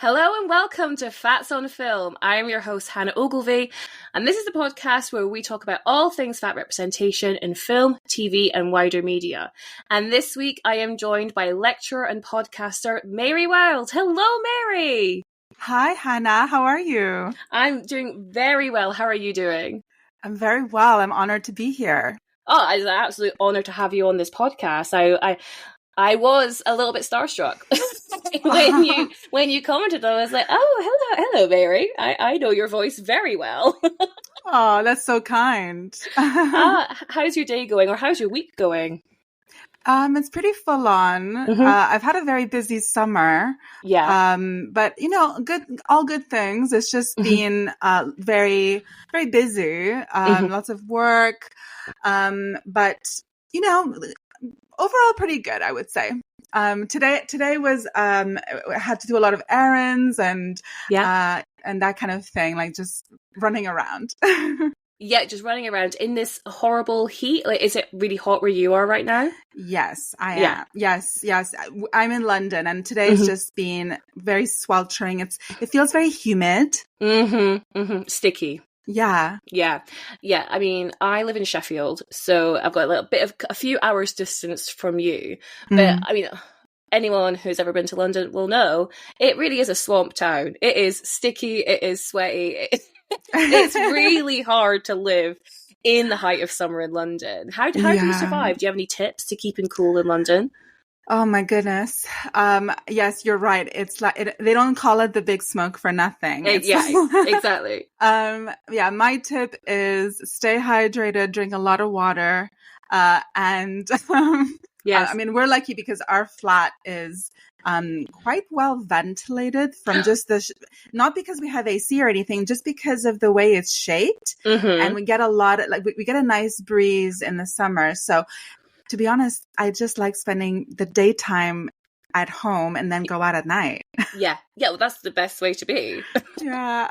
Hello and welcome to Fats on Film. I'm your host, Hannah Ogilvie, and this is the podcast where we talk about all things fat representation in film, TV, and wider media. And this week I am joined by lecturer and podcaster Mary Wild. Hello, Mary! Hi, Hannah. How are you? I'm doing very well. How are you doing? I'm very well. I'm honored to be here. Oh, it's an absolute honour to have you on this podcast. I was a little bit starstruck when you commented. I was like, "Oh, hello, Mary. I know your voice very well." Oh, that's so kind. How's your day going, or how's your week going? It's pretty full on. Mm-hmm. I've had a very busy summer. Yeah. But all good things. It's just been very, very busy. Lots of work. But overall pretty good, I would say. Today was I had to do a lot of errands and that kind of thing, like just running around. Yeah, just running around in this horrible heat. Like, is it really hot where you are right now? Yes, I am. Yes. I'm in London, and today's just been very sweltering. It feels very humid. Sticky. Yeah. I mean, I live in Sheffield, so I've got a few hours distance from you. But I mean, anyone who's ever been to London will know it really is a swamp town. It is sticky. It is sweaty. It's really hard to live in the height of summer in London. How do you survive? Do you have any tips to keeping cool in London? Oh my goodness. Yes, you're right. It's like they don't call it the big smoke for nothing. Exactly. My tip is stay hydrated, drink a lot of water, and yes. I mean, we're lucky because our flat is quite well ventilated from just not because we have AC or anything, just because of the way it's shaped, and we get we get a nice breeze in the summer. So, to be honest, I just like spending the daytime at home and then go out at night. Yeah. Well, that's the best way to be. Yeah.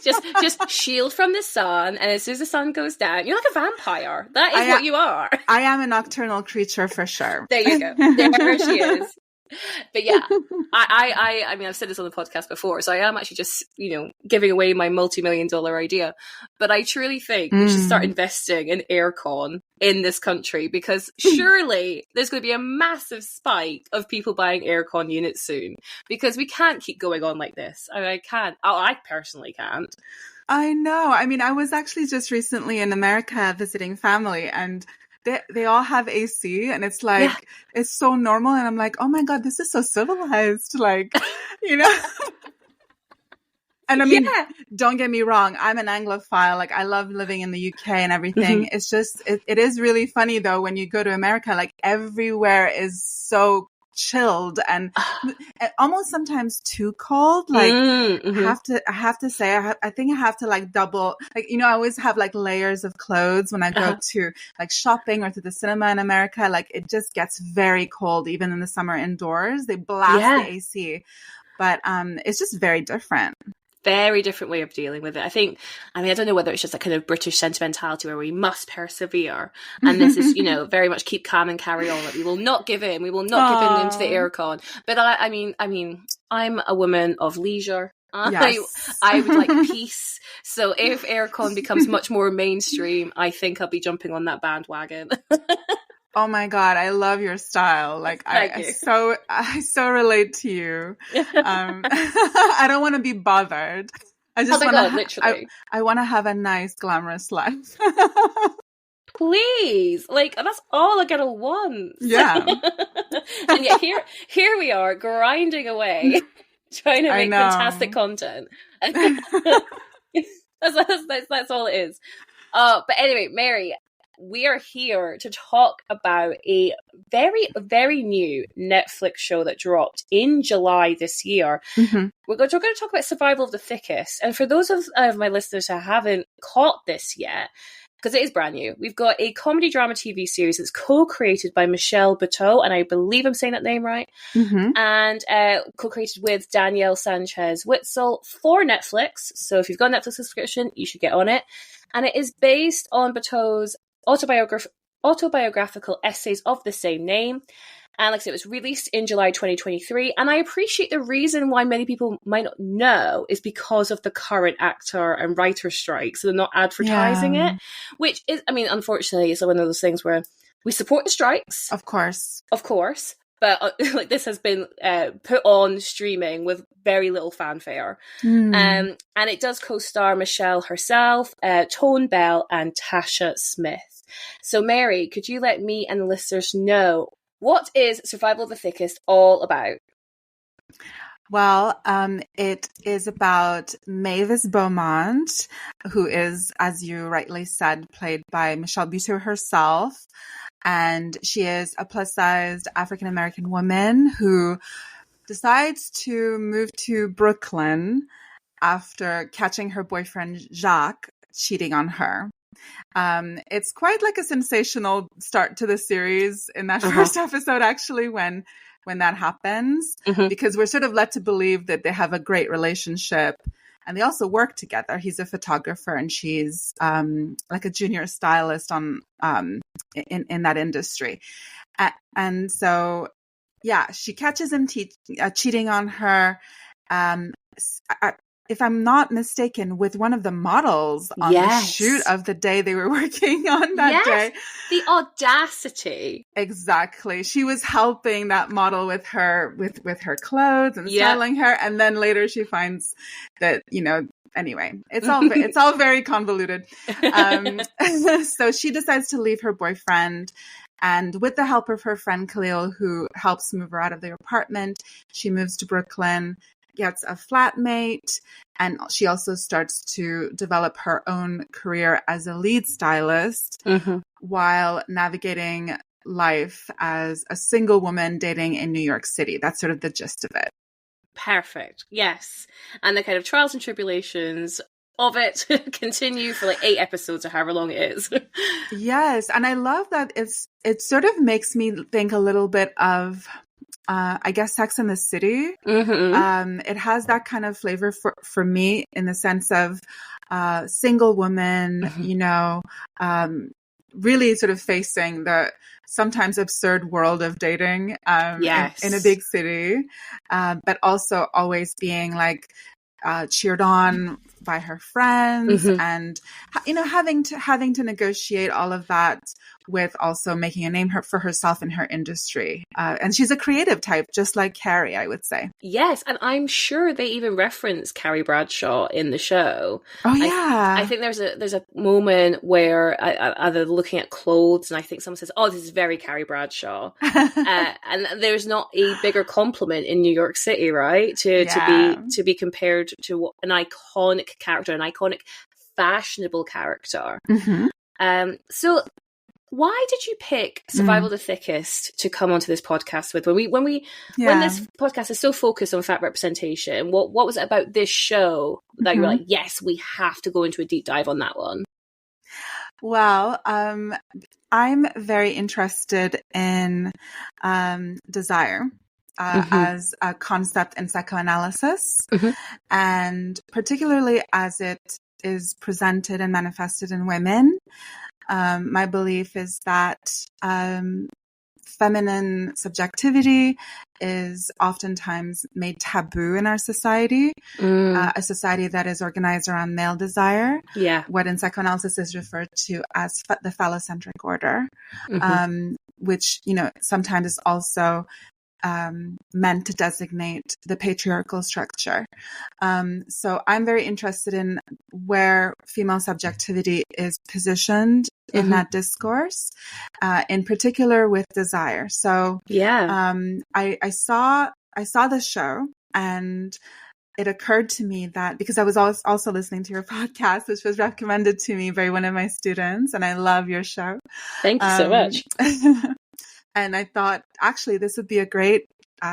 just shield from the sun, and as soon as the sun goes down, you're like a vampire. That is what you are. I am a nocturnal creature for sure. There you go. There she is. But yeah, I mean, I've said this on the podcast before, so I am actually just, giving away my multi-million-dollar idea. But I truly think we should start investing in aircon in this country, because surely there's going to be a massive spike of people buying aircon units soon, because we can't keep going on like this. I can't. I personally can't. I know. I mean, I was actually just recently in America visiting family, and they all have AC, and it's like, it's so normal. And I'm like, oh my God, this is so civilized. Like, And I mean, don't get me wrong. I'm an Anglophile. Like, I love living in the UK and everything. It's just, it is really funny though, when you go to America, like everywhere is so chilled and almost sometimes too cold. Like, I have to say, I think I have to like double, like, I always have like layers of clothes when I go to like shopping or to the cinema in America. Like, it just gets very cold even in the summer indoors. They blast the AC, but it's just very different. Very different way of dealing with it. I don't know whether it's just a kind of British sentimentality where we must persevere. And this is, very much keep calm and carry on. Like, we will not give in. We will not give in into the aircon. But I mean, I'm a woman of leisure. Yes. I would like peace. So if aircon becomes much more mainstream, I think I'll be jumping on that bandwagon. Oh my God, I love your style. Like, I so relate to you. I don't want to be bothered. I just literally. I want to have a nice, glamorous life. Please, like, that's all I gotta want. Yeah. And yet here we are grinding away, trying to make fantastic content. That's all it is. But anyway, Mary, we are here to talk about a very, very new Netflix show that dropped in July this year. We're going to talk about Survival of the Thickest. And for those of my listeners who haven't caught this yet, because it is brand new, we've got a comedy drama TV series that's co-created by Michelle Buteau, and I believe I'm saying that name right, and co-created with Danielle Sanchez-Witzel for Netflix. So if you've got a Netflix subscription, you should get on it. And it is based on Buteau's autobiographical essays of the same name. And like I said, it was released in July 2023. And I appreciate the reason why many people might not know is because of the current actor and writer strikes. So they're not advertising it, which is, I mean, unfortunately, it's one of those things where we support the strikes. Of course. But like this has been put on streaming with very little fanfare. And it does co-star Michelle herself, Tone Bell, and Tasha Smith. So Mary, could you let me and the listeners know, what is Survival of the Thickest all about? Well, it is about Mavis Beaumont, who is, as you rightly said, played by Michelle Buteau herself. And she is a plus-sized African-American woman who decides to move to Brooklyn after catching her boyfriend, Jacques, cheating on her. It's quite like a sensational start to the series in that first episode, actually, when that happens, because we're sort of led to believe that they have a great relationship, and they also work together. He's a photographer and she's like a junior stylist on in that industry. And so, yeah, she catches him cheating on her. If I'm not mistaken, with one of the models on the shoot of the day they were working on that day. The audacity. Exactly. She was helping that model with her clothes and styling her. And then later she finds that, anyway, it's all very convoluted. So she decides to leave her boyfriend. And with the help of her friend Khalil, who helps move her out of their apartment, she moves to Brooklyn, gets a flatmate, and she also starts to develop her own career as a lead stylist while navigating life as a single woman dating in New York City. That's sort of the gist of it. Perfect. Yes. And the kind of trials and tribulations of it continue for like 8 episodes or however long it is. Yes. And I love that it sort of makes me think a little bit of I guess Sex and the City. It has that kind of flavor for me in the sense of single woman, really sort of facing the sometimes absurd world of dating in a big city, but also always being like cheered on by her friends and having to negotiate all of that with also making a name for herself in her industry. And she's a creative type, just like Carrie, I would say. Yes, and I'm sure they even reference Carrie Bradshaw in the show. Oh yeah, I think there's a moment where they're looking at clothes, and I think someone says, "Oh, this is very Carrie Bradshaw," and there's not a bigger compliment in New York City, right? To be compared to an iconic character, an iconic fashionable character. So why did you pick Survival of the Thickest to come onto this podcast with? When this podcast is so focused on fat representation, what was it about this show that you were like, yes, we have to go into a deep dive on that one? Well, I'm very interested in desire as a concept in psychoanalysis, and particularly as it is presented and manifested in women. My belief is that feminine subjectivity is oftentimes made taboo in our society, a society that is organized around male desire, what in psychoanalysis is referred to as the phallocentric order, which, sometimes is also meant to designate the patriarchal structure. So I'm very interested in where female subjectivity is positioned in that discourse, in particular with desire. So I saw the show, and it occurred to me that because I was also listening to your podcast, which was recommended to me by one of my students, and I love your show. Thank you so much. And I thought, actually, this would be a great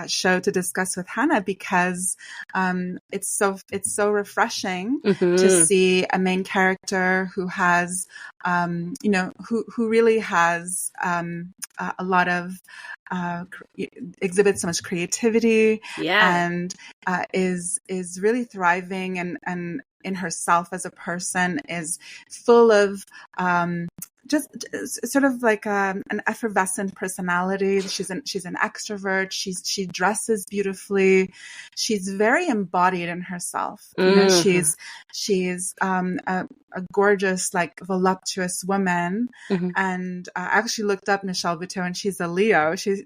show to discuss with Hannah, because it's so refreshing to see a main character who has, who really has a lot of exhibits so much creativity, and is really thriving and in herself as a person is full of just sort of like an effervescent personality. She's an extrovert. She dresses beautifully. She's very embodied in herself. You know, she's a gorgeous, like voluptuous woman. And I actually looked up Michelle Buteau, and she's a Leo. She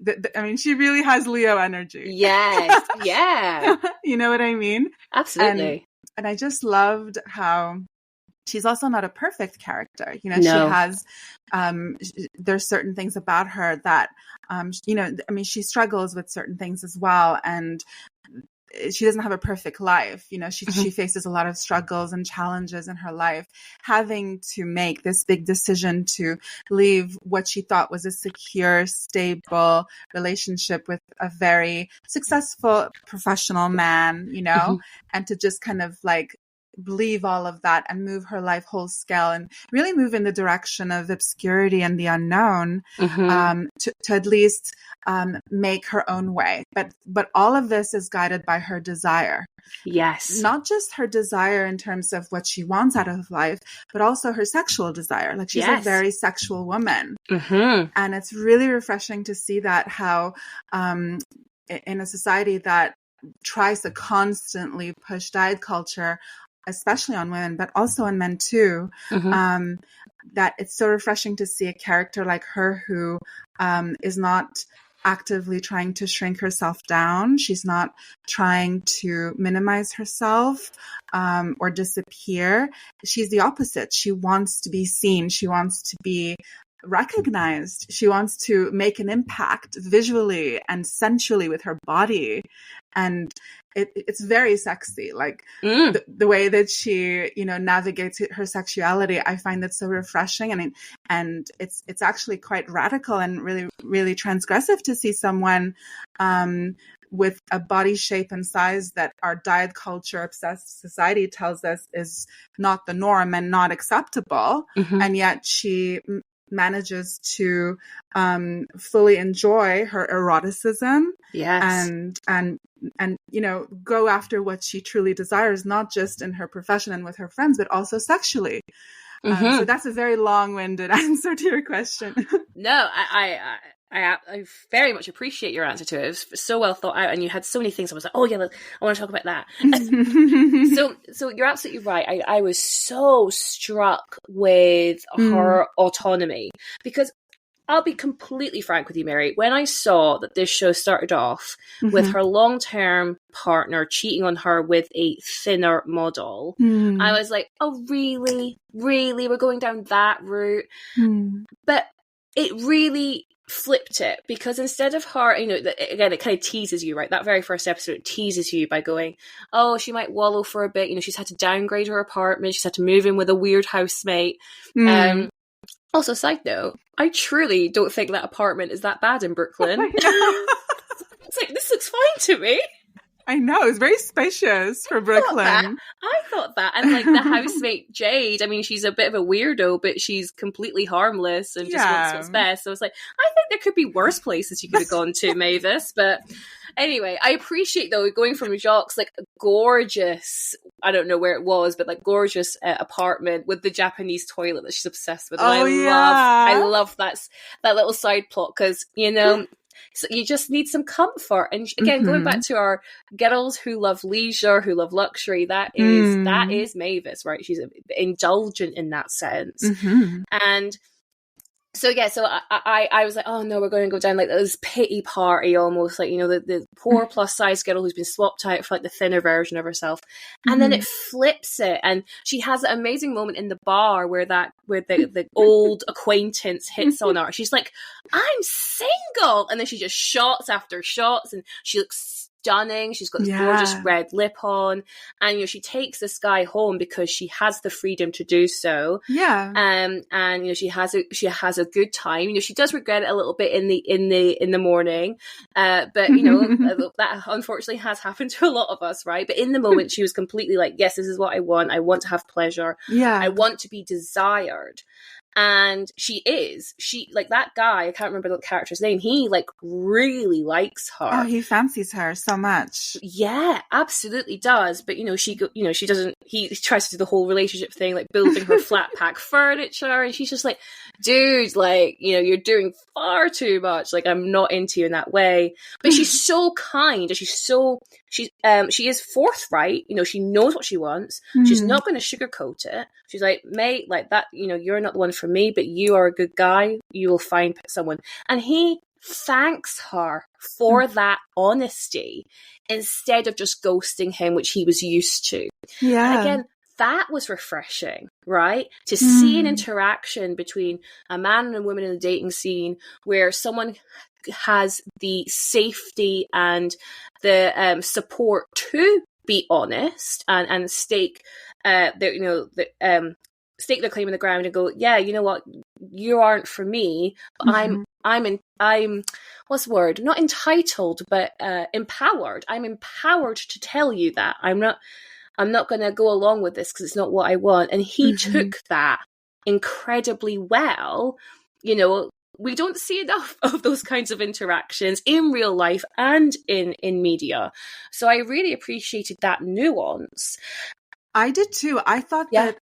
really has Leo energy. Yes, yeah. You know what I mean? Absolutely. And I just loved how she's also not a perfect character. You know, No. She has, there's certain things about her that, you know, I mean, she struggles with certain things as well. And she doesn't have a perfect life. You know, she faces a lot of struggles and challenges in her life, having to make this big decision to leave what she thought was a secure, stable relationship with a very successful professional man, you know, and to just kind of like leave all of that and move her life whole scale and really move in the direction of obscurity and the unknown, to at least make her own way. But all of this is guided by her desire. Yes. Not just her desire in terms of what she wants out of life, but also her sexual desire. Like she's a very sexual woman. And it's really refreshing to see that how in a society that tries to constantly push diet culture, especially on women, but also on men too, that it's so refreshing to see a character like her who is not actively trying to shrink herself down. She's not trying to minimize herself or disappear. She's the opposite. She wants to be seen. She wants to be recognized. She wants to make an impact visually and sensually with her body. And it's very sexy. Like the way that she, you know, navigates her sexuality, I find that so refreshing. And it's actually quite radical and really, really transgressive to see someone with a body shape and size that our diet culture obsessed society tells us is not the norm and not acceptable. And yet she manages to fully enjoy her eroticism, and you know, go after what she truly desires, not just in her profession and with her friends, but also sexually. So that's a very long-winded answer to your question. No, I very much appreciate your answer to it. It was so well thought out, and you had so many things. I was like, oh yeah, I want to talk about that. So you're absolutely right. I was so struck with her autonomy, because I'll be completely frank with you, Mary. When I saw that this show started off with her long-term partner cheating on her with a thinner model, I was like, oh, really? Really? We're going down that route? But it really flipped it, because instead of her, you know, again, it kind of teases you, right? That very first episode, it teases you by going, oh, she might wallow for a bit. You know, she's had to downgrade her apartment. She's had to move in with a weird housemate. Also, side note, I truly don't think that apartment is that bad in Brooklyn. It's like, this looks fine to me. I know, it's very spacious for Brooklyn. I thought that. And like the housemate Jade, I mean, she's a bit of a weirdo, but she's completely harmless and just wants what's best. So it's like, I think there could be worse places you could have gone to, Mavis. But anyway, I appreciate, though, going from Jacques' like gorgeous, I don't know where it was, but like gorgeous apartment with the Japanese toilet that she's obsessed with. And I love that little side plot, because, you know, so you just need some comfort. And again, going back to our girls who love leisure, who love luxury, that is Mavis, right? She's indulgent in that sense. And so I was like, oh no, we're going to go down like this pity party almost, like, you know, the poor plus size girl who's been swapped out for like the thinner version of herself. And then it flips it, and she has an amazing moment in the bar where the old acquaintance hits on her. She's like, I'm single, and then she just shots after shots, and she looks stunning. She's got this gorgeous red lip on, and you know, she takes this guy home because she has the freedom to do so. And you know, she has a good time. You know, she does regret it a little bit in the morning, but you know, that unfortunately has happened to a lot of us, right? But in the moment, she was completely like, yes, this is what I want. I want to have pleasure. I want to be desired. And she like that guy, I can't remember the character's name, he like really likes her. Oh, he fancies her so much. Yeah, absolutely does. But she doesn't, he tries to do the whole relationship thing, like building her flat pack furniture, and she's just like, dude, like, you're doing far too much. Like, I'm not into you in that way. But she's so kind, and she is forthright. She knows what she wants. She's not going to sugarcoat it. She's like, mate, like that, you're not the one for me, but you are a good guy. You will find someone. And he thanks her for that honesty instead of just ghosting him, which he was used to. Yeah. And again, that was refreshing, right? To see an interaction between a man and a woman in the dating scene where someone has the safety and the support to be honest and stake stake their claim in the ground and go, yeah, you know what, you aren't for me, but I'm what's the word? Not entitled, but empowered. I'm empowered to tell you that I'm not going to go along with this because it's not what I want. And he took that incredibly well. We don't see enough of those kinds of interactions in real life and in media. So I really appreciated that nuance. I did too. I thought that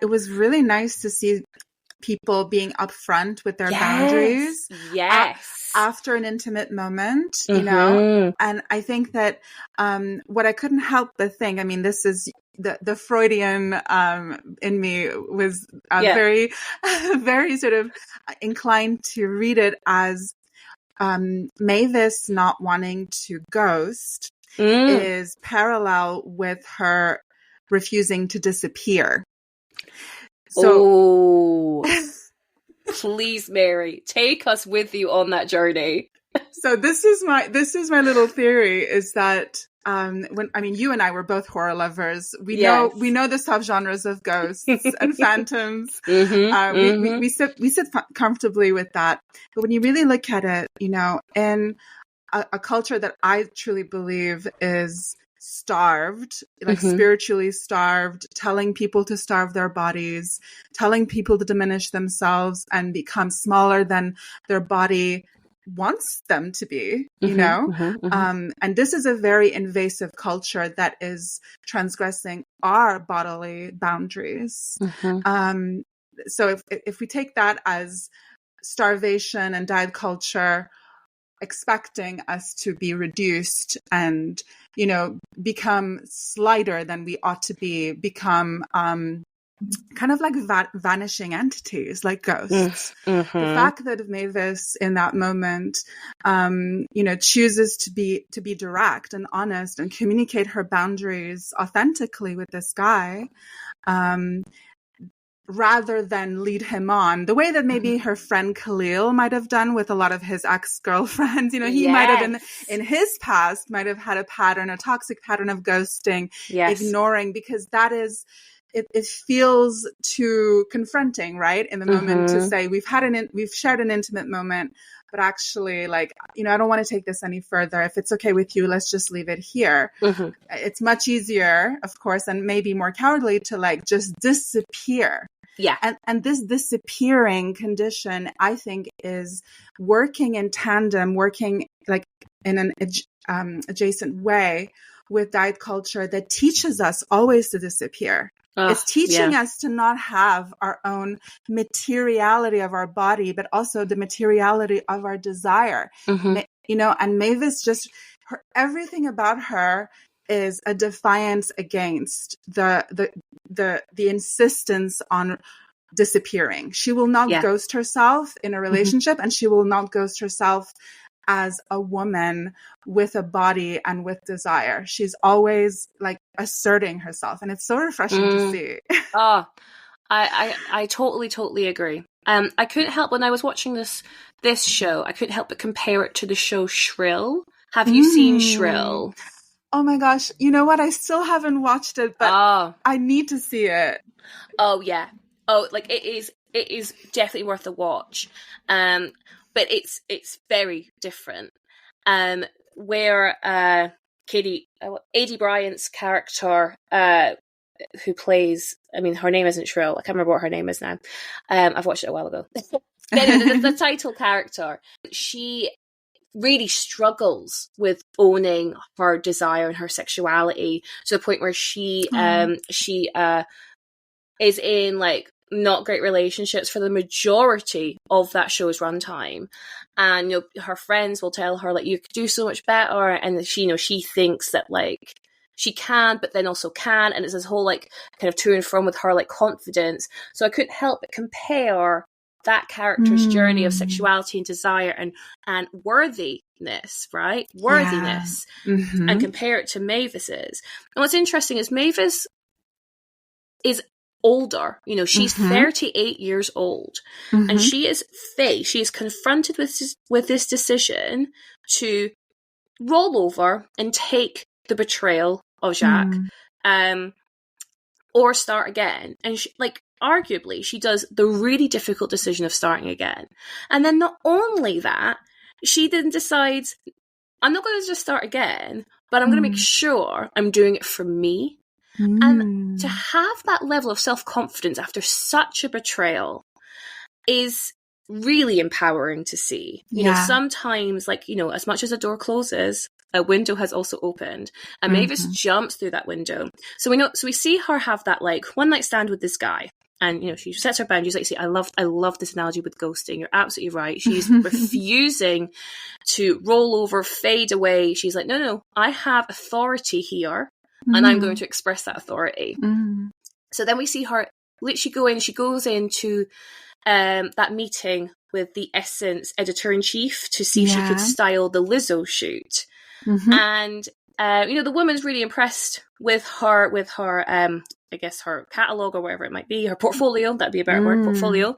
it was really nice to see people being upfront with their boundaries. Yes. After an intimate moment, and I think that what I couldn't help but think, I mean, this is the Freudian in me was very, very sort of inclined to read it as Mavis not wanting to ghost is parallel with her refusing to disappear. So, please, Mary, take us with you on that journey. So this is my little theory, is that you and I were both horror lovers. We know the subgenres of ghosts and phantoms. We sit comfortably with that. But when you really look at it, in a culture that I truly believe is starved, like spiritually starved, telling people to starve their bodies, telling people to diminish themselves and become smaller than their body wants them to be, and this is a very invasive culture that is transgressing our bodily boundaries. So if we take that as starvation and diet culture expecting us to be reduced and, become slighter than we ought to be, become kind of like vanishing entities, like ghosts. The fact that Mavis in that moment, chooses to be direct and honest and communicate her boundaries authentically with this guy, rather than lead him on the way that maybe her friend Khalil might have done with a lot of his ex-girlfriends. He might have in his past might have had a toxic pattern of ghosting, ignoring, because that is, it feels too confronting, right? In the moment to say we've shared an intimate moment, but actually, like, I don't want to take this any further. If it's okay with you, let's just leave it here. It's much easier, of course, and maybe more cowardly to like just disappear. Yeah. And this disappearing condition, I think, is working in tandem, working like in an adjacent way with diet culture that teaches us always to disappear. It's teaching us to not have our own materiality of our body, but also the materiality of our desire. And Mavis everything about her is a defiance against the insistence on disappearing. She will not ghost herself in a relationship, and she will not ghost herself as a woman with a body and with desire. She's always like asserting herself, and it's so refreshing to see. I totally agree. I couldn't help when I was watching this show, I couldn't help but compare it to the show Shrill. Have you seen Shrill? Oh my gosh. You know what? I still haven't watched it, but I need to see it. Oh yeah. Oh, like it is definitely worth a watch. But it's very different. Where Aidy Bryant's character who plays, I mean, her name isn't Shrill. I can't remember what her name is now. I've watched it a while ago. But anyway, the title character, she really struggles with owning her desire and her sexuality to the point where she is in like not great relationships for the majority of that show's runtime, and her friends will tell her like, you could do so much better, and she thinks that like she can, but then also can, and it's this whole like kind of to and from with her like confidence. So I couldn't help but compare that character's journey of sexuality and desire and worthiness, right? Worthiness, and compare it to Mavis's. And what's interesting is Mavis is older. She's 38 years old, and she is faced. She is confronted with this decision to roll over and take the betrayal of Jacques, or start again. And she, like, arguably, she does the really difficult decision of starting again. And then not only that, she then decides, I'm not going to just start again, but I'm going to make sure I'm doing it for me. And to have that level of self-confidence after such a betrayal is really empowering to see. Sometimes, like, as much as a door closes, a window has also opened, and Mavis jumps through that window. So we see her have that like one night stand with this guy, and she sets her boundaries. Like, see, I love this analogy with ghosting. You're absolutely right. She's refusing to roll over, fade away. She's like, no, I have authority here, and I'm going to express that authority. So then we see her literally go in. She goes into that meeting with the Essence editor-in-chief to see if she could style the Lizzo shoot. And the woman's really impressed with her I guess her catalogue or whatever it might be, her portfolio. That'd be a better word, portfolio.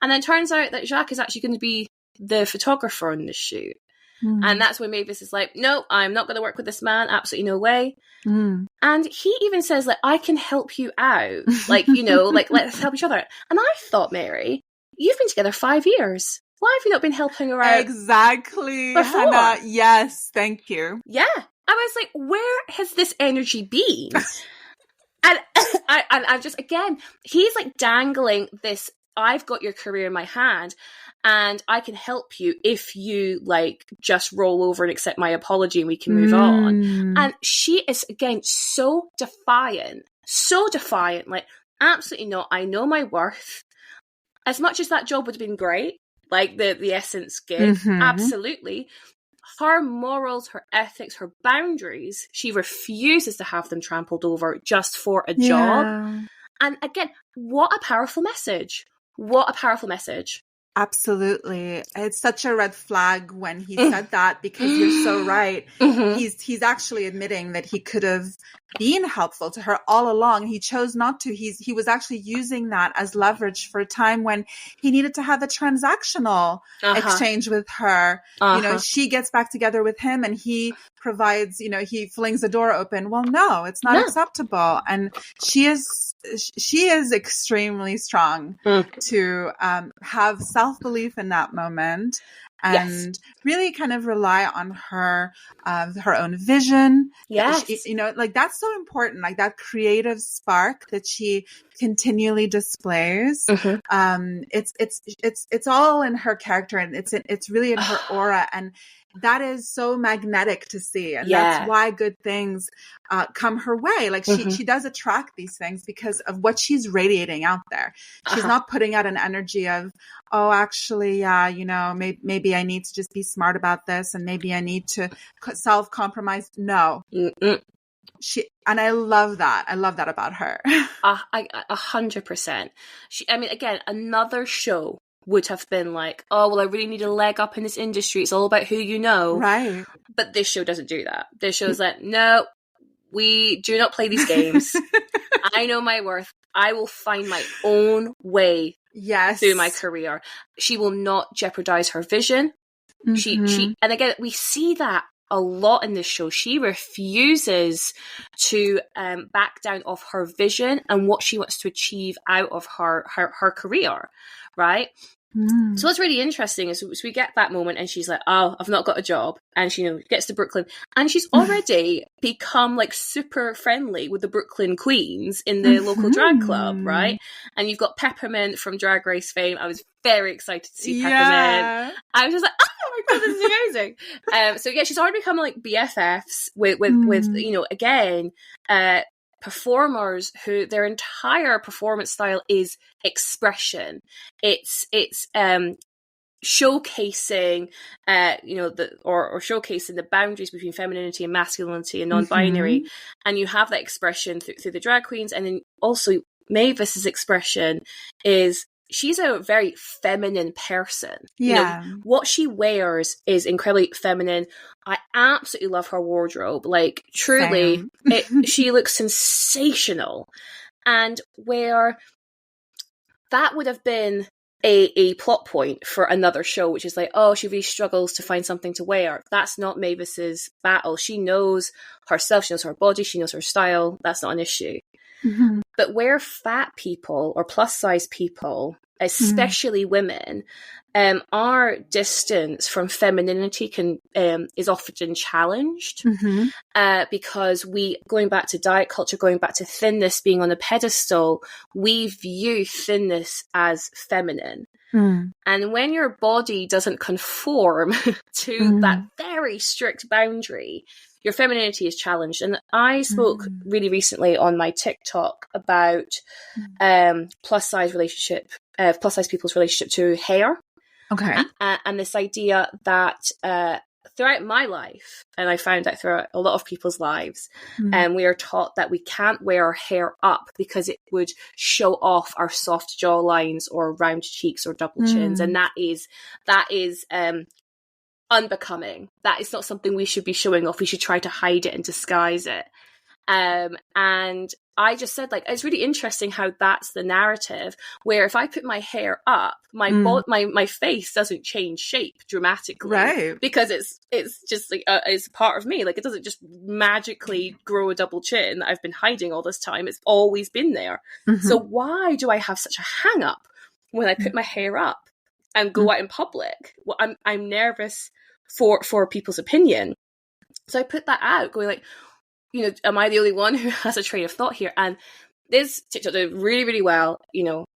And then turns out that Jacques is actually going to be the photographer on this shoot. And that's when Mavis is like, no, I'm not going to work with this man. Absolutely no way. And he even says, like, I can help you out. Like, like, let's help each other. And I thought, Mary, you've been together 5 years. Why have you not been helping her out? Exactly, before? Hannah. Yes, thank you. Yeah. I was like, where has this energy been? And I'm just, again, he's like dangling this, I've got your career in my hand, and I can help you if you like just roll over and accept my apology and we can move on. And she is, again, so defiant, like, absolutely not. I know my worth. As much as that job would have been great, like the Essence gig, absolutely. Her morals, her ethics, her boundaries, she refuses to have them trampled over just for a job. And again, what a powerful message. What a powerful message. Absolutely. It's such a red flag when he said that, because you're so right. He's actually admitting that he could have been helpful to her all along. He chose not to. He was actually using that as leverage for a time when he needed to have a transactional exchange with her. She gets back together with him and he provides, he flings the door open. Well, no, it's not acceptable. And she is extremely strong to have self-belief in that moment and really kind of rely on her own vision. She, like, that's so important, like that creative spark that she continually displays. It's all in her character, and it's really in her aura, and that is so magnetic to see. And that's why good things come her way. Like she does attract these things because of what she's radiating out there. She's not putting out an energy of, oh, actually, maybe I need to just be smart about this, and maybe I need to self-compromise. No. And I love that. I love that about her. 100%. Again, another show would have been like, oh, well, I really need a leg up in this industry. It's all about who you know. Right. But this show doesn't do that. This show's like, no, we do not play these games. I know my worth. I will find my own way through my career. She will not jeopardize her vision. She, and again, we see that a lot in this show. She refuses to back down off her vision and what she wants to achieve out of her career, right? So what's really interesting is we get that moment and she's like, oh, I've not got a job. And she, gets to Brooklyn and she's already become like super friendly with the Brooklyn queens in the local drag club, right? And you've got Peppermint from Drag Race fame. I was very excited to see Peppermint. I was just like, oh my God, this is amazing. So yeah, she's already become like BFFs with again, performers who their entire performance style is expression. It's showcasing or showcasing the boundaries between femininity and masculinity and non-binary, and you have that expression through the drag queens. And then also Mavis's expression is she's a very feminine person. What she wears is incredibly feminine. I absolutely love her wardrobe. Like, truly, she looks sensational. And where that would have been a plot point for another show, which is like, oh, she really struggles to find something to wear. That's not Mavis's battle. She knows herself. She knows her body. She knows her style. That's not an issue. But where fat people or plus size people, especially women, our distance from femininity is often challenged because going back to diet culture, going back to thinness being on a pedestal, we view thinness as feminine. And when your body doesn't conform to that very strict boundary, your femininity is challenged. And I spoke really recently on my TikTok about plus size people's relationship to hair. Okay. And this idea that throughout my life, and I found out throughout a lot of people's lives, we are taught that we can't wear our hair up because it would show off our soft jawlines or round cheeks or double chins. And that is unbecoming. That is not something we should be showing off. We should try to hide it and disguise it. And I just said, like, it's really interesting how that's the narrative, where if I put my hair up, my face doesn't change shape dramatically, right? Because it's just like it's part of me. Like, it doesn't just magically grow a double chin that I've been hiding all this time. It's always been there. So why do I have such a hang up when I put my hair up and go out in public? Well, I'm nervous for people's opinion. So I put that out, going like, am I the only one who has a train of thought here? And this TikTok did really, really well,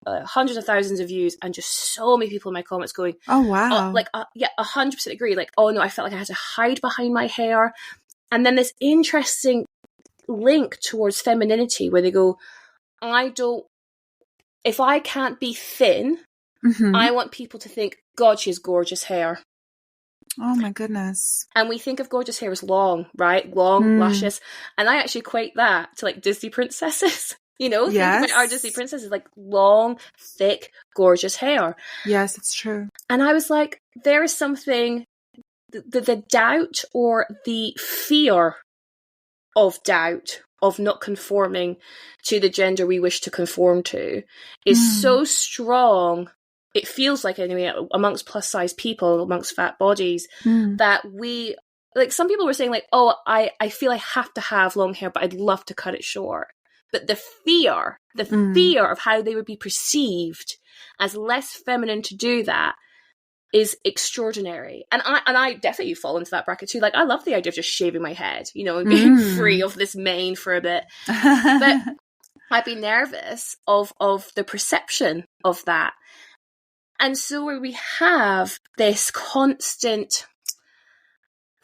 hundreds of thousands of views, and just so many people in my comments going, oh, wow. 100% agree. Like, oh no, I felt like I had to hide behind my hair. And then this interesting link towards femininity where they go, if I can't be thin, I want people to think, God, she has gorgeous hair. Oh my goodness. And we think of gorgeous hair as long, right? Long, luscious. And I actually equate that to like Disney princesses. Think about our Disney princesses, like long, thick, gorgeous hair. Yes, it's true. And I was like, there is something, the doubt or the fear of doubt of not conforming to the gender we wish to conform to is so strong. It feels like, anyway, amongst plus size people, amongst fat bodies, that we, like, some people were saying like, oh, I feel I have to have long hair, but I'd love to cut it short. But the fear of how they would be perceived as less feminine to do that is extraordinary. And I definitely fall into that bracket too. Like, I love the idea of just shaving my head, and being free of this mane for a bit. But I'd be nervous of the perception of that. And so where we have this constant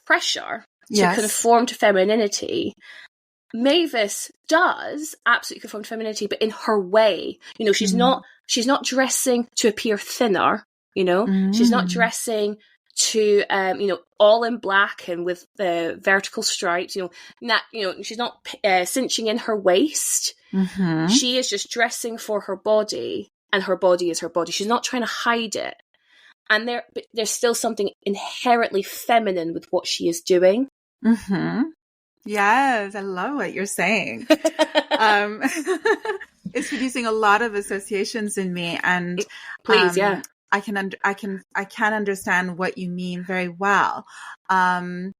pressure to conform to femininity, Mavis does absolutely conform to femininity, but in her way. She's not dressing to appear thinner, she's not dressing to all in black and with the vertical stripes, she's not cinching in her waist. She is just dressing for her body. And her body is her body. She's not trying to hide it. And there's still something inherently feminine with what she is doing. Yes, I love what you're saying. It's producing a lot of associations in me, and please, I can understand what you mean very well. I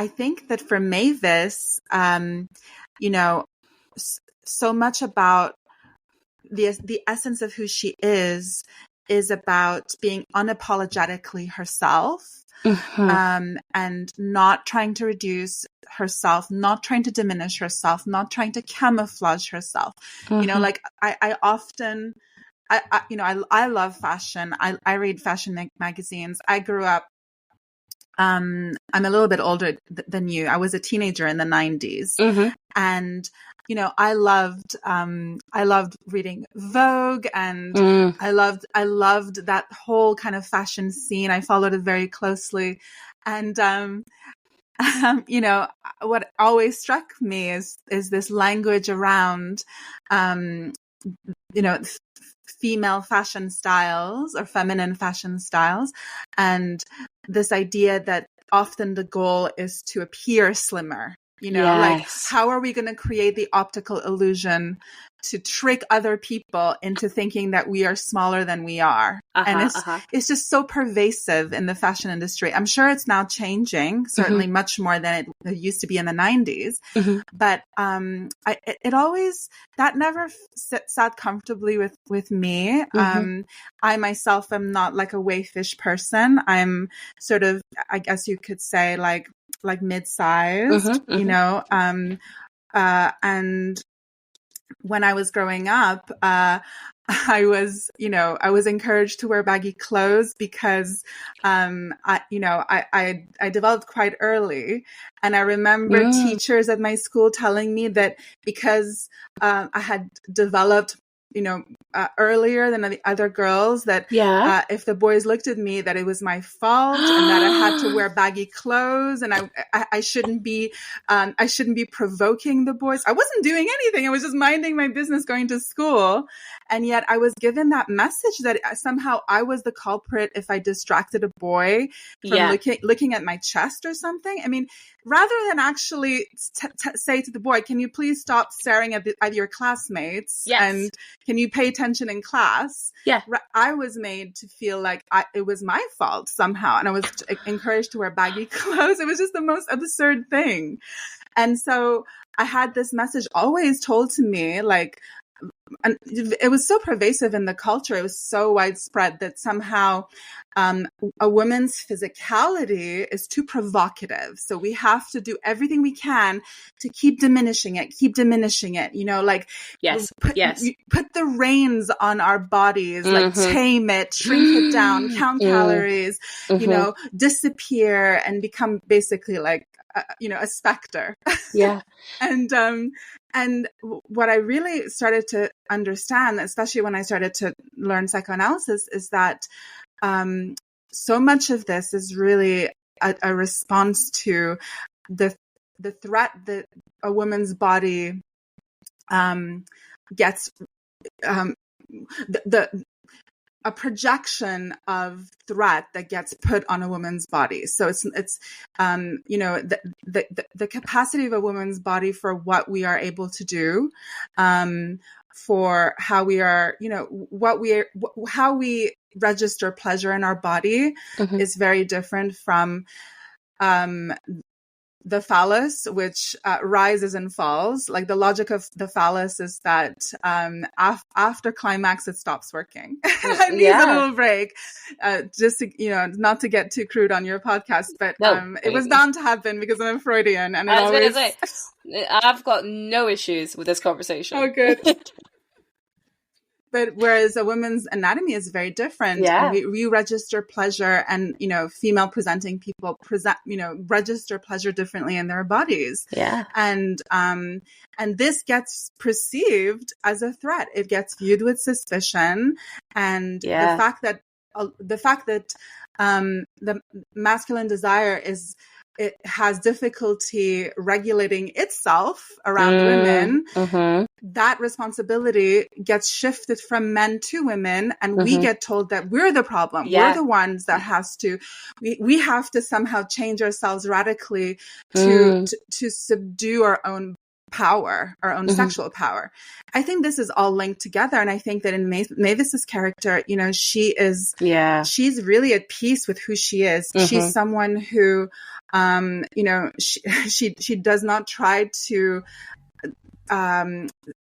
think that for Mavis, so much about the essence of who she is is about being unapologetically herself. And not trying to reduce herself, not trying to diminish herself, not trying to camouflage herself. You know, like I often, I love fashion. I read fashion magazines. I grew up, I'm a little bit older than you. I was a teenager in the 90s. And, you know, I loved reading Vogue, and I loved that whole kind of fashion scene. I followed it very closely. And, you know, what always struck me is this language around, you know, female fashion styles or feminine fashion styles. And this idea that often the goal is to appear slimmer. You know, like, how are we going to create the optical illusion to trick other people into thinking that we are smaller than we are? And it's just so pervasive in the fashion industry. I'm sure it's now changing, certainly much more than it used to be in the 90s. But it always, that never sat comfortably with me. I myself am not like a wayfish person. I'm sort of, I guess you could say, like mid-sized, you know, and when I was growing up, I was encouraged to wear baggy clothes because, I developed quite early. And I remember teachers at my school telling me that because, I had developed, earlier than the other girls, that if the boys looked at me, that it was my fault and that I had to wear baggy clothes, and I shouldn't be provoking the boys. I wasn't doing anything. I was just minding my business, going to school. And yet I was given that message that somehow I was the culprit if I distracted a boy from looking at my chest or something. I mean, rather than actually say to the boy, can you please stop staring at your classmates? And can you pay attention in class? I was made to feel like it was my fault somehow. And I was encouraged to wear baggy clothes. It was just the most absurd thing. And so I had this message always told to me, like, and it was so pervasive in the culture. It was so widespread that somehow a woman's physicality is too provocative. So we have to do everything we can to keep diminishing it, you know, like, put the reins on our bodies, like tame it, shrink it down, count calories, you know, disappear and become basically like, a specter. And what I really started to understand, especially when I started to learn psychoanalysis, is that so much of this is really a response to the threat that a woman's body gets, a projection of threat that gets put on a woman's body. So it's the capacity of a woman's body for what we are able to do, for how we are, how we register pleasure in our body is very different from the phallus, which rises and falls. Like, the logic of the phallus is that after climax, it stops working. It needs a little break. Just to, not to get too crude on your podcast, but it was bound to happen because I'm a Freudian. And I was going to say, I've got no issues with this conversation. Oh, good. But whereas a woman's anatomy is very different, and we register pleasure, and, female presenting people register pleasure differently in their bodies. And this gets perceived as a threat. It gets viewed with suspicion. And the fact that the masculine desire it has difficulty regulating itself around women, that responsibility gets shifted from men to women, and we get told that we're the problem. We're the ones that we have to somehow change ourselves radically to subdue our own power, our own sexual power. I think this is all linked together. And I think that in Mavis's character, she's really at peace with who she is. She's someone who, she does not try to,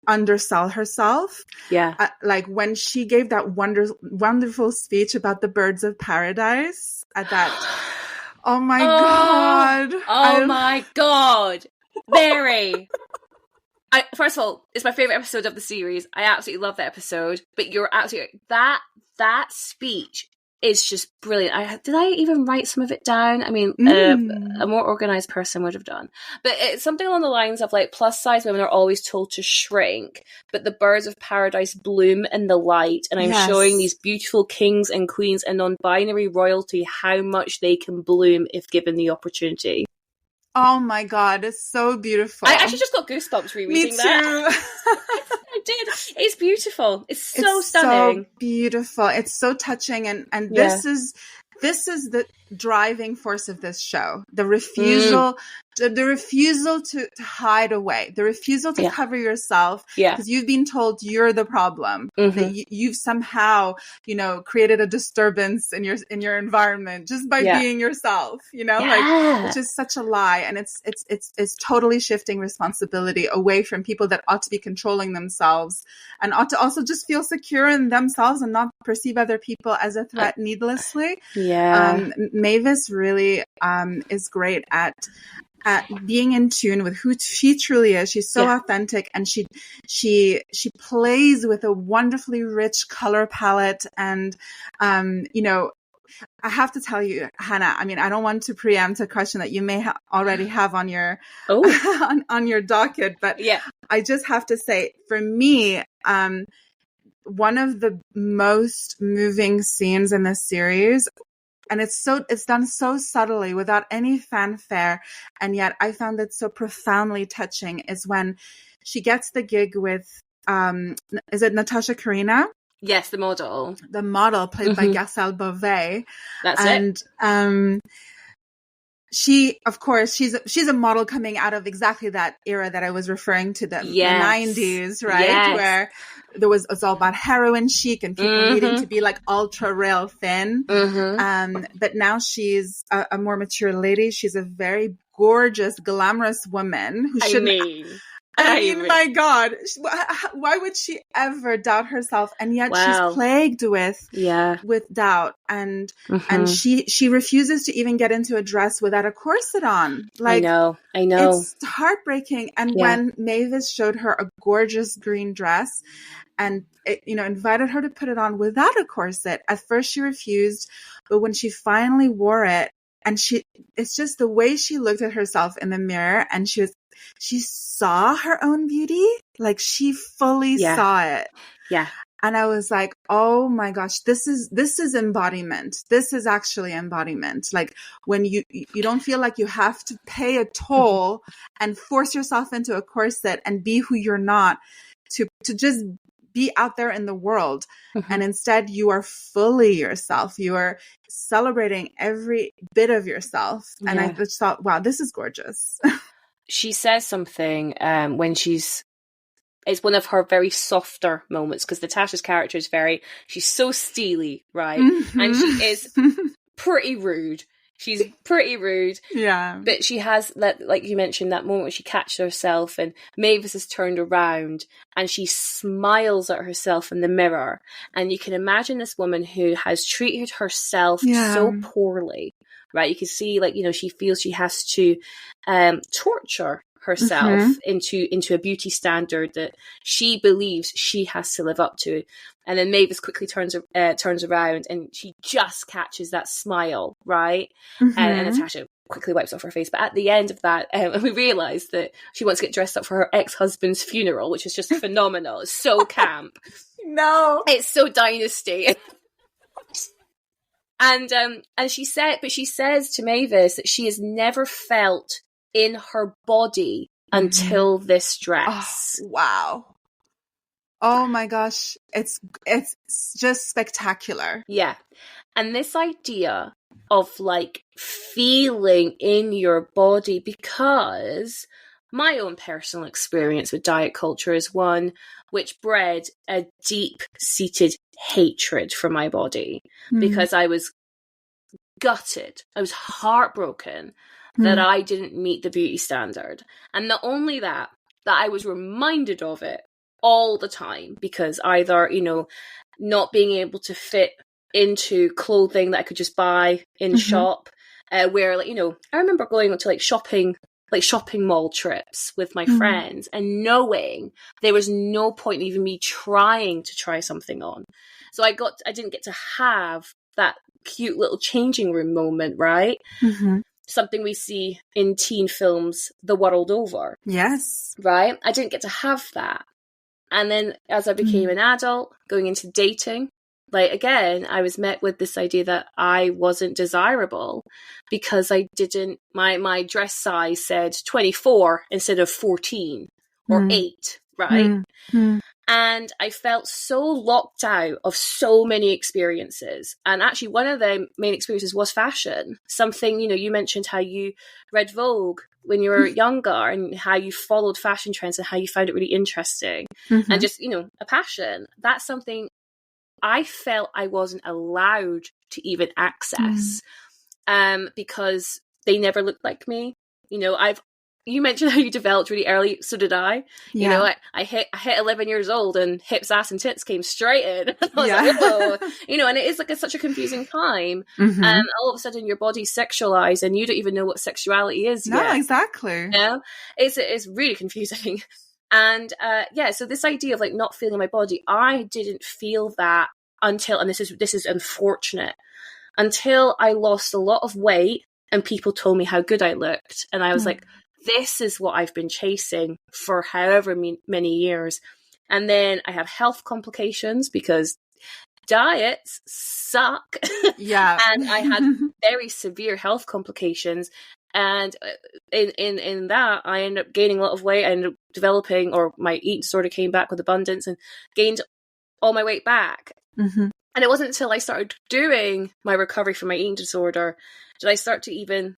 undersell herself. Yeah. Like when she gave that wonderful speech about the birds of paradise at that. Oh my God. My God. Mary. First of all, it's my favorite episode of the series. I absolutely love that episode. But you're absolutely that speech is just brilliant. Did I even write some of it down? I mean, a more organized person would have done. But it's something along the lines of like, plus size women are always told to shrink, but the birds of paradise bloom in the light. And I'm showing these beautiful kings and queens and non-binary royalty how much they can bloom if given the opportunity. Oh my God, it's so beautiful. I actually just got goosebumps rereading that. Me too. I did. It's beautiful. It's so stunning. So beautiful. It's so touching, and this is the driving force of this show. The refusal to hide away, the refusal to cover yourself because you've been told you're the problem. That you've somehow, created a disturbance in your environment just by being yourself, like, which is such a lie. And it's totally shifting responsibility away from people that ought to be controlling themselves and ought to also just feel secure in themselves and not perceive other people as a threat needlessly. Mavis really is great at being in tune with who she truly is. She's so authentic, and she plays with a wonderfully rich color palette. And I have to tell you, Hannah, I mean, I don't want to preempt a question that you may already have on your on your docket, but I just have to say, for me, one of the most moving scenes in this series, and it's done so subtly without any fanfare, and yet I found it so profoundly touching, is when she gets the gig with, is it Natasha Karina? Yes, the model. The model played by Gasel Beauvais. That's it. And she, of course, she's a model coming out of exactly that era that I was referring to, the 90s, right? Yes. Where it's all about heroin chic and people needing to be like ultra rail thin. But now she's a more mature lady. She's a very gorgeous, glamorous woman who shouldn't. I mean, my God, why would she ever doubt herself? And yet she's plagued with doubt, and she refuses to even get into a dress without a corset on. Like, I know. It's heartbreaking. And when Mavis showed her a gorgeous green dress and invited her to put it on without a corset, at first she refused, but when she finally wore it, and it's just the way she looked at herself in the mirror, and she saw her own beauty, like she fully saw it. Yeah. And I was like, oh my gosh, this is embodiment. This is actually embodiment. Like when you don't feel like you have to pay a toll and force yourself into a corset and be who you're not to just be out there in the world. And instead you are fully yourself. You are celebrating every bit of yourself. And I just thought, wow, this is gorgeous. She says something when it's one of her very softer moments, because Natasha's character is she's so steely, right? And she is pretty rude. She's pretty rude. Yeah. But she has that, like you mentioned, that moment where she catches herself and Mavis is turned around and she smiles at herself in the mirror. And you can imagine this woman who has treated herself so poorly, right? You can see, like, she feels she has to torture herself into a beauty standard that she believes she has to live up to. And then Mavis quickly turns around and she just catches that smile, right? And Natasha quickly wipes off her face. But at the end of that, we realise that she wants to get dressed up for her ex-husband's funeral, which is just phenomenal. It's so camp. No. It's so Dynasty. And she says to Mavis that she has never felt in her body until this dress. Oh, wow. Oh my gosh. It's just spectacular. Yeah. And this idea of like feeling in your body, because my own personal experience with diet culture is one which bred a deep-seated hatred for my body, because I was gutted. I was heartbroken that I didn't meet the beauty standard. And not only that I was reminded of it all the time, because either, you know, not being able to fit into clothing that I could just buy in shop, where, like, you know, I remember going to shopping mall trips with my friends and knowing there was no point in even me trying to try something on. So I didn't get to have that cute little changing room moment, right? Something we see in teen films the world over. Yes. Right? I didn't get to have that. And then as I became an adult, going into dating, like, again, I was met with this idea that I wasn't desirable because I didn't, my dress size said 24 instead of 14 or 8, right? And I felt so locked out of so many experiences. And actually, one of the main experiences was fashion. Something, you know, you mentioned how you read Vogue when you were younger and how you followed fashion trends and how you found it really interesting and just, you know, a passion. That's something I felt I wasn't allowed to even access because they never looked like me. You know, you mentioned how you developed really early, so did I. You know, I hit 11 years old and hips, ass and tits came straight in. I was like, whoa. You know, and it is like such a confusing time. All of a sudden your body's sexualized and you don't even know what sexuality is yet. No, exactly. You know? It's really confusing. And so this idea of like not feeling my body, I didn't feel that until, and this is unfortunate, until I lost a lot of weight and people told me how good I looked. And I was like, this is what I've been chasing for however many years. And then I have health complications because diets suck. Yeah. And I had very severe health complications. And in that, I ended up gaining a lot of weight. I ended up developing, or my eating disorder came back with abundance and gained all my weight back. And it wasn't until I started doing my recovery from my eating disorder did I start to even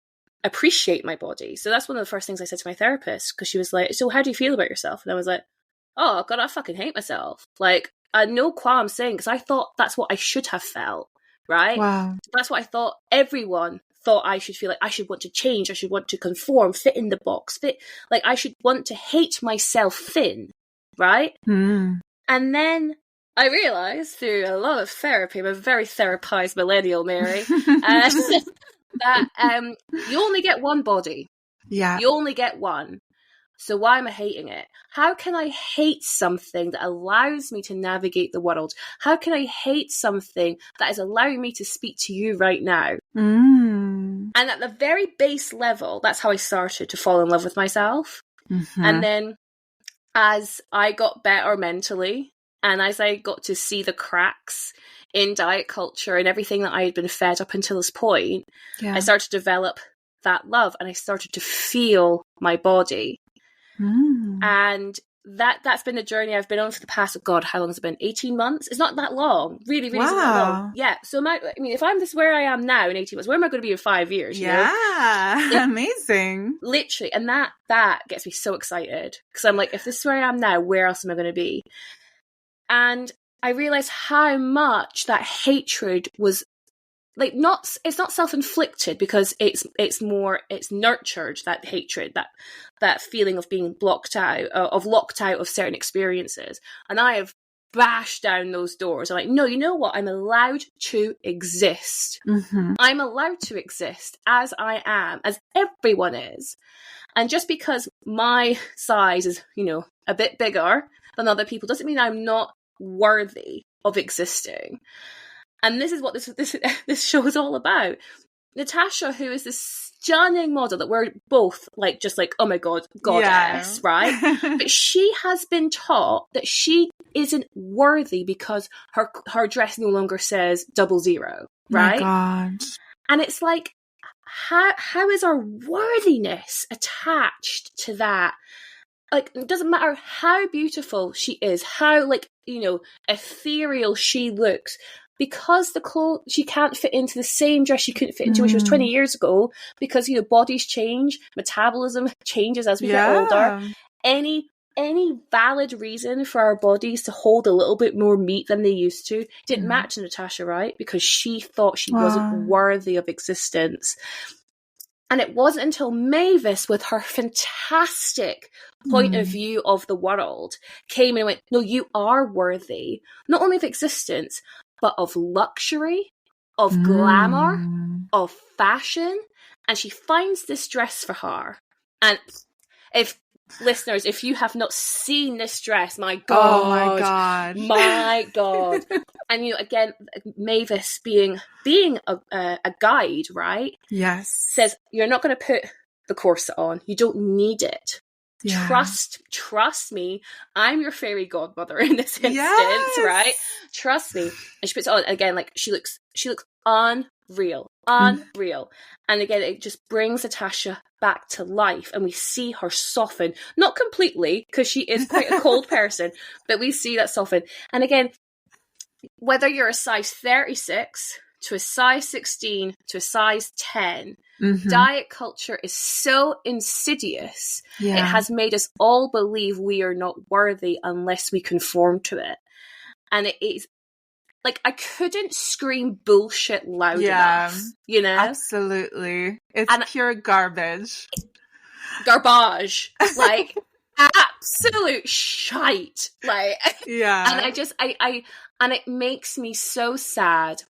appreciate my body. So that's one of the first things I said to my therapist, because she was like, so how do you feel about yourself? And I was like, oh God, I fucking hate myself. Like, I had no qualm saying, because I thought that's what I should have felt, right? Wow. That's what I thought everyone thought I should feel. Like, I should want to change, I should want to conform, fit in the box, like I should want to hate myself thin, right? And then I realised through a lot of therapy, I'm a very therapized millennial, Mary, that you only get one body. Yeah. You only get one. So why am I hating it? How can I hate something that allows me to navigate the world? How can I hate something that is allowing me to speak to you right now? And at the very base level, that's how I started to fall in love with myself. And then as I got better mentally, and as I got to see the cracks in diet culture and everything that I had been fed up until this point, I started to develop that love and I started to feel my body. And that's been a journey I've been on for the past, God, how long has it been? 18 months? It's not that long. Really, really isn't that long. Yeah. So if I'm this where I am now in 18 months, where am I going to be in 5 years? You know? Amazing. Literally. And that gets me so excited, because I'm like, if this is where I am now, where else am I going to be? And I realized how much that hatred was like, it's not self-inflicted, because it's nurtured, that hatred, that feeling of being locked out of certain experiences. And I have bashed down those doors. I'm like, no, you know what? I'm allowed to exist. I'm allowed to exist as I am, as everyone is. And just because my size is, you know, a bit bigger than other people doesn't mean I'm not worthy of existing. And this is what this show is all about. Natasha, who is this stunning model that we're both like, just like, oh my God, goddess, right? But she has been taught that she isn't worthy because her dress no longer says 00, right? My God. And it's like, how is our worthiness attached to that? Like, it doesn't matter how beautiful she is, how, like, you know, ethereal she looks, because she can't fit into the same dress she couldn't fit into when she was 20 years ago, because, you know, bodies change, metabolism changes as we get older. Any valid reason for our bodies to hold a little bit more meat than they used to didn't match Natasha, right? Because she thought she wasn't worthy of existence. And it wasn't until Mavis, with her fantastic point of view of the world, came and went, no, you are worthy, not only of existence, but of luxury, of glamour, of fashion. And she finds this dress for her. And if listeners, if you have not seen this dress, my God. And again, Mavis being a guide, right? Yes. Says, you're not going to put the corset on. You don't need it. Yeah. Trust me. I'm your fairy godmother in this instance, right? Trust me. And she puts it on again, like she looks unreal. And again, it just brings Natasha back to life, and we see her soften, not completely, because she is quite a cold person, but we see that soften. And again, whether you're a size 36 to a size 16 to a size 10, diet culture is so insidious. It has made us all believe we are not worthy unless we conform to it. And it is like, I couldn't scream bullshit loud enough, Absolutely. It's pure garbage. Garbage. Like, absolute shite. Like, and and it makes me so sad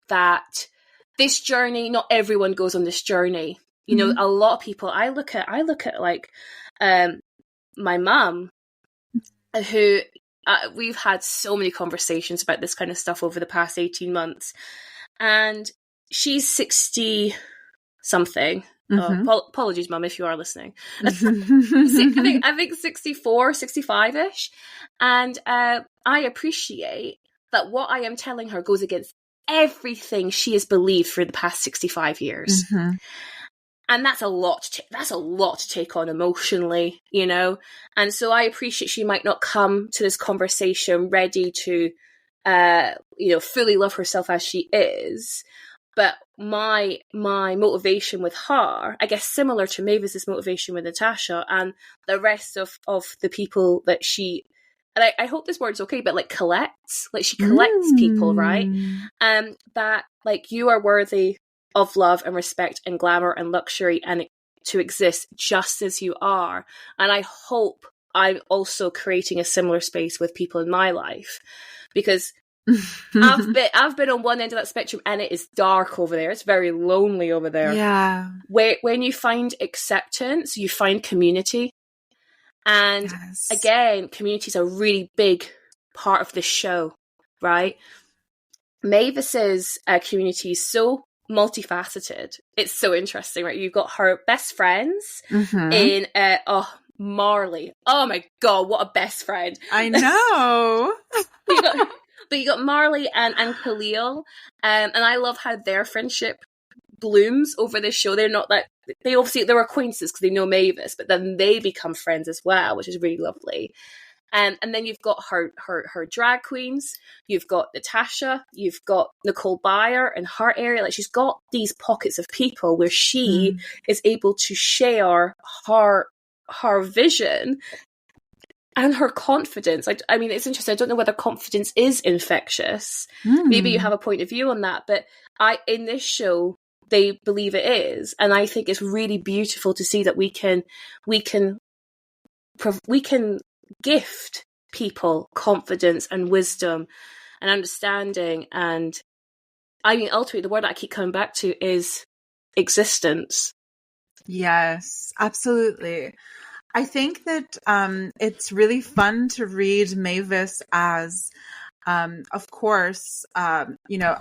that this journey, not everyone goes on this journey. A lot of people, I look at like, my mum, who, we've had so many conversations about this kind of stuff over the past 18 months. And she's 60 something. Apologies, Mum, if you are listening. I think 64, 65-ish. And I appreciate that what I am telling her goes against everything she has believed for the past 65 years. And that's a lot to take on emotionally, And so I appreciate she might not come to this conversation ready to, fully love herself as she is. But my motivation with her, I guess similar to Mavis's motivation with Natasha and the rest of the people that she, and I hope this word's okay, but like collects, like she collects people, right? That like you are worthy of love and respect and glamour and luxury and to exist just as you are. And I hope I'm also creating a similar space with people in my life, because I've been on one end of that spectrum and it is dark over there. It's very lonely over there. Yeah. When you find acceptance, you find community. And again, community is a really big part of this show, right? Mavis's community is so multifaceted. It's so interesting, right? You've got her best friends in Marley. Oh my God, what a best friend. I know. But you got Marley and Khalil, and I love how their friendship blooms over this show. They're not that, they're acquaintances because they know Mavis, but then they become friends as well, which is really lovely. And then you've got her drag queens, you've got Natasha, you've got Nicole Byer in her area. Like, she's got these pockets of people where she is able to share her vision and her confidence. I mean, it's interesting. I don't know whether confidence is infectious. Maybe you have a point of view on that, but in this show, they believe it is. And I think it's really beautiful to see that we can gift people confidence and wisdom and understanding. And I mean, ultimately, the word that I keep coming back to is existence. Yes, absolutely. I think that it's really fun to read Mavis as, of course, a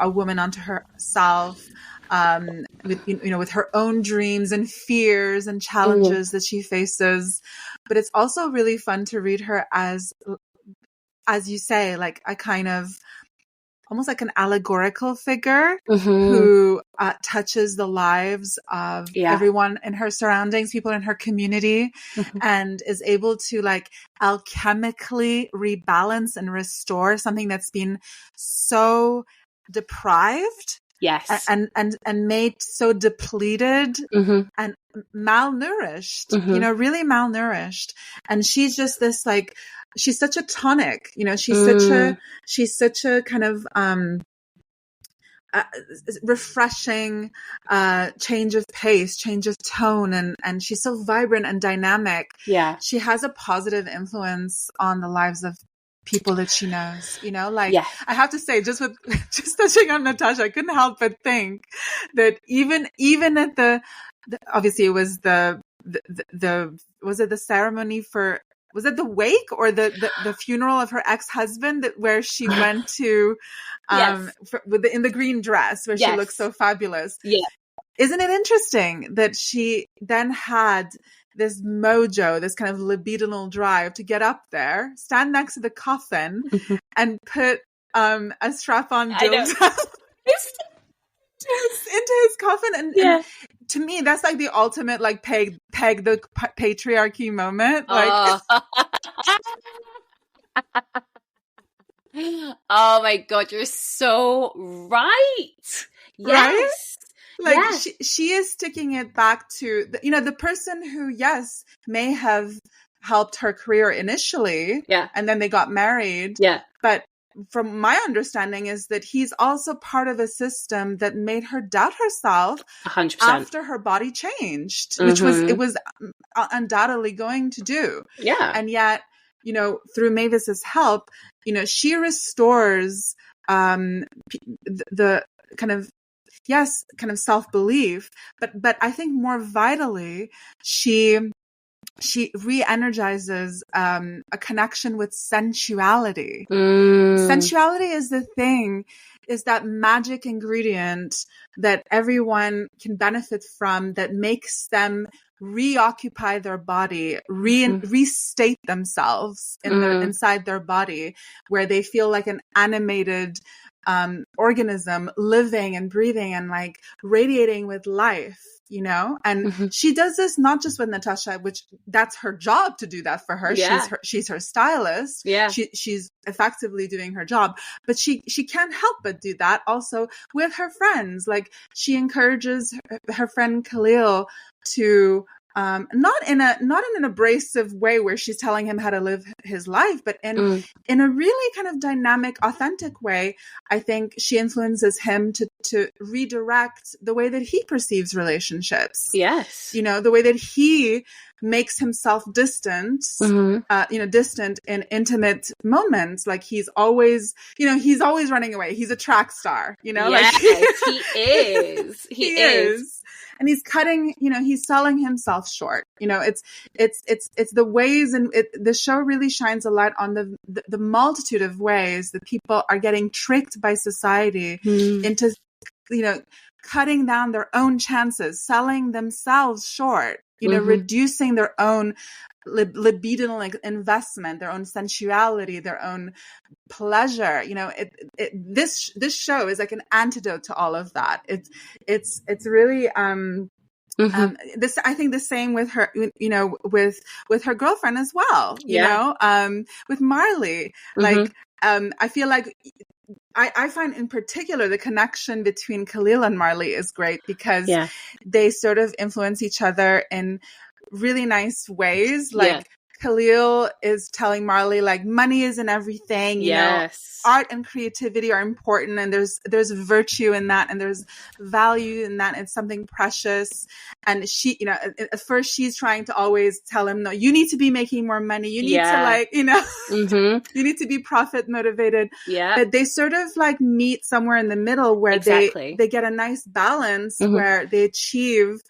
woman unto herself, with her own dreams and fears and challenges that she faces. But it's also really fun to read her as you say, like a kind of almost like an allegorical figure who touches the lives of everyone in her surroundings, people in her community, and is able to like alchemically rebalance and restore something that's been so deprived. Yes. And made so depleted and malnourished, really malnourished. And she's just this like, she's such a tonic, she's such a kind of, refreshing change of pace, change of tone, and she's so vibrant and dynamic. Yeah. She has a positive influence on the lives of people that she knows, you know, like, Yeah. I have to say, just touching on Natasha, I couldn't help but think that even at the obviously it was was it the ceremony for, was it the wake or the funeral of her ex-husband where she went to, Yes. in the green dress where she Yes. looks so fabulous. Yeah. Isn't it interesting that she then had this mojo, this kind of libidinal drive to get up there, stand next to the coffin, and put a strap-on dildo into his coffin, and to me that's like the ultimate like peg the patriarchy moment. Like, oh my God, you're so right. Yes. Right? Like, yes. she is sticking it back to the person who, yes, may have helped her career initially, and then they got married, but from my understanding is that he's also part of a system that made her doubt herself 100%. after her body changed, which it was undoubtedly going to do. Yeah. And yet, through Mavis's help, she restores the kind of self-belief, but I think more vitally, she re-energizes a connection with sensuality. Sensuality is that magic ingredient that everyone can benefit from, that makes them reoccupy their body, restate themselves inside their body, where they feel like an animated organism, living and breathing and like radiating with life, and she does this not just with Natasha, which that's her job to do that for her. She's her stylist. She's effectively doing her job, but she can't help but do that also with her friends. Like, she encourages her friend Khalil to not in an abrasive way where she's telling him how to live his life, but in a really kind of dynamic, authentic way. I think she influences him to redirect the way that he perceives relationships. Yes. The way that he makes himself distant, distant in intimate moments. Like, he's always running away. He's a track star, Yes, he is. He is. And he's cutting, he's selling himself short. It's the ways, and the show really shines a light on the multitude of ways that people are getting tricked by society into, cutting down their own chances, selling themselves short, reducing their own libidinal investment, their own sensuality, their own pleasure. This show is like an antidote to all of that. It's really this, I think, the same with her, with her girlfriend as well. With Marley, like I feel like I find in particular the connection between Khalil and Marley is great, because they sort of influence each other in really nice ways. Like, Khalil is telling Marley, like, money isn't everything, art and creativity are important, and there's virtue in that, and there's value in that. It's something precious. And she, at first she's trying to always tell him, no, you need to be making more money. You need to, like, you need to be profit motivated. But they sort of like meet somewhere in the middle where they get a nice balance where they achieve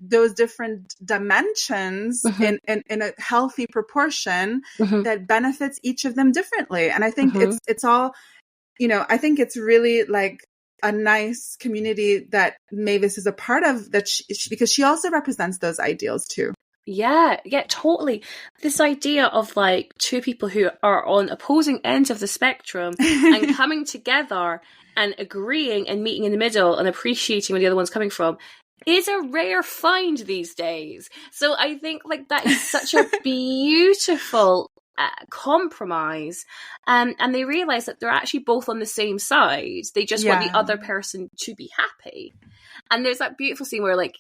those different dimensions in a healthy proportion that benefits each of them differently. And I think it's all, I think it's really like a nice community that Mavis is a part of, that because she also represents those ideals too. Yeah, totally. This idea of like two people who are on opposing ends of the spectrum and coming together and agreeing and meeting in the middle and appreciating where the other one's coming from is a rare find these days. So I think like that is such a beautiful compromise, and they realize that they're actually both on the same side. They just want the other person to be happy. And there's that beautiful scene where, like,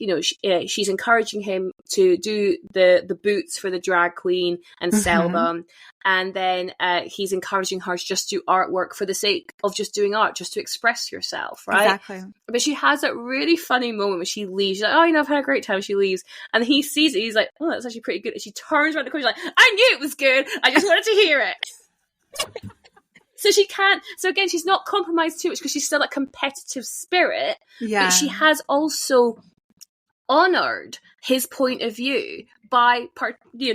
she's encouraging him to do the boots for the drag queen and sell them. and then he's encouraging her to just do artwork for the sake of just doing art, just to express yourself, right? Exactly. But she has that really funny moment when she leaves. She's like, oh, I've had a great time. She leaves, and he sees it. He's like, oh, that's actually pretty good. And she turns around the corner, she's like, I knew it was good. I just wanted to hear it. So she can't. So again, she's not compromised too much because she's still a competitive spirit. Yeah. But she has also honoured his point of view by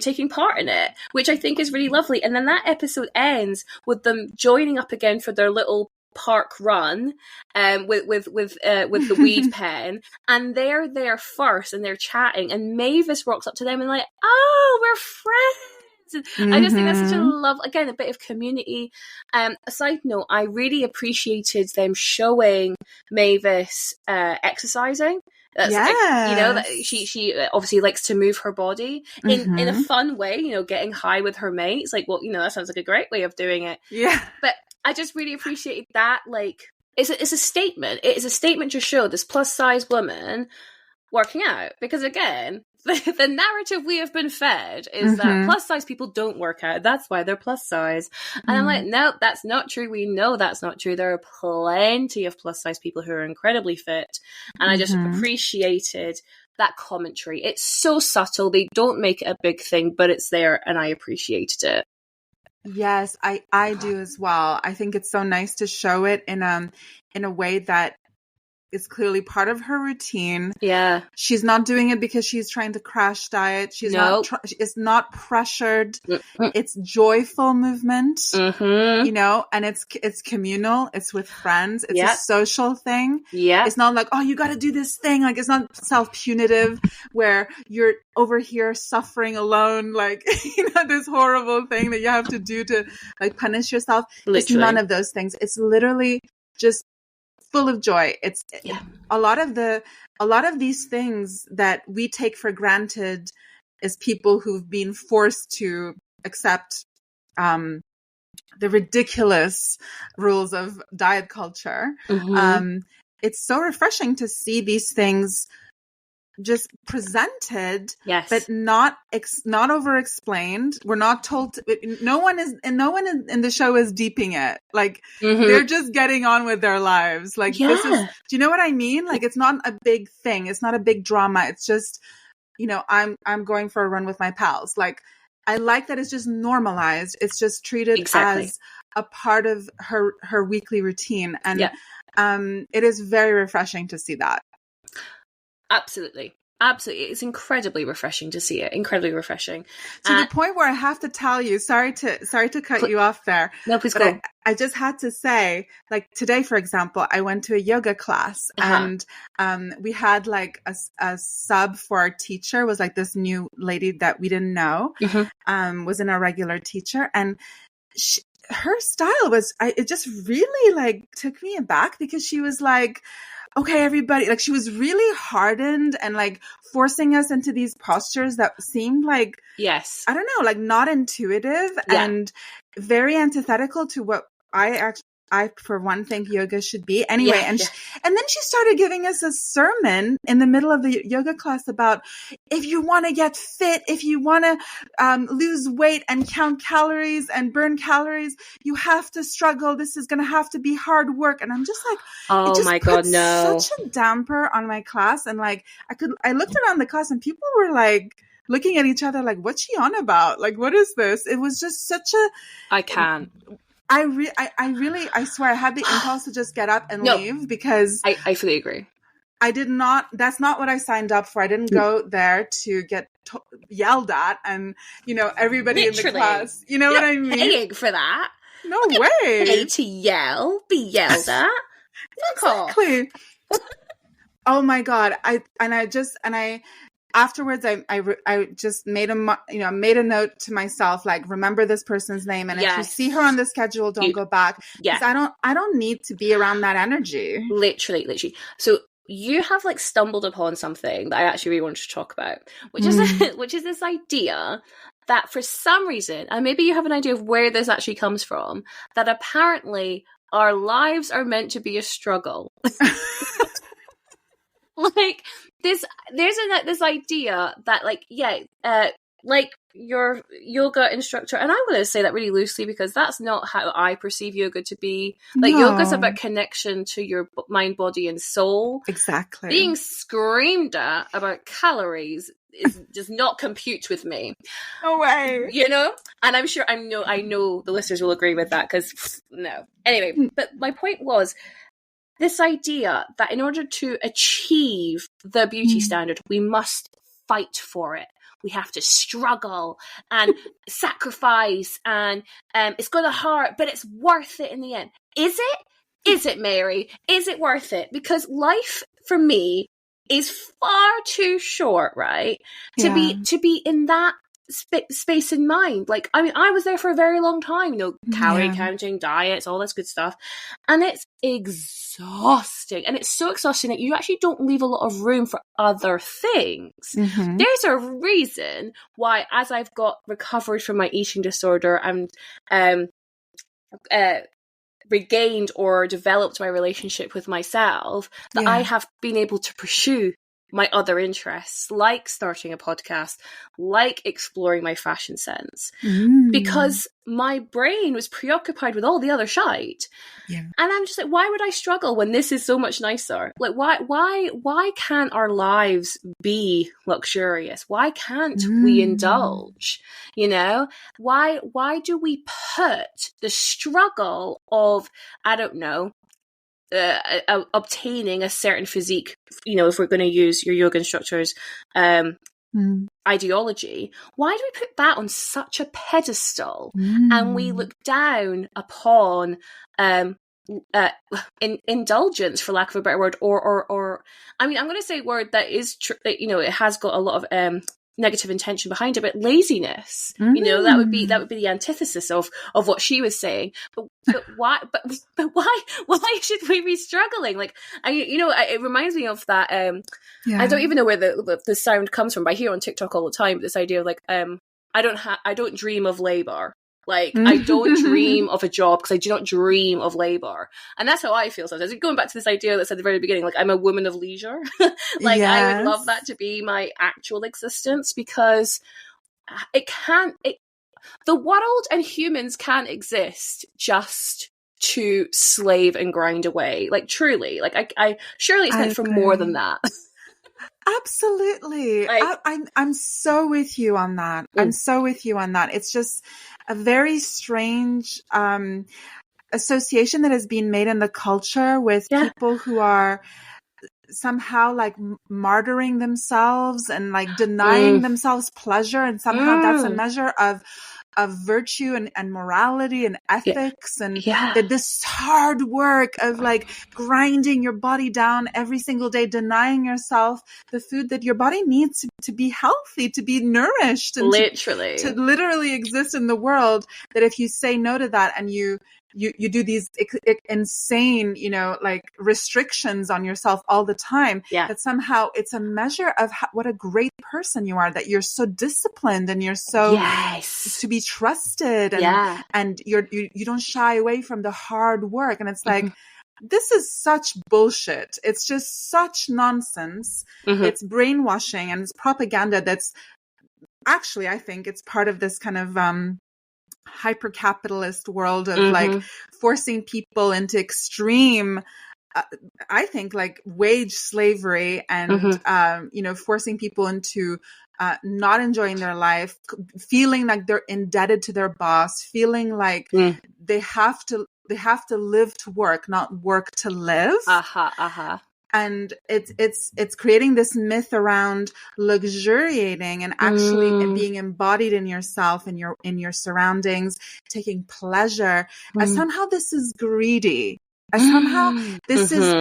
taking part in it, which I think is really lovely. And then that episode ends with them joining up again for their little park run, with the weed pen, and they're there first, and they're chatting, and Mavis walks up to them and like, oh, we're friends. I just think that's such a love, again, a bit of community. A side note, I really appreciated them showing Mavis exercising. That's that she obviously likes to move her body in a fun way, getting high with her mates. Like, well, that sounds like a great way of doing it. Yeah. But I just really appreciated that. Like, it's a statement. It is a statement to show this plus size woman working out, because again, the narrative we have been fed is that plus size people don't work out. That's why they're plus size. And I'm like, no, that's not true. We know that's not true. There are plenty of plus size people who are incredibly fit. And I just appreciated that commentary. It's so subtle. They don't make it a big thing, but it's there, and I appreciated it. Yes, I do as well. I think it's so nice to show it in a way that is clearly part of her routine. Yeah. She's not doing it because she's trying to crash diet. She's it's not pressured. It's joyful movement, and it's communal. It's with friends. It's a social thing. Yeah. It's not like, oh, you got to do this thing. Like, it's not self-punitive where you're over here suffering alone. Like, this horrible thing that you have to do to like punish yourself. Literally. It's none of those things. It's literally just full of joy. It's a lot of these things that we take for granted as people who've been forced to accept the ridiculous rules of diet culture. It's so refreshing to see these things just presented, but not over explained. We're not told no one in the show is deeping it. Like, they're just getting on with their lives. Like, this is, do you know what I mean? Like, it's not a big thing. It's not a big drama. It's just, I'm going for a run with my pals. Like, I like that it's just normalized. It's just treated as a part of her weekly routine. And it is very refreshing to see that. Absolutely. It's incredibly refreshing to see it. Incredibly refreshing. To the point where I have to tell you, sorry to cut you off there. No, please go. I just had to say, like, today, for example, I went to a yoga class and we had like a sub for our teacher, was like this new lady that we didn't know, wasn't our regular teacher. And her style was, it just really like took me aback, because she was like, okay, everybody, like, she was really hardened and like forcing us into these postures that seemed like, I don't know, like not intuitive and very antithetical to what I for one think yoga should be anyway. And then she started giving us a sermon in the middle of the yoga class about, if you want to get fit, if you want to lose weight and count calories and burn calories, you have to struggle. This is going to have to be hard work. And I'm just like, oh my God, no. Such a damper on my class. And like, I looked around the class and people were like looking at each other like, what's she on about? Like, what is this? It was just such a... I can't. I really, I swear I had the impulse to just get up and leave, because I fully agree. I did not, that's not what I signed up for. I didn't go there to get yelled at and, everybody in the class, you know what I mean? Paying for that. No way. Pay to be yelled at. Exactly. Oh my God. Afterwards, I just made made a note to myself, like, remember this person's name, and if you see her on the schedule, don't go back. Yeah, I don't need to be around that energy. Literally. So you have like stumbled upon something that I actually really wanted to talk about, which is this idea that for some reason, and maybe you have an idea of where this actually comes from, that apparently our lives are meant to be a struggle. Like, there's this idea that, like, like your yoga instructor, and I'm going to say that really loosely because that's not how I perceive yoga to be. Like, yoga's about connection to your mind, body, and soul. Exactly. Being screamed at about calories does not compute with me. No way. You know? And I'm sure I know the listeners will agree with that, because no. Anyway, but my point was this idea that in order to achieve the beauty standard, we must fight for it. We have to struggle and sacrifice, and it's going to hurt, but it's worth it in the end. Is it? Is it, Mary? Is it worth it? Because life for me is far too short, right? To be in that space in mind. Like, I mean, I was there for a very long time, calorie counting, diets, all this good stuff. And it's exhausting. And it's so exhausting that you actually don't leave a lot of room for other things. Mm-hmm. There's a reason why, as I've got recovered from my eating disorder and regained or developed my relationship with myself, that I have been able to pursue my other interests, like starting a podcast, like exploring my fashion sense, because my brain was preoccupied with all the other shite. Yeah. And I'm just like, why would I struggle when this is so much nicer? Like, why can't our lives be luxurious? Why can't we indulge? Why do we put the struggle of, I don't know, obtaining a certain physique, if we're going to use your yoga instructor's ideology, why do we put that on such a pedestal and we look down upon indulgence, for lack of a better word, or I mean, I'm going to say a word that is it has got a lot of negative intention behind it, but laziness, that would be the antithesis of what she was saying. But why? But why should we be struggling? Like, it reminds me of that. I don't even know where the sound comes from, but I hear on TikTok all the time this idea of like, I don't dream of labor. Like, I don't dream of a job because I do not dream of labor. And that's how I feel sometimes. Going back to this idea that's at the very beginning, like, I'm a woman of leisure. Like, I would love that to be my actual existence, because the world and humans can't exist just to slave and grind away. Like, truly. Like, I surely it's meant for more than that. Absolutely. Like, I'm so with you on that. I'm so with you on that. It's just a very strange association that has been made in the culture with people who are somehow like martyring themselves and like denying themselves pleasure, and somehow that's a measure of virtue and morality and ethics, and this hard work of like grinding your body down every single day, denying yourself the food that your body needs to be healthy, to be nourished, and literally to literally exist in the world. That if you say no to that and you do these insane, like restrictions on yourself all the time, that somehow it's a measure of what a great person you are, that you're so disciplined and you're so to be trusted, and you don't shy away from the hard work. And it's like, this is such bullshit. It's just such nonsense. It's brainwashing and it's propaganda that's actually, I think it's part of this kind of hyper-capitalist world of like forcing people into extreme I think like wage slavery and forcing people into not enjoying their life, feeling like they're indebted to their boss, feeling like they have to live to work, not work to live. And it's creating this myth around luxuriating and actually being embodied in yourself and in your surroundings, taking pleasure. As somehow this is greedy. As somehow this is,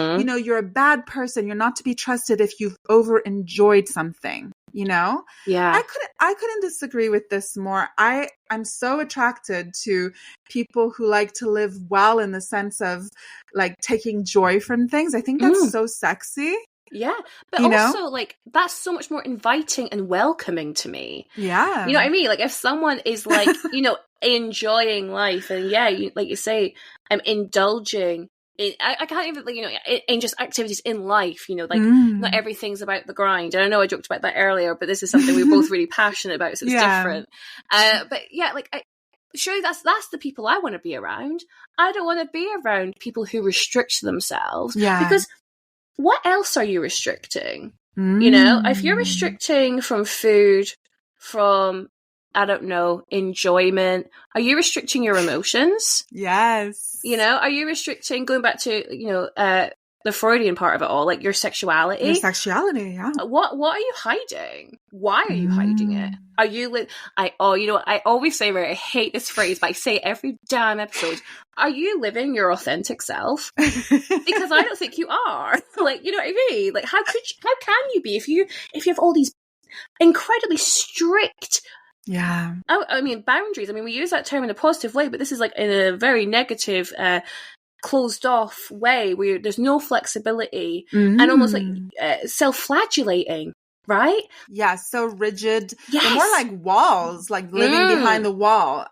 you're a bad person. You're not to be trusted if you've over enjoyed something. Yeah. I couldn't disagree with this more. I'm so attracted to people who like to live well, in the sense of like taking joy from things. I think that's so sexy. Yeah. But also like that's so much more inviting and welcoming to me. Yeah. You know what I mean? Like if someone is like, enjoying life and like you say, indulging I can't even, like, you know, in just activities in life, you know, like not everything's about the grind. And I know I joked about that earlier, but this is something we're both really passionate about, so it's different. But yeah, like, surely that's the people I want to be around. I don't want to be around people who restrict themselves. Because what else are you restricting? You know, if you're restricting from food, from, I don't know, enjoyment, are you restricting your emotions? Yes. You know, are you restricting, going back to, you know, the Freudian part of it all, like your sexuality? Your sexuality, yeah. What are you hiding? Why are you hiding it? Are you, you know, I always say, right, I hate this phrase, but I say it every damn episode. Are you living your authentic self? Because I don't think you are. Like, you know what I mean? Like, how can you be if you have all these incredibly strict, I mean, boundaries. I mean, we use that term in a positive way, but this is like in a very negative, closed off way where there's no flexibility and almost like self-flagellating, right? Yeah, so rigid. They're more like walls, like living behind the wall,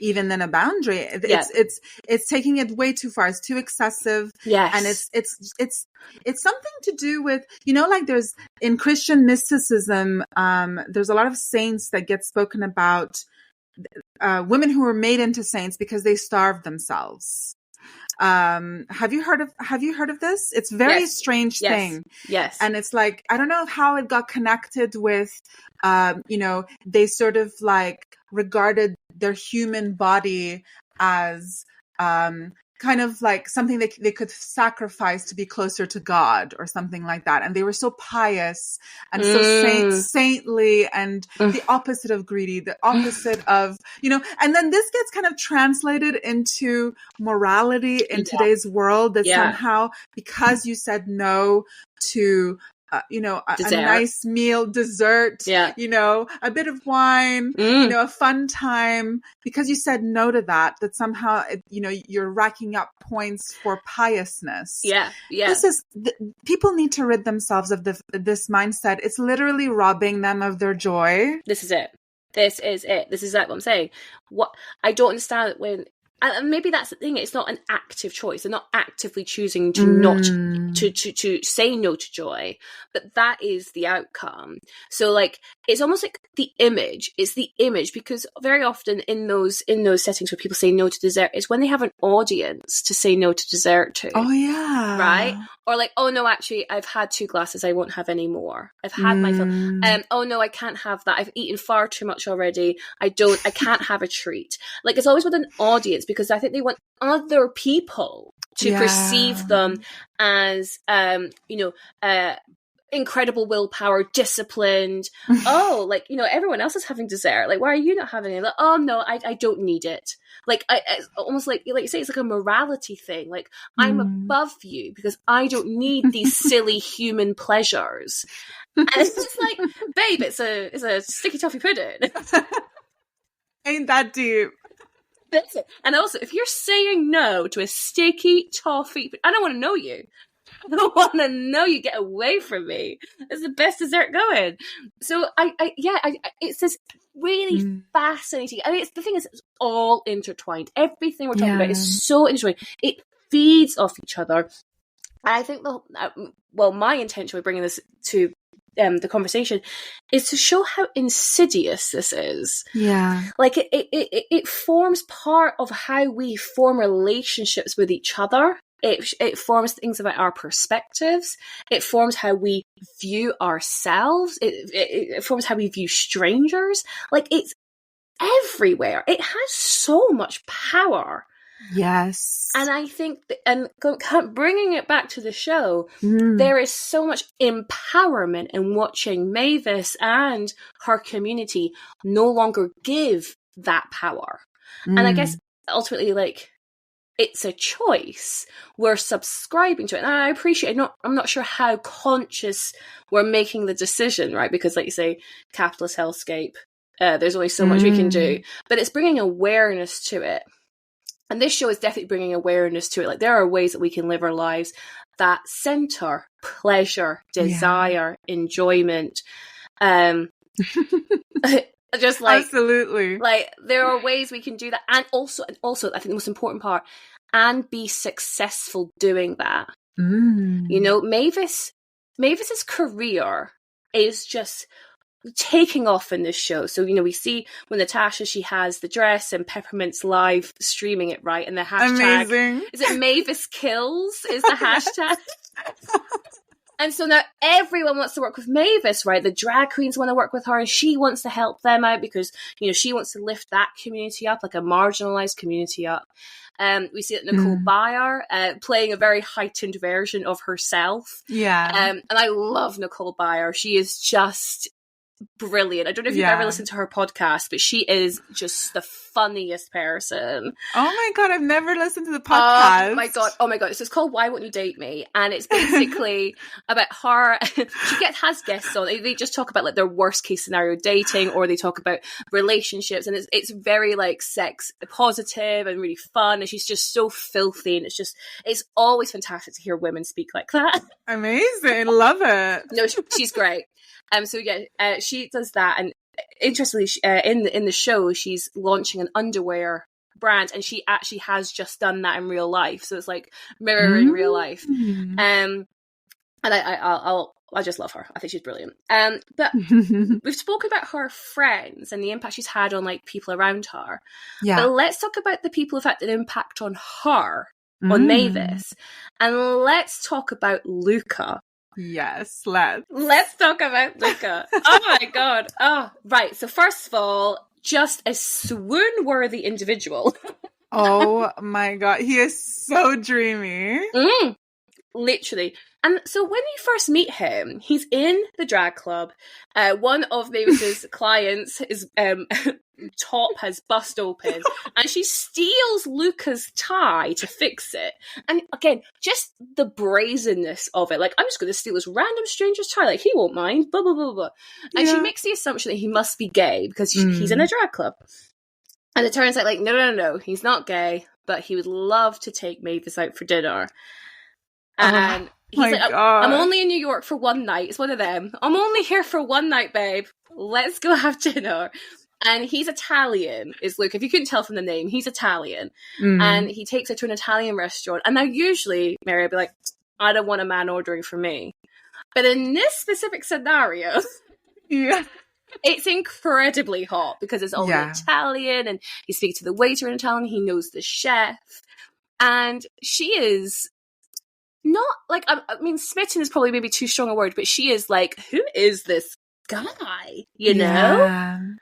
even than a boundary. It's taking it way too far. It's too excessive. Yes. And it's something to do with, you know, like there's in Christian mysticism, there's a lot of saints that get spoken about, women who were made into saints because they starved themselves. Have you heard of this? It's a very strange thing. Yes. And it's like, I don't know how it got connected with, you know, they sort of like regarded their human body as, kind of like something they could sacrifice to be closer to God or something like that. And they were so pious and so saintly and the opposite of greedy, the opposite of, you know, and then this gets kind of translated into morality in today's world that somehow, because you said no to, you know, a nice meal, dessert, you know, a bit of wine, you know, a fun time, because you said no to that somehow, you know, you're racking up points for piousness. This is, people need to rid themselves of this mindset. It's literally robbing them of their joy. This is it. This is like what I'm saying. What I don't understand when, and maybe that's the thing, it's not an active choice. They're not actively choosing to not to say no to joy, but that is the outcome. So like, it's almost like it's the image, because very often in those settings where people say no to dessert, it's when they have an audience to say no to dessert to. Oh yeah. Right? Or like, oh no, actually I've had 2 glasses, I won't have any more. I've had my fill. Oh no, I can't have that. I've eaten far too much already. I can't have a treat. Like, it's always with an audience, because I think they want other people to perceive them as, you know, incredible willpower, disciplined. Oh, like, you know, everyone else is having dessert. Like, why are you not having it? Like, oh no, I don't need it. Like, it's almost like you say, it's like a morality thing. Like, I'm above you because I don't need these silly human pleasures. And it's just like, babe, it's a sticky toffee pudding. Ain't that deep? That's it. And also, if you're saying no to a sticky toffee, I don't want to know you. I don't want to know you. Get away from me. It's the best dessert going. So it's this really fascinating. I mean, the thing is, it's all intertwined. Everything we're talking about is so intertwined. It feeds off each other. And I think my intention with bringing this to the conversation is to show how insidious this is. Yeah. Like it forms part of how we form relationships with each other. It forms things about our perspectives. It forms how we view ourselves. It forms how we view strangers. Like, it's everywhere. It has so much power. Yes. And I think, bringing it back to the show, there is so much empowerment in watching Mavis and her community no longer give that power. And I guess ultimately, like, it's a choice. We're subscribing to it. And I appreciate I'm not sure how conscious we're making the decision, right? Because, like you say, capitalist hellscape, there's only so much we can do. But it's bringing awareness to it. And this show is definitely bringing awareness to it. Like, there are ways that we can live our lives that center pleasure, desire, enjoyment. Just like, absolutely, like, there are ways we can do that. And also, I think the most important part, and be successful doing that. Mm. Mavis's career is just taking off in this show. So, we see when Natasha, she has the dress and Peppermint's live streaming it, right? And the hashtag, amazing. Is it Mavis Kills is the hashtag? And so now everyone wants to work with Mavis, right? The drag queens want to work with her, and she wants to help them out because, she wants to lift that community up, like a marginalized community up. We see that Nicole Byer playing a very heightened version of herself. Yeah. And I love Nicole Byer. She is just brilliant. I don't know if you've ever listened to her podcast, but she is just the funniest person. Oh my god, I've never listened to the podcast. Oh my god. So it's called Why Won't You Date Me? And it's basically about her. She has guests on. They just talk about like their worst case scenario dating, or they talk about relationships, and it's very like sex positive and really fun. And she's just so filthy, and it's always fantastic to hear women speak like that. Amazing, love it. No, she's great. She does that, and interestingly, in the show, she's launching an underwear brand, and she actually has just done that in real life. So it's like mirroring real life. And I just love her. I think she's brilliant. But we've spoken about her friends and the impact she's had on like people around her. Yeah. But let's talk about the people who've had an impact on her, on Mavis, and let's talk about Luca. Yes, let's talk about Luca. Oh my god. Oh, right. So first of all, just a swoon-worthy individual. Oh my god, he is so dreamy. Literally. And so when you first meet him, he's in the drag club. One of Mavis's clients, his top has bust open, and she steals Luca's tie to fix it. And again, just the brazenness of it. Like, I'm just going to steal this random stranger's tie. Like, he won't mind. Blah, blah, blah, blah. And she makes the assumption that he must be gay because he's in a drag club. And it turns out, like, no, he's not gay, but he would love to take Mavis out for dinner. And he's like, I'm only in New York for one night. It's one of them. I'm only here for one night, babe. Let's go have dinner. And he's Italian, is Luke. If you couldn't tell from the name, he's Italian. And he takes her to an Italian restaurant. And now usually, Mary would be like, I don't want a man ordering for me. But in this specific scenario, it's incredibly hot because it's all Italian, and he speaks to the waiter in Italian. He knows the chef. And she is not like, I mean, smitten is probably maybe too strong a word, but she is like, who is this guy? You know?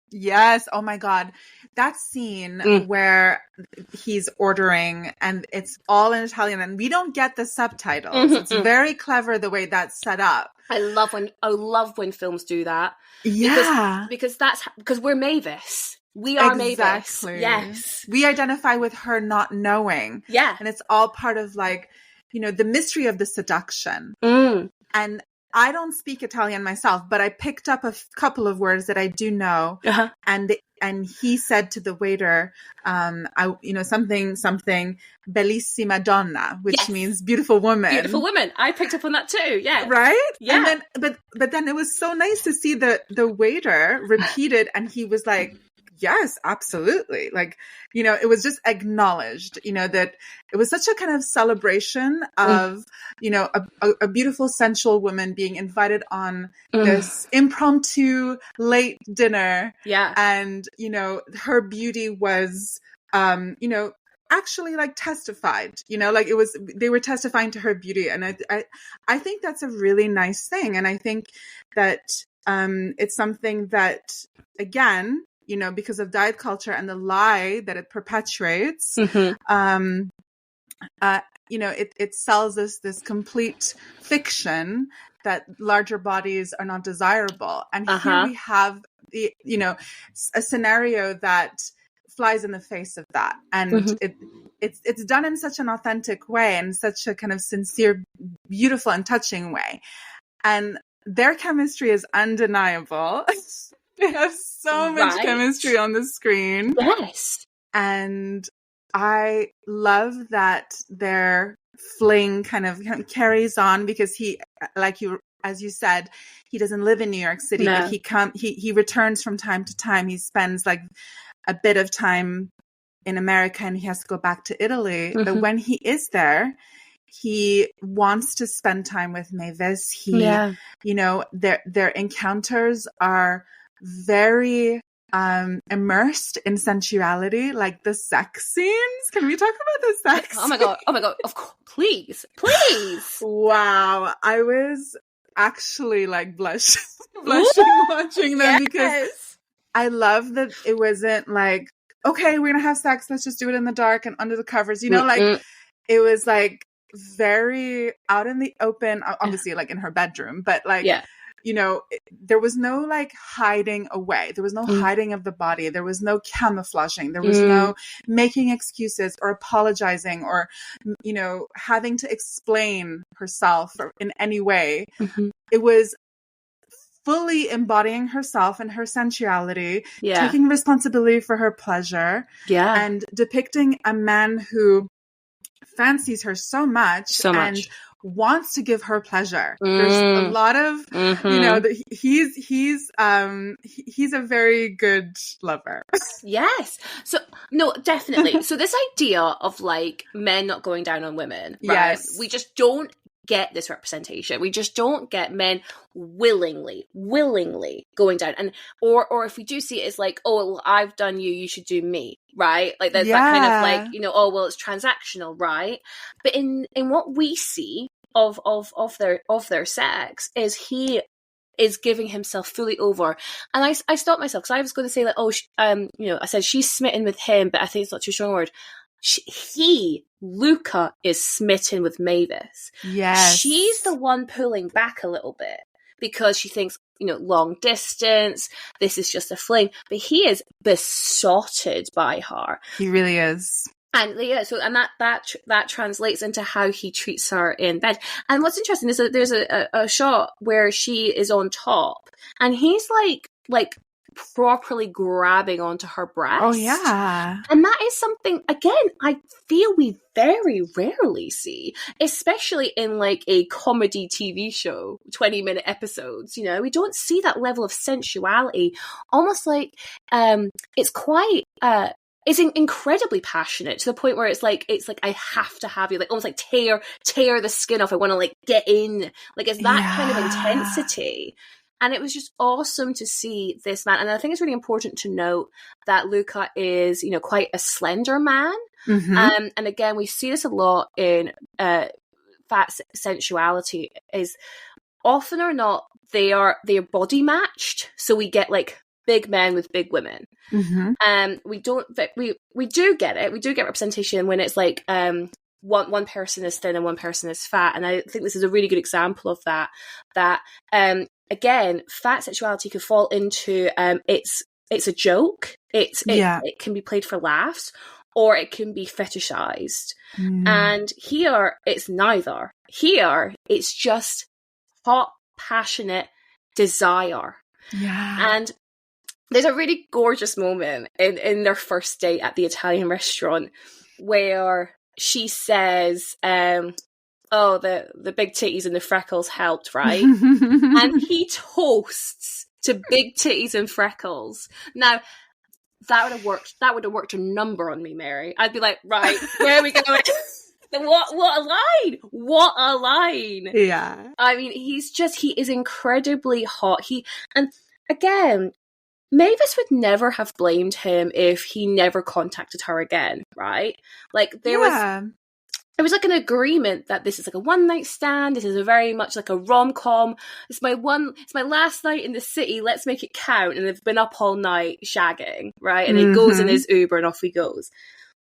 Yes. Oh my God. That scene where he's ordering and it's all in Italian and we don't get the subtitles. It's very clever the way that's set up. I love when films do that. Yeah. Because we're Mavis. We are Mavis. Yes. We identify with her not knowing. Yeah. And it's all part of like, you know, the mystery of the seduction. And I don't speak Italian myself, but I picked up a couple of words that I do know. And he said to the waiter, something bellissima donna, which means beautiful woman. Beautiful woman. I picked up on that too. Yeah. Right? Yeah. And then, but then it was so nice to see the waiter repeat it, and he was like, yes, absolutely. Like, you know, it was just acknowledged, you know, that it was such a kind of celebration of, you know, a beautiful, sensual woman being invited on this impromptu late dinner. Yeah. And, you know, her beauty was, you know, actually like testified, you know, like they were testifying to her beauty. And I think that's a really nice thing. And I think that, it's something that, again, you know, because of diet culture and the lie that it perpetuates, you know, it sells us this complete fiction that larger bodies are not desirable. And here we have you know, a scenario that flies in the face of that. And it's done in such an authentic way and such a kind of sincere, beautiful and touching way. And their chemistry is undeniable. They have so much chemistry on the screen. Yes. And I love that their fling kind of carries on because he, as you said, he doesn't live in New York City, but he returns from time to time. He spends like a bit of time in America and he has to go back to Italy. Mm-hmm. But when he is there, he wants to spend time with Mavis. You know, their encounters are very immersed in sensuality, like the sex scenes. Can we talk about the sex? Oh my god! Of course, please. Wow, I was actually like blushing watching them because I love that it wasn't like, okay, we're gonna have sex, let's just do it in the dark and under the covers, you know, like it was like very out in the open, obviously like in her bedroom, but like you know, there was no like hiding away. There was no hiding of the body. There was no camouflaging. There was no making excuses or apologizing or, you know, having to explain herself in any way. It was fully embodying herself and her sensuality, taking responsibility for her pleasure, and depicting a man who fancies her so much. And wants to give her pleasure. There's a lot of, you know, he's a very good lover. Yes. So no, definitely. So this idea of like men not going down on women, right? Yes. We just don't get this representation. We just don't get men willingly going down. And or if we do see it, it's like, oh, well, I've done you, you should do me, right? Like there's that kind of like, you know, oh well, it's transactional, right? But in what we see of their sex is he is giving himself fully over. And I stopped myself because I was going to say like, oh, you know, I said she's smitten with him, but I think it's not too strong a word. Luca is smitten with Mavis. Yes. She's the one pulling back a little bit because she thinks, you know, long distance, this is just a fling. But he is besotted by her. He really is. And that translates into how he treats her in bed. And what's interesting is that there's a shot where she is on top and he's like properly grabbing onto her breast. Oh yeah. And that is something, again, I feel we very rarely see, especially in like a comedy TV show, 20-minute episodes, you know, we don't see that level of sensuality. Almost like it's quite it's incredibly passionate to the point where it's like I have to have you, like almost like tear the skin off. I want to like get in, like it's that kind of intensity. And it was just awesome to see this man. And I think it's really important to note that Luca is, you know, quite a slender man. And again, we see this a lot in fat sensuality. Is often or not they are body matched, so we get like big men with big women. We do get it. We do get representation when it's like one person is thin and one person is fat, and I think this is a really good example of that. Again, fat sexuality could fall into it's a joke. It can be played for laughs, or it can be fetishized. And here it's neither. Here it's just hot, passionate desire. And there's a really gorgeous moment in their first date at the Italian restaurant where she says, oh, the big titties and the freckles helped, right? And he toasts to big titties and freckles. Now, that would have worked. That would have worked a number on me, Mary. I'd be like, right, where are we going? What a line! What a line! Yeah. I mean, he is incredibly hot. And again, Mavis would never have blamed him if he never contacted her again, right? Like there was like an agreement that this is like a one night stand. This is a very much like a rom-com. It's my last night in the city. Let's make it count. And they've been up all night shagging, right? And he goes in his Uber and off he goes.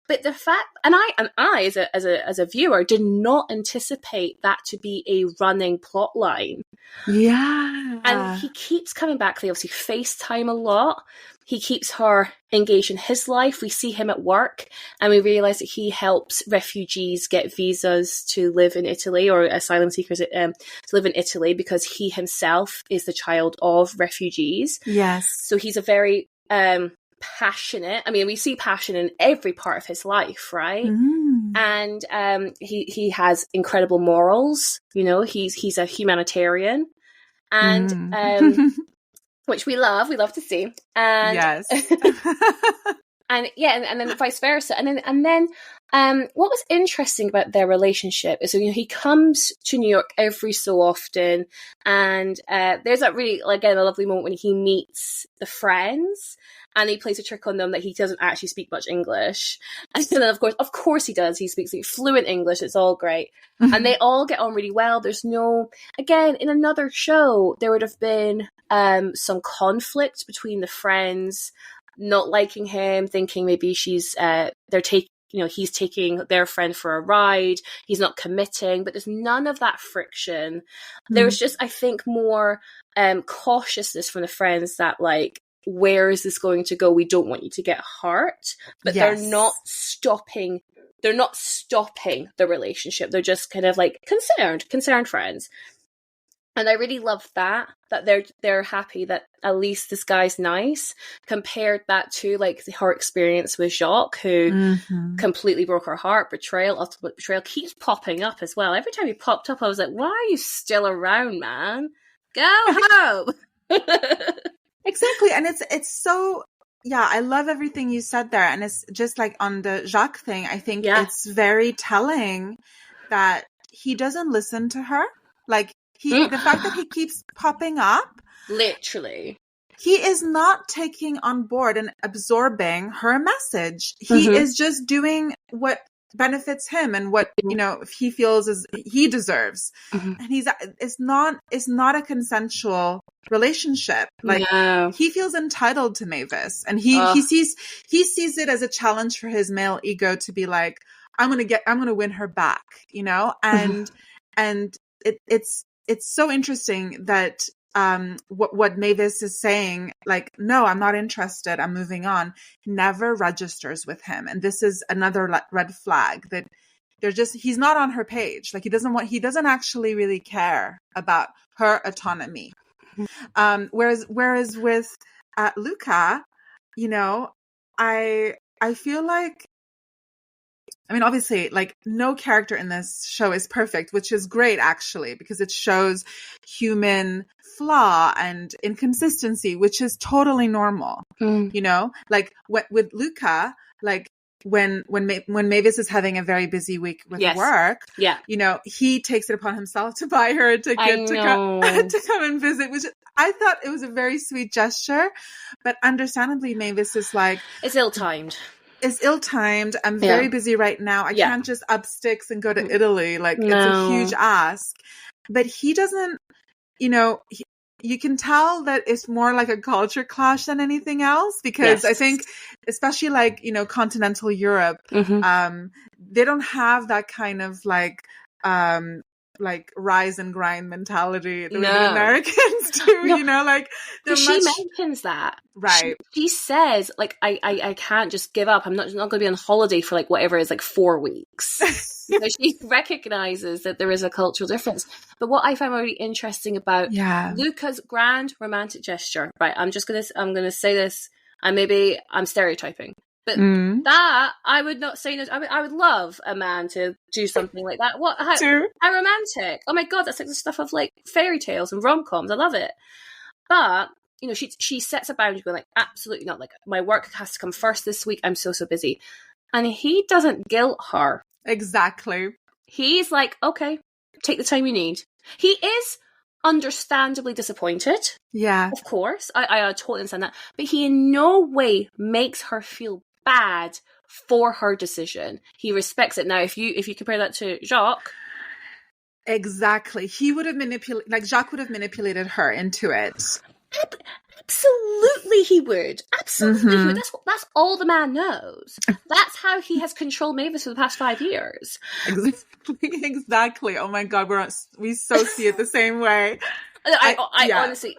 But the fact, and I as a viewer did not anticipate that to be a running plot line. Yeah. And he keeps coming back. They obviously FaceTime a lot. He keeps her engaged in his life. We see him at work and we realise that he helps refugees get visas to live in Italy, or asylum seekers to live in Italy, because he himself is the child of refugees. Yes. So he's a very passionate, I mean, we see passion in every part of his life, right? And he has incredible morals, you know, he's a humanitarian, and which we love to see. And yes. And and then vice versa. And then what was interesting about their relationship is, he comes to New York every so often, and there's that really, again, a lovely moment when he meets the friends, and he plays a trick on them that he doesn't actually speak much English. And then, of course he does. He speaks fluent English. It's all great. And they all get on really well. There's no, again, in another show, there would have been some conflict between the friends, not liking him, thinking maybe he's taking their friend for a ride. He's not committing, but there's none of that friction. There's just, I think, more cautiousness from the friends that, like, where is this going to go? We don't want you to get hurt, but they're not stopping the relationship. They're just kind of like concerned friends. And I really love that they're happy that at least this guy's nice. Compared that to, like, her experience with Jacques, who completely broke her heart. Ultimate betrayal keeps popping up as well. Every time he popped up, I was like, why are you still around, man? Go home. Exactly. And it's so, I love everything you said there. And it's just like on the Jacques thing, I think it's very telling that he doesn't listen to her. Like, the fact that he keeps popping up, literally, he is not taking on board and absorbing her message. He is just doing what benefits him and what, if he feels is he deseres. And it's not a consensual relationship. Like, he feels entitled to Mavis, and he sees it as a challenge for his male ego to be like, I'm going to win her back, and it's so interesting that what Mavis is saying, like, no, I'm not interested, I'm moving on, never registers with him. And this is another red flag that he's not on her page. Like, he doesn't actually really care about her autonomy. Whereas with Luca, I feel like, I mean, obviously, like, no character in this show is perfect, which is great, actually, because it shows human flaw and inconsistency, which is totally normal. Like, with Luca, like, when Mavis is having a very busy week with work, he takes it upon himself to buy her a ticket to come and visit, which I thought it was a very sweet gesture. But understandably, Mavis is like, it's ill-timed. I'm very busy right now. I can't just up sticks and go to Italy. Like, it's a huge ask. But he doesn't, you can tell that it's more like a culture clash than anything else, because I think, especially like, continental Europe, they don't have that kind of like rise and grind mentality the way the Americans do, like, she mentions that, right? She says, like, I can't just give up. I'm not going to be on holiday for, like, whatever is, like, 4 weeks. So she recognizes that there is a cultural difference. But what I find really interesting about Luca's grand romantic gesture, right? I'm gonna say this, and maybe I'm stereotyping, but that I would not say no. I would love a man to do something like that. How romantic! Oh my god, that's like the stuff of, like, fairy tales and rom-coms. I love it. But she sets a boundary, going, like, absolutely not. Like, my work has to come first this week. I'm so busy, and he doesn't guilt her. Exactly. He's like, okay, take the time you need. He is understandably disappointed. Yeah, of course, I totally understand that. But he in no way makes her feel bad for her decision. He respects it. Now, if you compare that to Jacques, exactly, he would have Jacques would have manipulated her into it. Absolutely, he would. Absolutely, he would. That's all the man knows. That's how he has controlled Mavis for the past 5 years. Exactly. Oh my god, we so see it the same way. I honestly,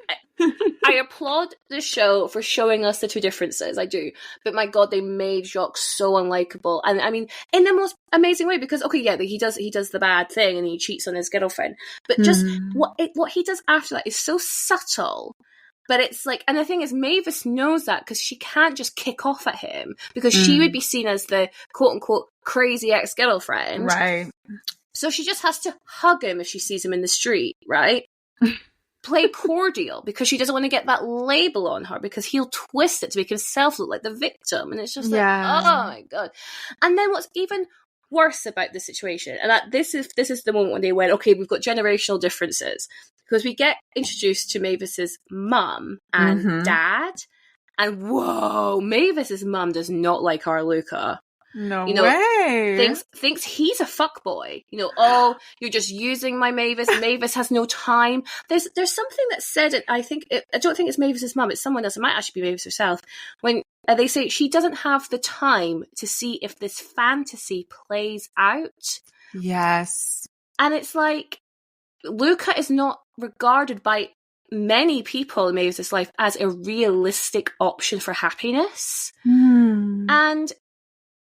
I applaud the show for showing us the two differences. I do, but my god, they made Jacques so unlikable, and I mean, in the most amazing way. Because he does the bad thing and he cheats on his girlfriend, but just what he does after that is so subtle. But it's like, and the thing is, Mavis knows that because she can't just kick off at him, because she would be seen as the quote unquote crazy ex-girlfriend. Right. So she just has to hug him if she sees him in the street, right? play poor deal because she doesn't want to get that label on her, because he'll twist it to make himself look like the victim. And it's just like, oh my God. And then what's even worse about the situation, and that this is the moment when they went, okay, we've got generational differences, because we get introduced to Mavis's mum and dad, and whoa, Mavis's mum does not like our Luca. No way. Thinks he's a fuckboy. Oh, you're just using my Mavis. Mavis has no time. There's something that said it. I don't think it's Mavis's mum. It's someone else. It might actually be Mavis herself. When they say she doesn't have the time to see if this fantasy plays out. Yes. And it's like, Luca is not regarded by many people in Mavis's life as a realistic option for happiness. And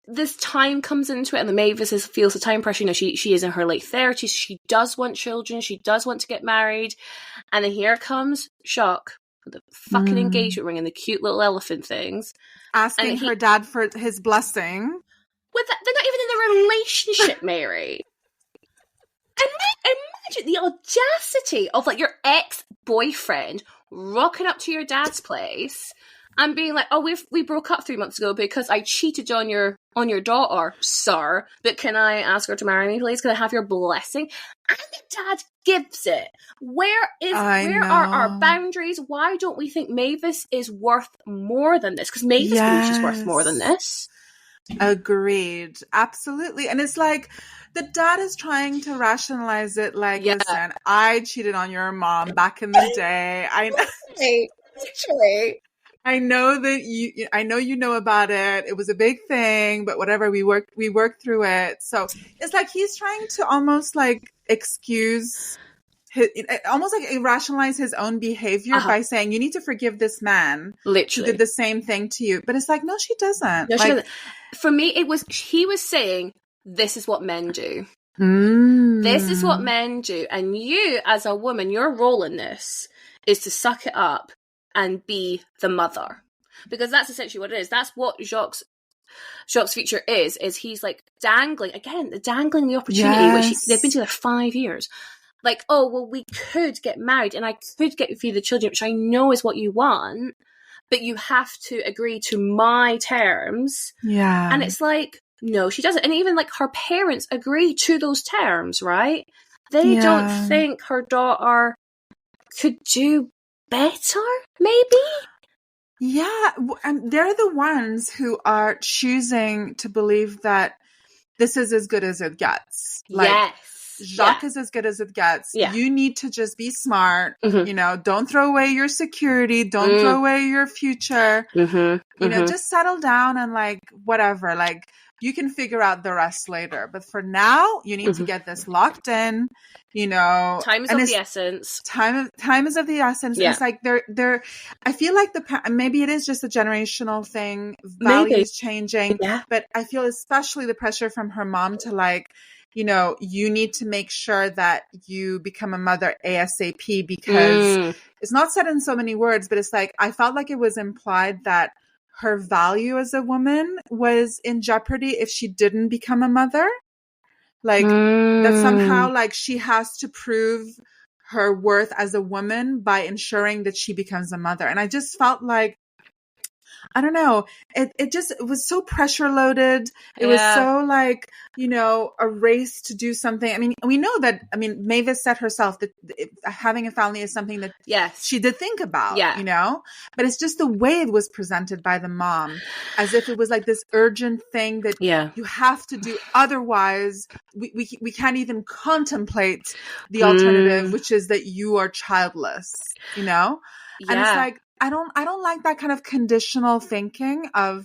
this time comes into it, and the Mavis feels the time pressure. She is in her late 30s. She does want children. She does want to get married. And then here comes Jacques with the fucking engagement ring and the cute little elephant things. Asking her dad for his blessing. They're not even in a relationship, Mary. Imagine the audacity of like your ex-boyfriend rocking up to your dad's place and being like, oh, we broke up 3 months ago because I cheated on your daughter, sir. But can I ask her to marry me, please? Can I have your blessing? And the dad gives it. Where are our boundaries? Why don't we think Mavis is worth more than this? Because Mavis believes she's worth more than this. Agreed. Absolutely. And it's like, the dad is trying to rationalize it like, listen, I cheated on your mom back in the day. Literally. I know that I know you know about it. It was a big thing, but whatever, we worked through it. So it's like he's trying to almost like excuse almost like rationalize his own behavior by saying, you need to forgive this man. Literally. Who did the same thing to you. But it's like, no, she doesn't. No, she doesn't. For me, he was saying, this is what men do. This is what men do. And you, as a woman, your role in this is to suck it up and be the mother. Because that's essentially what it is. That's what Jacques' feature is he's like dangling the opportunity, which they've been together 5 years. Like, oh, well, we could get married and I could get you for the children, which I know is what you want, but you have to agree to my terms. Yeah. And it's like, no, she doesn't. And even like her parents agree to those terms, right? They don't think her daughter could do better, maybe? Yeah. And they're the ones who are choosing to believe that this is as good as it gets. Like, yes. Jacques is as good as it gets. Yeah. You need to just be smart. Don't throw away your security. Don't throw away your future. Just settle down and like, whatever, like you can figure out the rest later. But for now, you need to get this locked in, Time is of the essence. Time is of the essence. Yeah. It's like they're, I feel like maybe it is just a generational thing. Values changing. Yeah. But I feel especially the pressure from her mom to like, you need to make sure that you become a mother ASAP, because it's not said in so many words, but it's like, I felt like it was implied that her value as a woman was in jeopardy if she didn't become a mother. Like that somehow like she has to prove her worth as a woman by ensuring that she becomes a mother. And I just felt like, I don't know. It was so pressure loaded. It was so like, a race to do something. I mean, we know that, Mavis said herself that having a family is something that she did think about, but it's just the way it was presented by the mom, as if it was like this urgent thing that you have to do. Otherwise we can't even contemplate the alternative, which is that you are childless, And it's like, I don't like that kind of conditional thinking of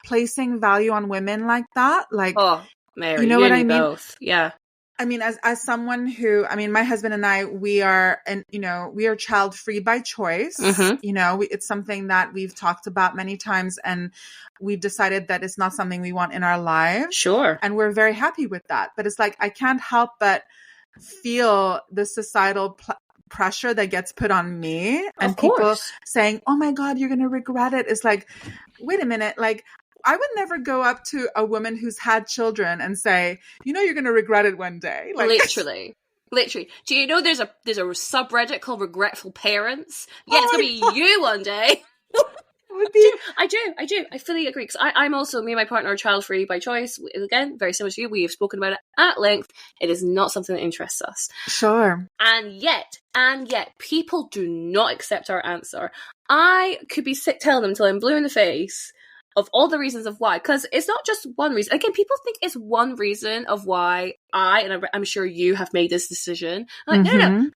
placing value on women like that. Like, oh, Mary, you know what I mean? Both. Yeah. I mean, as someone who, my husband and I, we are child free by choice. It's something that we've talked about many times, and we've decided that it's not something we want in our lives. Sure. And we're very happy with that. But it's like, I can't help but feel the societal pressure that gets put on me, and people saying, oh my God, you're going to regret it. It's like, wait a minute. Like, I would never go up to a woman who's had children and say, you're going to regret it one day. Like, literally. Literally. Do you know there's a subreddit called Regretful Parents? Yeah, it's gonna be you one day. I do. I fully agree. Because I'm also, me and my partner are child-free by choice. Again, very similar to you. We have spoken about it at length. It is not something that interests us. Sure. And yet, people do not accept our answer. I could be sick telling them until I'm blue in the face of all the reasons of why. Because it's not just one reason. Again, people think it's one reason of why I'm sure you have made this decision. I'm like, no.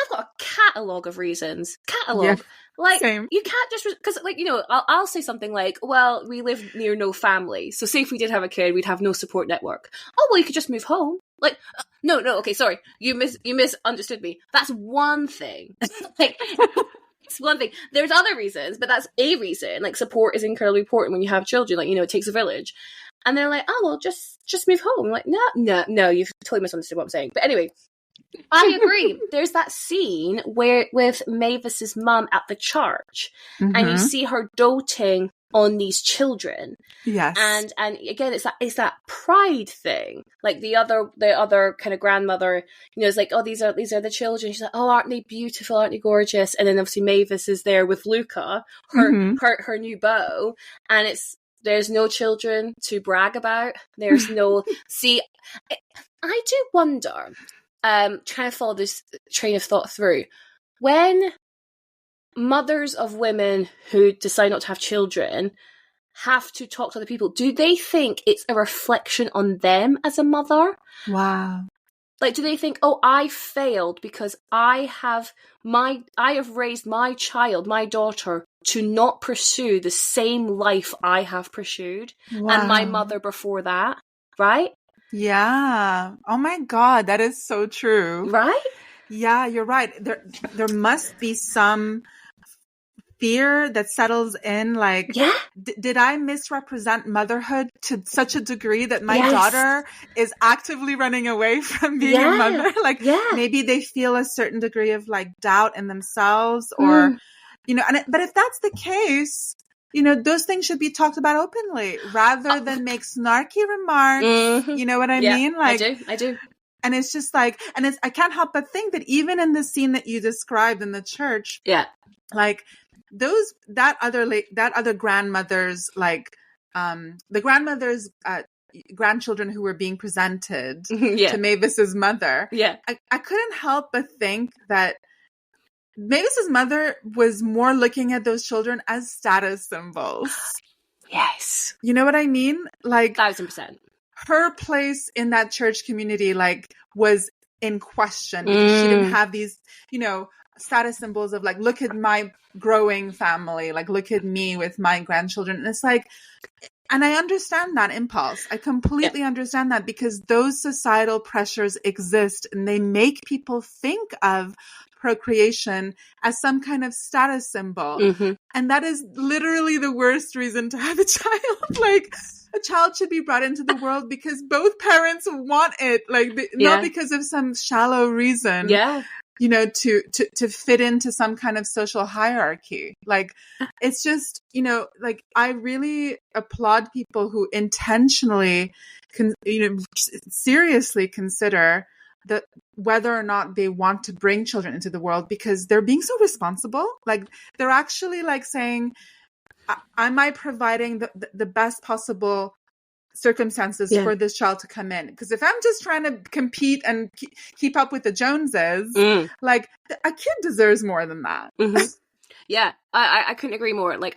I've got a catalogue of reasons. Yeah. Like, same. You can't just, because, like, you know, I'll say something like, well, we live near no family. So say if we did have a kid, we'd have no support network. Oh, well, you could just move home. Like, no, okay, sorry. You misunderstood me. That's one thing. Like, it's one thing. There's other reasons, but that's a reason. Like, support is incredibly important when you have children. Like, you know, it takes a village. And they're like, oh, well, just move home. I'm like, no, you've totally misunderstood what I'm saying. But anyway, I agree. There's that scene with Mavis's mum at the church, and you see her doting on these children. Yes. And again, it's that pride thing. Like the other kind of grandmother, you know, it's like, oh, these are the children. She's like, oh, aren't they beautiful? Aren't they gorgeous? And then obviously Mavis is there with Luca, her new beau, and there's no children to brag about. There's no see. I do wonder. Trying to follow this train of thought through. When mothers of women who decide not to have children have to talk to other people, do they think it's a reflection on them as a mother? Wow. Like, do they think, oh, I failed because I have raised my child, my daughter, to not pursue the same life I have pursued, and my mother before that, right? Yeah. Oh my God, that is so true. Right? Yeah, you're right. There must be some fear that settles in, like, did I misrepresent motherhood to such a degree that my daughter is actively running away from being a mother? Like, maybe they feel a certain degree of, like, doubt in themselves, or, you know, but if that's the case, you know, those things should be talked about openly rather than make snarky remarks. You know what I mean? Like, I do. And it's just like, I can't help but think that even in the scene that you described in the church, like that other grandmother's, like, the grandmother's grandchildren who were being presented to Mavis's mother. I couldn't help but think that Mavis's mother was more looking at those children as status symbols. Yes. You know what I mean? Like, 1,000%. Her place in that church community, like, was in question because she didn't have these, you know, status symbols of, like, look at my growing family, like, look at me with my grandchildren. And it's like, and I understand that impulse. I completely understand that, because those societal pressures exist and they make people think of procreation as some kind of status symbol. And that is literally the worst reason to have a child. Like, a child should be brought into the world because both parents want it, like, not because of some shallow reason, you know, to fit into some kind of social hierarchy. Like, it's just, you know, like, I really applaud people who intentionally seriously consider whether or not they want to bring children into the world, because they're being so responsible. Like, they're actually, like, saying, am I providing the best possible circumstances for this child to come in? Because if I'm just trying to compete and keep up with the Joneses, like, a kid deserves more than that. Yeah, I couldn't agree more. Like,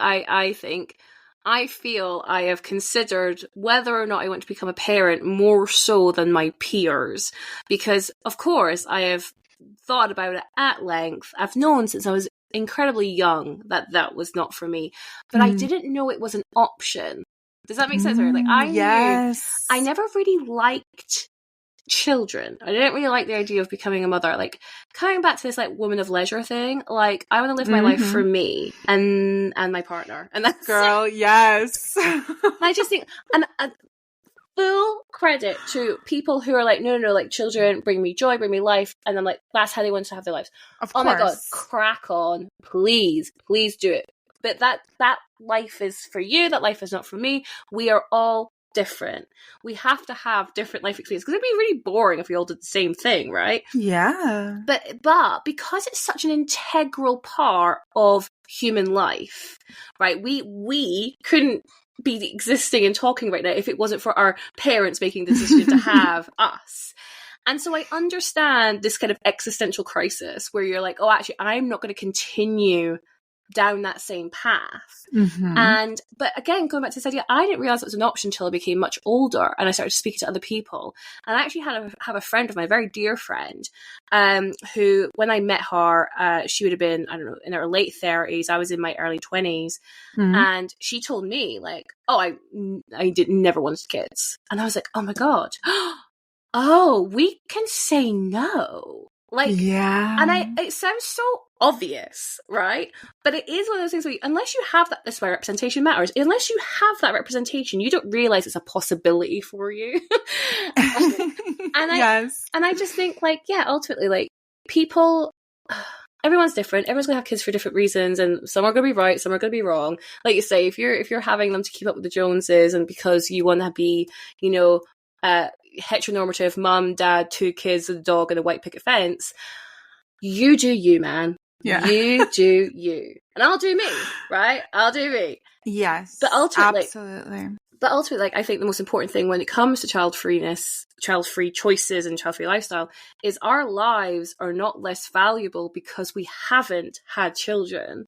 I feel I have considered whether or not I want to become a parent more so than my peers, because, of course, I have thought about it at length. I've known since I was incredibly young that was not for me, but I didn't know it was an option. Does that make sense? Like, I knew I never really liked children. I didn't really like the idea of becoming a mother. Like, coming back to this, like, woman of leisure thing, like, I want to live my life for me and my partner, and that's girl. Yes. I just think, and full credit to people who are like, no, like, children bring me joy, bring me life, and I'm like, that's how they want to have their lives. Of course. My God, crack on, please do it. But that life is for you. That life is not for me. We are all different. We have to have different life experiences because it'd be really boring if we all did the same thing, right? Yeah. But because it's such an integral part of human life, right? We couldn't be existing and talking right now if it wasn't for our parents making the decision to have us. And so I understand this kind of existential crisis where you're like, oh, actually, I'm not going to continue down that same path. But again, going back to this idea, I didn't realize it was an option until I became much older and I started speaking to other people. And I actually have a friend of mine, a very dear friend, who, when I met her, she would have been, I don't know, in her late 30s. I was in my early 20s. And she told me, like, oh, I never wanted kids. And I was like, oh my God. Oh, we can say no. Like, and it sounds so obvious, right? But it is one of those things where unless you have that, this is why representation matters. Unless you have that representation, you don't realize it's a possibility for you. And I just think, like, yeah, ultimately, like, people, everyone's different. Everyone's gonna have kids for different reasons, and some are gonna be right, some are gonna be wrong. Like you say, if you're having them to keep up with the Joneses, and because you want to be, you know, heteronormative mum, dad, 2 kids, a dog, and a white picket fence, you do you, man. Yeah. You do you. And I'll do me, right? I'll do me. Yes. But ultimately, absolutely. Like, I think the most important thing when it comes to child-free choices and child-free lifestyle is our lives are not less valuable because we haven't had children,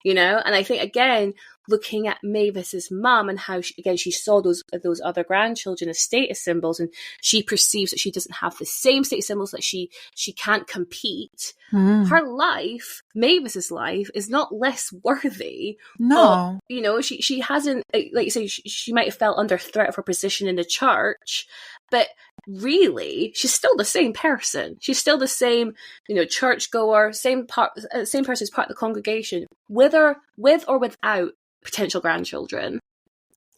you know? And I think, again, looking at Mavis's mum and how she saw those other grandchildren as status symbols, and she perceives that she doesn't have the same status symbols, that she can't compete. Her life, Mavis's life, is not less worthy. No, you know, she hasn't, like you say, she might have felt under threat of her position in the church, but really, she's still the same person. She's still the same, you know, churchgoer, same person who's part of the congregation, with or without potential grandchildren.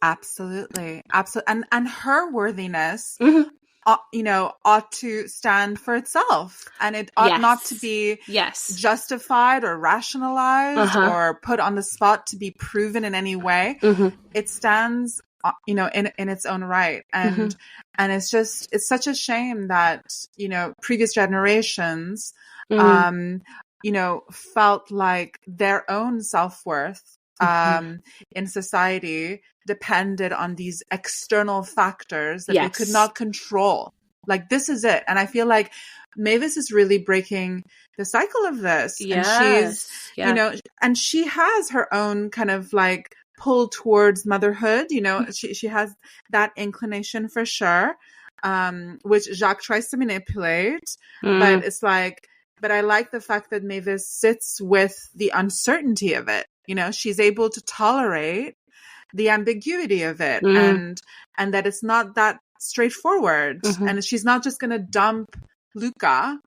Absolutely. And her worthiness, you know, ought to stand for itself, and it ought not to be justified or rationalized or put on the spot to be proven in any way. It stands, you know, in its own right. And it's such a shame that, you know, previous generations, you know, felt like their own self-worth in society depended on these external factors that they could not control. Like, this is it. And I feel like Mavis is really breaking the cycle of this. And she's, you know, and she has her own kind of like pull towards motherhood. You know, she has that inclination for sure, which Jacques tries to manipulate. But it's like, but I like the fact that Mavis sits with the uncertainty of it. You know, she's able to tolerate the ambiguity of it, and that it's not that straightforward. And she's not just going to dump Luca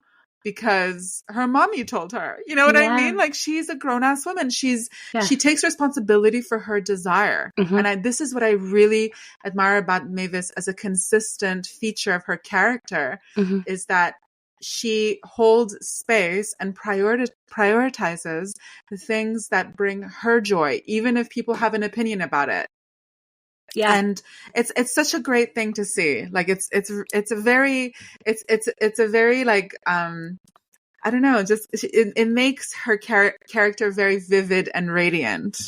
because her mommy told her. You know what I mean? Like, she's a grown-ass woman. She takes responsibility for her desire. And this is what I really admire about Mavis as a consistent feature of her character, is that she holds space and prioritizes the things that bring her joy, even if people have an opinion about it. And it's such a great thing to see. Like, it's a very like, I don't know, just it makes her character very vivid and radiant.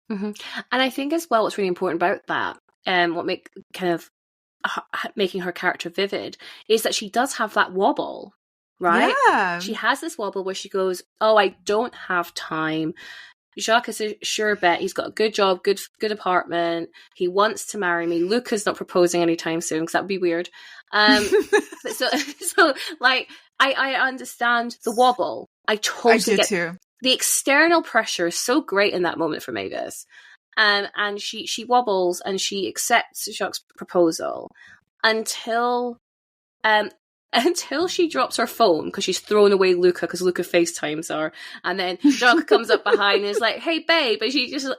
And I think as well, what's really important about that, what making her character vivid, is that she does have that wobble. Right? Yeah. She has this wobble where she goes, oh, I don't have time. Jacques is a sure bet. He's got a good job, good apartment. He wants to marry me. Luca's not proposing anytime soon because that'd be weird. So like, I understand the wobble. I totally get too. The external pressure is so great in that moment for Mavis. And she wobbles and she accepts Jacques' proposal until she drops her phone because she's thrown away Luca because Luca FaceTimes her. And then Jacques comes up behind and is like, hey, babe.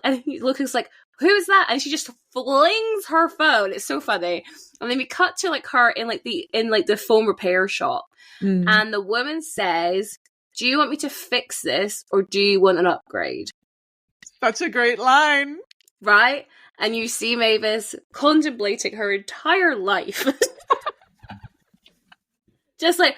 And Luca's like, who's that? And she just flings her phone. It's so funny. And then we cut to like her in the phone repair shop. And the woman says, do you want me to fix this or do you want an upgrade? Such a great line. Right? and you see Mavis contemplating her entire life. Just like,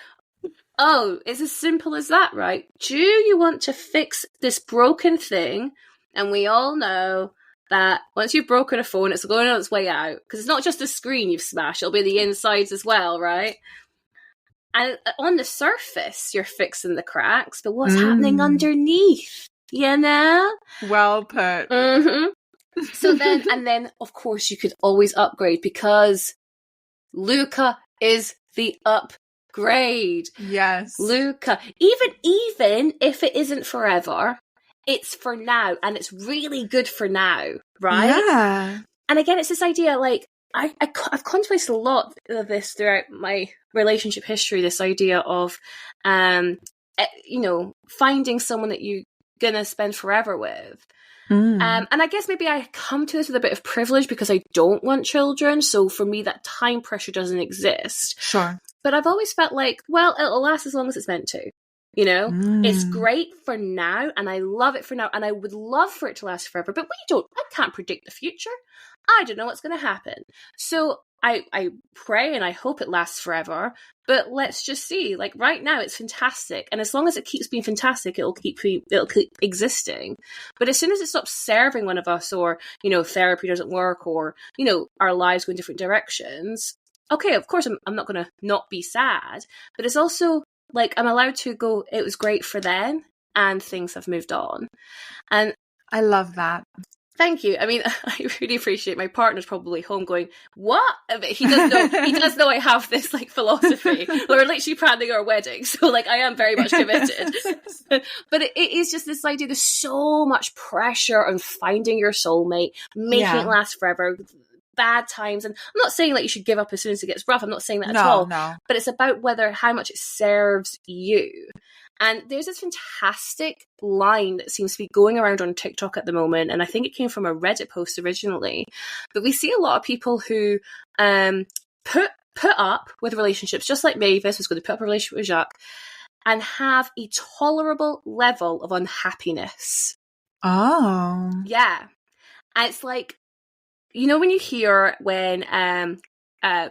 oh, it's as simple as that, right? Do you want to fix this broken thing? And we all know that once you've broken a phone, it's going on its way out. Because it's not just the screen you've smashed, it'll be the insides as well, right? And on the surface, you're fixing the cracks, but what's happening underneath? You know? Well put. Mm-hmm. So then, of course, you could always upgrade because Luca is the upgrade. Yes. Luca. Even if it isn't forever, it's for now, and it's really good for now, right? Yeah. And again, it's this idea, like, I've contemplated a lot of this throughout my relationship history, this idea of, finding someone that you're going to spend forever with. And I guess maybe I come to this with a bit of privilege because I don't want children. So for me, that time pressure doesn't exist. Sure. But I've always felt like, well, it'll last as long as it's meant to. You know, it's great for now, and I love it for now, and I would love for it to last forever. But I can't predict the future. I don't know what's going to happen. So I pray and I hope it lasts forever. But let's just see. Like right now, it's fantastic, and as long as it keeps being fantastic, it'll keep existing. But as soon as it stops serving one of us, or therapy doesn't work, or our lives go in different directions. Okay, of course, I'm not going to not be sad, but it's also like I'm allowed to go, it was great for then, and things have moved on. And I love that. Thank you. I mean, I really appreciate my partner's probably home going, what? But he does know I have this like philosophy. We're literally planning our wedding. So like I am very much committed. But it is just this idea, there's so much pressure on finding your soulmate, making it last forever. Bad times, and I'm not saying like you should give up as soon as it gets rough. I'm not saying that at all. No. But it's about how much it serves you. And there's this fantastic line that seems to be going around on TikTok at the moment, and I think it came from a Reddit post originally. But we see a lot of people who put up with relationships, just like Mavis was going to put up a relationship with Jacques, and have a tolerable level of unhappiness. Oh, yeah, and it's like, when you hear when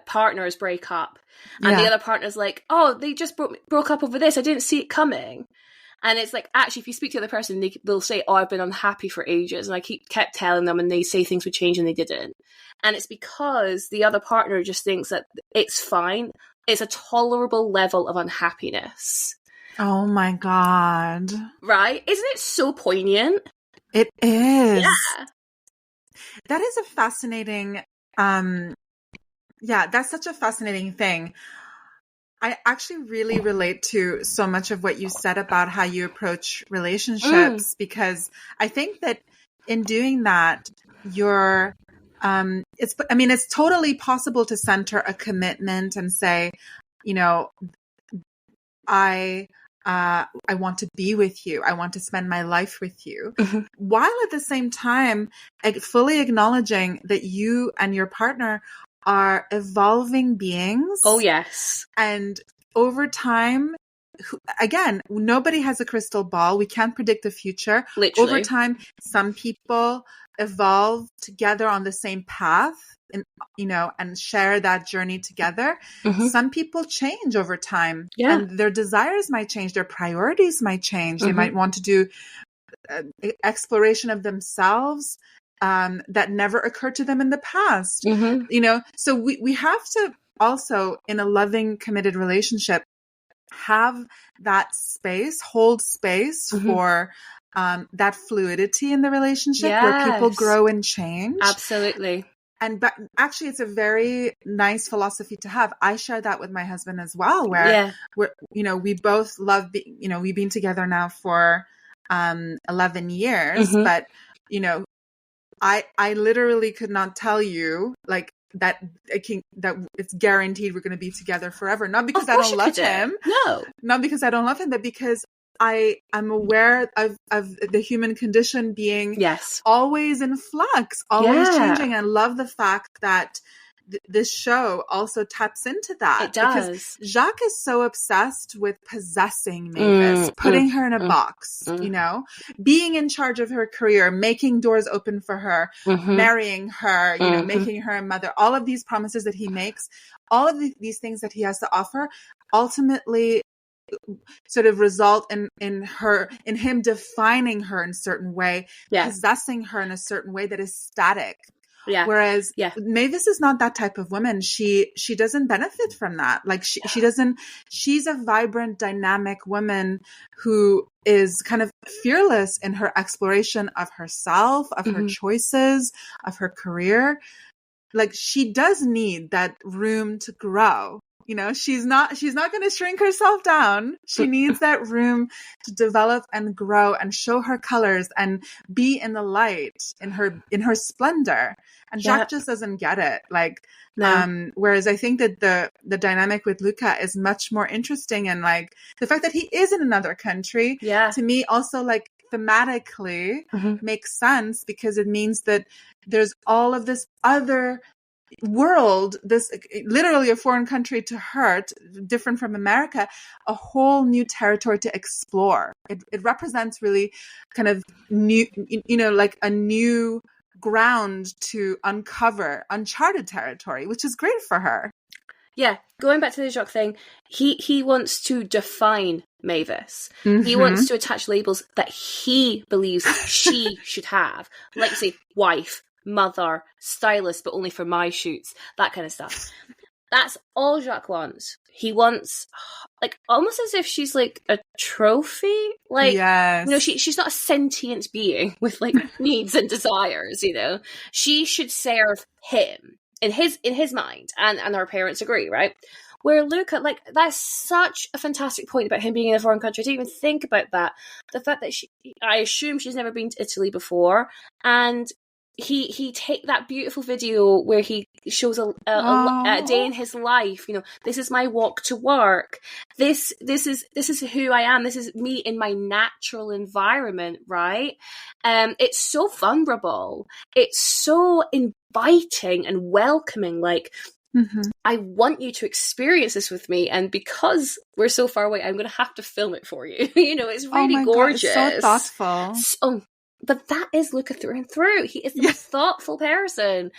partners break up and the other partner's like, oh, they just broke up over this, I didn't see it coming. And it's like, actually, if you speak to the other person, they'll say, oh, I've been unhappy for ages. And I kept telling them, and they say things would change and they didn't. And it's because the other partner just thinks that it's fine. It's a tolerable level of unhappiness. Oh my God. Right? Isn't it so poignant? It is. Yeah. That is a fascinating, that's such a fascinating thing. I actually really relate to so much of what you said about how you approach relationships, because I think that in doing that, it's totally possible to center a commitment and say, I want to be with you. I want to spend my life with you. While at the same time, fully acknowledging that you and your partner are evolving beings. Oh, yes. And over time, again, nobody has a crystal ball. We can't predict the future. Literally. Over time, some people evolve together on the same path. And share that journey together. Some people change over time, and their desires might change. Their priorities might change. They might want to do exploration of themselves that never occurred to them in the past. So we have to also, in a loving, committed relationship, have that space, hold space for that fluidity in the relationship where people grow and change. Absolutely. But actually, it's a very nice philosophy to have. I share that with my husband as well, where we both love, we've been together now for 11 years, but I literally could not tell you like that it's guaranteed we're going to be together forever. Not because I don't love him. No, not because I don't love him, but because I am aware of the human condition being always in flux, always changing. I love the fact that, this show also taps into that. It does. Because Jacques is so obsessed with possessing Mavis, putting her in a box, you know, being in charge of her career, making doors open for her, marrying her, you know, making her a mother, all of these promises that he makes, all of these things that he has to offer ultimately sort of result in him defining her in a certain way, possessing her in a certain way that is static. Whereas Mavis is not that type of woman. She doesn't benefit from that. Like she doesn't, she's a vibrant, dynamic woman who is kind of fearless in her exploration of herself, of her choices, of her career. Like she does need that room to grow. You know, she's not going to shrink herself down. She needs that room to develop and grow and show her colors and be in the light, in her splendor. And Jacques just doesn't get it. Like, whereas I think that the dynamic with Luca is much more interesting. And like the fact that he is in another country, to me also like thematically makes sense, because it means that there's all of this other world, this literally a foreign country to her, different from America, a whole new territory to explore. It represents really kind of new, you know, like a new ground to uncover, uncharted territory, which is great for her. Yeah, going back to the Jacques thing, he wants to define Mavis. He wants to attach labels that he believes she should have, like say wife, mother, stylist, but only for my shoots, that kind of stuff. That's all Jacques wants. He wants, like, almost as if she's like a trophy. Like, you know, she's not a sentient being with like needs and desires, you know. She should serve him in his mind, and our parents agree, right? Where Luca, like, that's such a fantastic point about him being in a foreign country. I didn't even think about that. The fact that I assume she's never been to Italy before, and he take that beautiful video where he shows a day in his life. You know, this is my walk to work. This is who I am. This is me in my natural environment, right? It's so vulnerable. It's so inviting and welcoming. Like, I want you to experience this with me, and because we're so far away, I'm going to have to film it for you. You know, it's really gorgeous. God, it's so thoughtful. But that is Luca through and through. He is the most thoughtful person.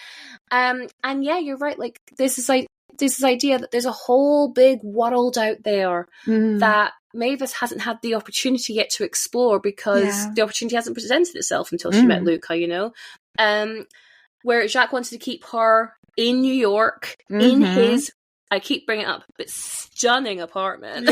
And yeah, you're right. Like, there's this idea that there's a whole big world out there that Mavis hasn't had the opportunity yet to explore, because the opportunity hasn't presented itself until she met Luca, you know? Where Jacques wanted to keep her in New York, in his, I keep bringing it up, but stunning apartment.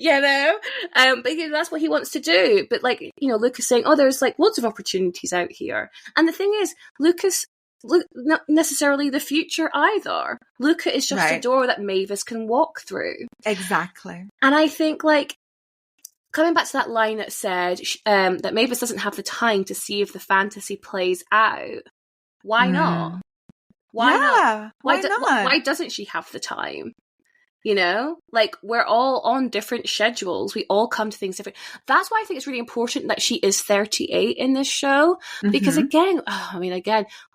You know, but you know, that's what he wants to do. But like, you know, Luca's saying, oh, there's like loads of opportunities out here. And the thing is, Luca's not necessarily the future either. Luca is just a door that Mavis can walk through. Exactly. And I think, like, coming back to that line that said that Mavis doesn't have the time to see if the fantasy plays out. Why not? Why not? Why not? Why doesn't she have the time? You know, like, we're all on different schedules. We all come to things different. That's why I think it's really important that she is 38 in this show. Because again,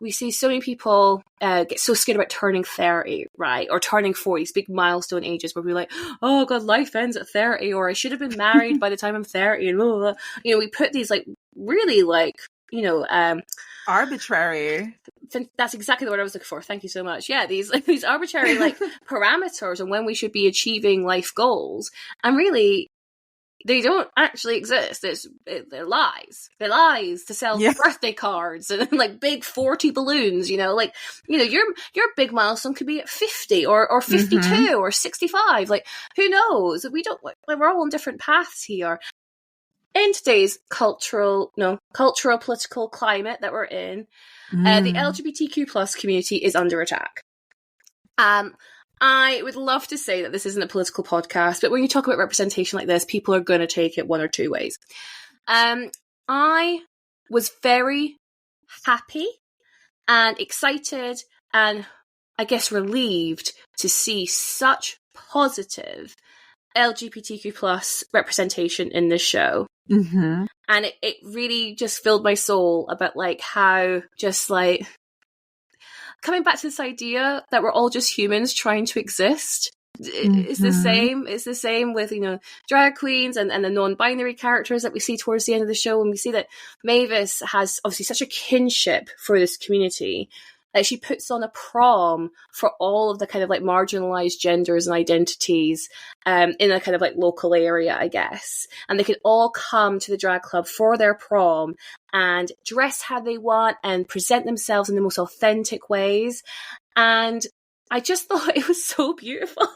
we see so many people get so scared about turning 30, right? Or turning 40, these big milestone ages where we're like, oh God, life ends at 30, or I should have been married by the time I'm 30. And blah, blah, blah. You know, we put these like really like, you know, arbitrary. That's exactly the word I was looking for. Thank you so much. Yeah, these arbitrary like parameters on when we should be achieving life goals, and really, they don't actually exist. They're lies. They're lies to sell birthday cards and like big 40 balloons. You know, like, you know, your big milestone could be at 50 or 52 or 65. Like, who knows? We're all on different paths here. In today's cultural political climate that we're in, the LGBTQ plus community is under attack. I would love to say that this isn't a political podcast, but when you talk about representation like this, people are going to take it one or two ways. I was very happy and excited and, I guess, relieved to see such positive LGBTQ plus representation in this show. And it really just filled my soul about like how just like coming back to this idea that we're all just humans trying to exist. It's the same. It's the same with, drag queens and the non-binary characters that we see towards the end of the show. And we see that Mavis has obviously such a kinship for this community that she puts on a prom for all of the kind of like marginalized genders and identities in a kind of like local area, I guess. And they can all come to the drag club for their prom and dress how they want and present themselves in the most authentic ways. And I just thought it was so beautiful.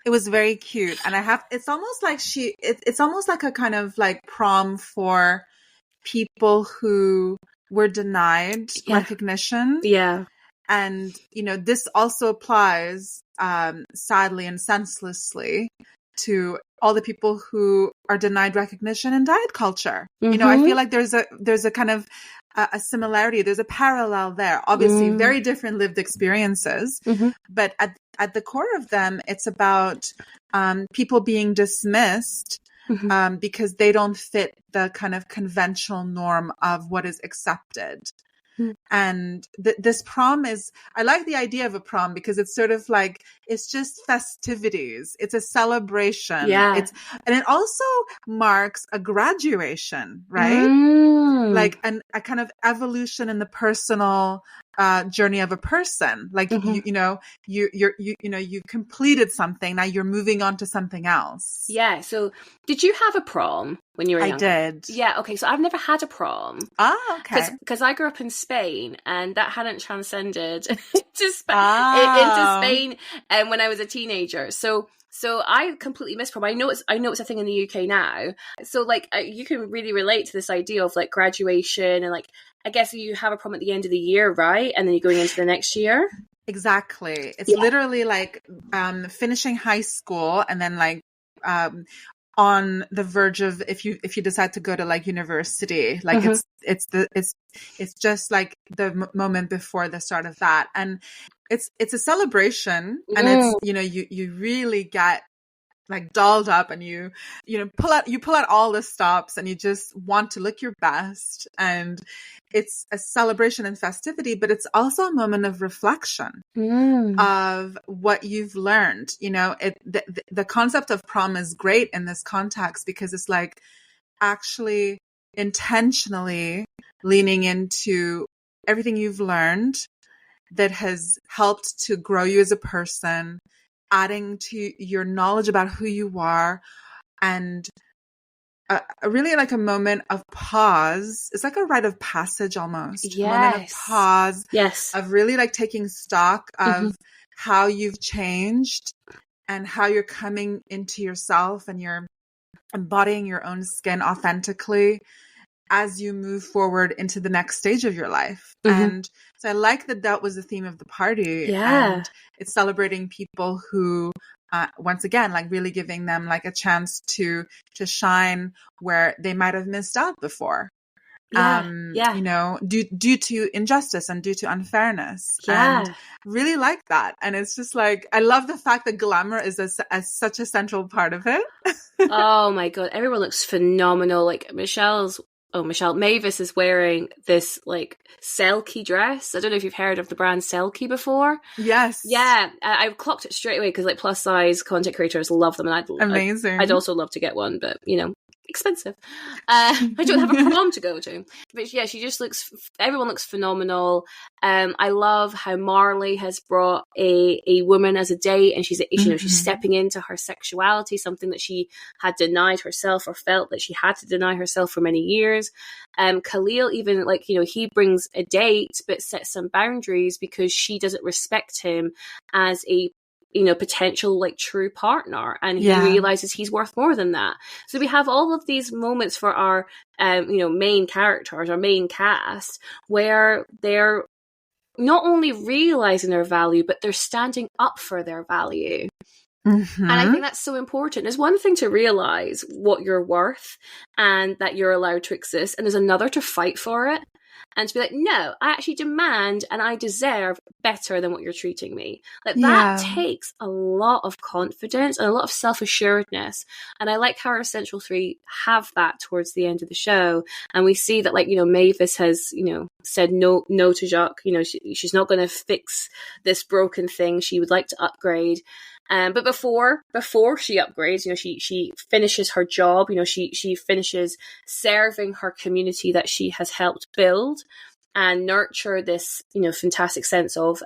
It was very cute. And it's almost like it's almost like a kind of like prom for people who were denied recognition. Yeah. And, this also applies, sadly and senselessly, to all the people who are denied recognition in diet culture. I feel like there's a kind of a similarity. There's a parallel there. Obviously, very different lived experiences, but at the core of them, it's about people being dismissed because they don't fit the kind of conventional norm of what is accepted. And this prom I like the idea of a prom because it's sort of like, it's just festivities. It's a celebration. Yeah. And it also marks a graduation, right? Like a kind of evolution in the personal journey of a person. Like, you completed something. Now you're moving on to something else. Yeah. So did you have a prom when you were young? I did. Yeah. Okay. So I've never had a prom. Ah, okay. Because I grew up in Spain and that hadn't transcended into Spain when I was a teenager. So I completely missed prom. I know it's a thing in the UK now. So like you can really relate to this idea of like graduation and like, I guess you have a prom at the end of the year, right? And then you're going into the next year. Exactly. It's literally like finishing high school and then like on the verge of if you decide to go to like university, like it's just like the moment before the start of that, and it's a celebration, and it's you really get like dolled up, and you pull out all the stops, and you just want to look your best, and it's a celebration and festivity, but it's also a moment of reflection of what you've learned. The concept of prom is great in this context because it's like actually intentionally leaning into everything you've learned that has helped to grow you as a person, adding to your knowledge about who you are, and really like a moment of pause. It's like a rite of passage almost. Yes. A moment of pause. Yes. Of really like taking stock of how you've changed and how you're coming into yourself and you're embodying your own skin authentically as you move forward into the next stage of your life. And so I like that was the theme of the party. Yeah. And it's celebrating people who, once again, like really giving them like a chance to shine where they might have missed out before. Due to injustice and due to unfairness. And really like that. And it's just like, I love the fact that glamour is as such a central part of it. Oh my God. Everyone looks phenomenal. Like Mavis is wearing this like Selkie dress. I don't know if you've heard of the brand Selkie before. Yes. Yeah. I clocked it straight away because like plus size content creators love them. And Amazing. I'd also love to get one, but expensive. I don't have a prom to go to. But yeah, everyone looks phenomenal. I love how Marley has brought a woman as a date, and she's stepping into her sexuality, something that she had denied herself or felt that she had to deny herself for many years. Khalil even he brings a date but sets some boundaries because she doesn't respect him as a potential like true partner, and he realizes he's worth more than that. So we have all of these moments for our main characters, our main cast, where they're not only realizing their value, but they're standing up for their value. And I think that's so important. There's one thing to realize what you're worth and that you're allowed to exist, and there's another to fight for it. and to be like, no, I actually demand and I deserve better than what you're treating me. Like that takes a lot of confidence and a lot of self-assuredness. And I like how our Central Three have that towards the end of the show. And we see that, like, you know, Mavis has, you know, said no to Jacques. You know, she's not going to fix this broken thing. She would like to upgrade. But before she upgrades, you know, she finishes her job. You know, she finishes serving her community that she has helped build and nurture this, you know, fantastic sense of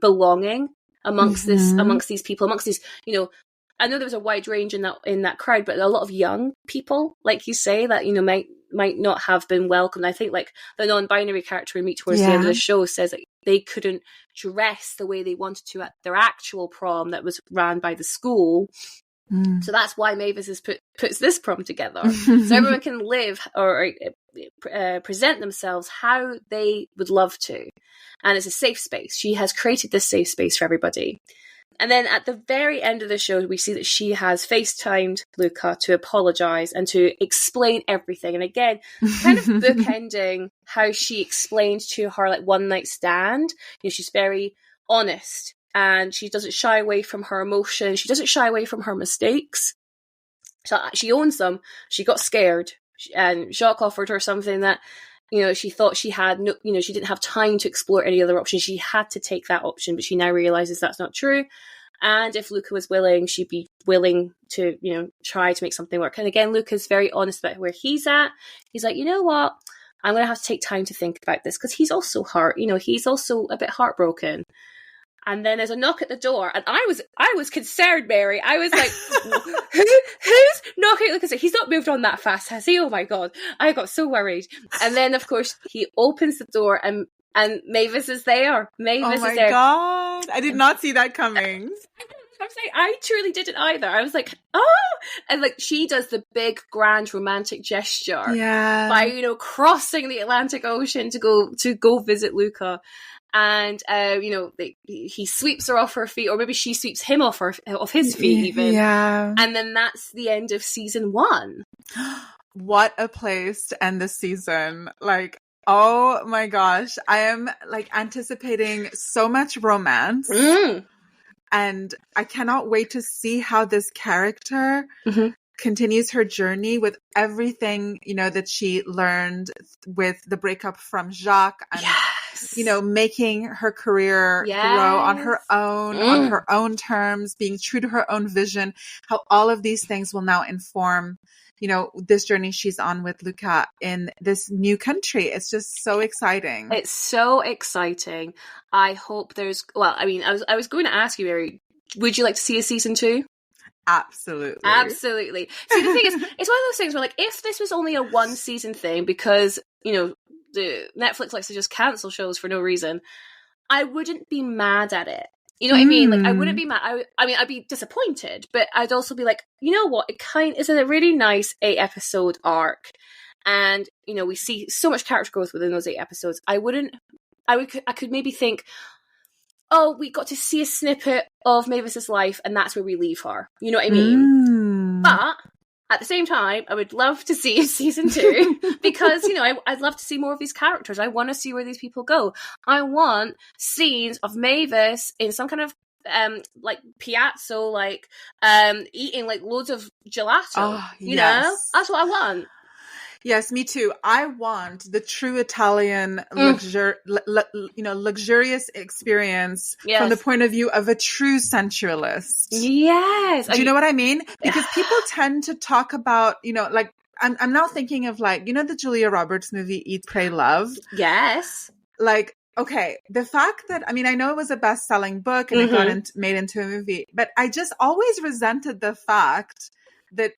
belonging amongst these people, amongst these, you know. I know there was a wide range in that crowd, but a lot of young people, like you say, that, you know, might not have been welcomed. I think, like, the non-binary character we meet towards the end of the show says that they couldn't dress the way they wanted to at their actual prom that was ran by the school. So that's why Mavis puts this prom together, so everyone can live or present themselves how they would love to, and it's a safe space. She has created this safe space for everybody. And then at the very end of the show, we see that she has FaceTimed Luca to apologise and to explain everything. And again, kind of bookending how she explained to her, like, one night stand. You know, she's very honest and she doesn't shy away from her emotions. She doesn't shy away from her mistakes. So she owns them. She got scared and Jacques offered her something that, you know, she thought she had no, you know, she didn't have time to explore any other options. She had to take that option, but she now realizes that's not true. And if Luca was willing, she'd be willing to, you know, try to make something work. And again, Luca's very honest about where he's at. He's like, you know what? I'm going to have to take time to think about this, because he's also hurt. You know, he's also a bit heartbroken. And then there's a knock at the door, and I was concerned, Mary. I was like, who's knocking? Look, he's not moved on that fast, has he? Oh my God. I got so worried. And then, of course, he opens the door and Mavis is there. Mavis is there. Oh my God. I did not see that coming. I'm saying, I truly didn't either. I was like, oh, and like she does the big grand romantic gesture by, you know, crossing the Atlantic Ocean to go visit Luca. And you know, he sweeps her off her feet, or maybe she sweeps him off his feet even. Yeah. And then that's the end of season 1. What a place to end the season. Like, oh my gosh. I am, like, anticipating so much romance. And I cannot wait to see how this character continues her journey with everything, you know, that she learned with the breakup from Jacques and, you know, making her career grow on her own terms, being true to her own vision, how all of these things will now inform, you know, this journey she's on with Luca in this new country. It's just so exciting. It's so exciting. I hope well, I mean, I was going to ask you, Mary, would you like to see a season 2? Absolutely. See, the thing is, it's one of those things where, like, if this was only a 1 season thing, because, you know, the Netflix likes to just cancel shows for no reason, I wouldn't be mad at it. You know what I mean? Like, I wouldn't be mad. I mean, I'd be disappointed, but I'd also be like, you know what? It's a really nice 8-episode arc. And, you know, we see so much character growth within those 8 episodes. I could maybe think, oh, we got to see a snippet of Mavis's life and that's where we leave her. You know what I mean? But at the same time, I would love to see season 2 because, you know, I'd love to see more of these characters. I want to see where these people go. I want scenes of Mavis in some kind of like piazza, like eating like loads of gelato. You know? That's what I want. Yes, me too. I want the true Italian luxurious experience from the point of view of a true sensualist. Yes. Do you know what I mean? Because people tend to talk about, you know, like, I'm now thinking of, like, you know, the Julia Roberts movie, Eat, Pray, Love? Yes. Like, okay, the fact that, I mean, I know it was a best-selling book and it got made into a movie, but I just always resented the fact that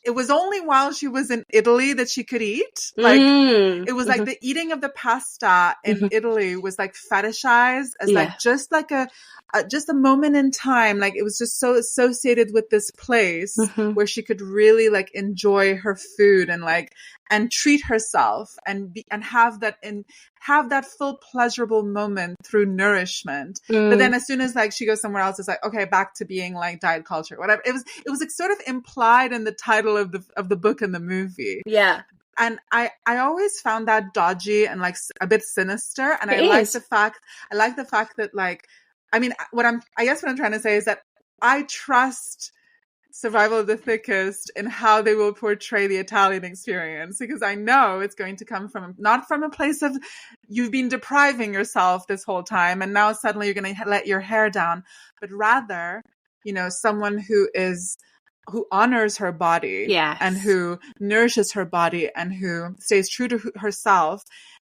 it was only while she was in Italy that she could eat. Like, it was like the eating of the pasta in Italy was like fetishized as like just like just a moment in time. Like, it was just so associated with this place where she could really like enjoy her food and like, and treat herself and have that full pleasurable moment through nourishment. But then as soon as like she goes somewhere else, it's like, okay, back to being like diet culture, whatever. It was like sort of implied in the title of the book and the movie. Yeah. And I always found that dodgy and like a bit sinister. And It I like is. the fact that like, I mean, I guess what I'm trying to say is that I trust Survival of the Thickest in how they will portray the Italian experience, because I know it's going to come from, not from a place of you've been depriving yourself this whole time and now suddenly you're going to let your hair down, but rather, you know, someone who honors her body, Yes. and who nourishes her body, and who stays true to herself,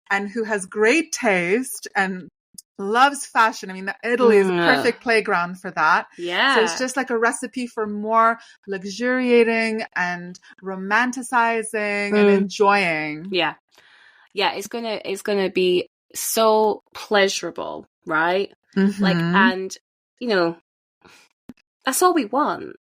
and who has great taste and loves fashion. I mean, Italy is a perfect playground for that. Yeah. So it's just like a recipe for more luxuriating and romanticizing and enjoying. Yeah. Yeah, it's gonna be so pleasurable, right? Mm-hmm. Like, and you know, that's all we want.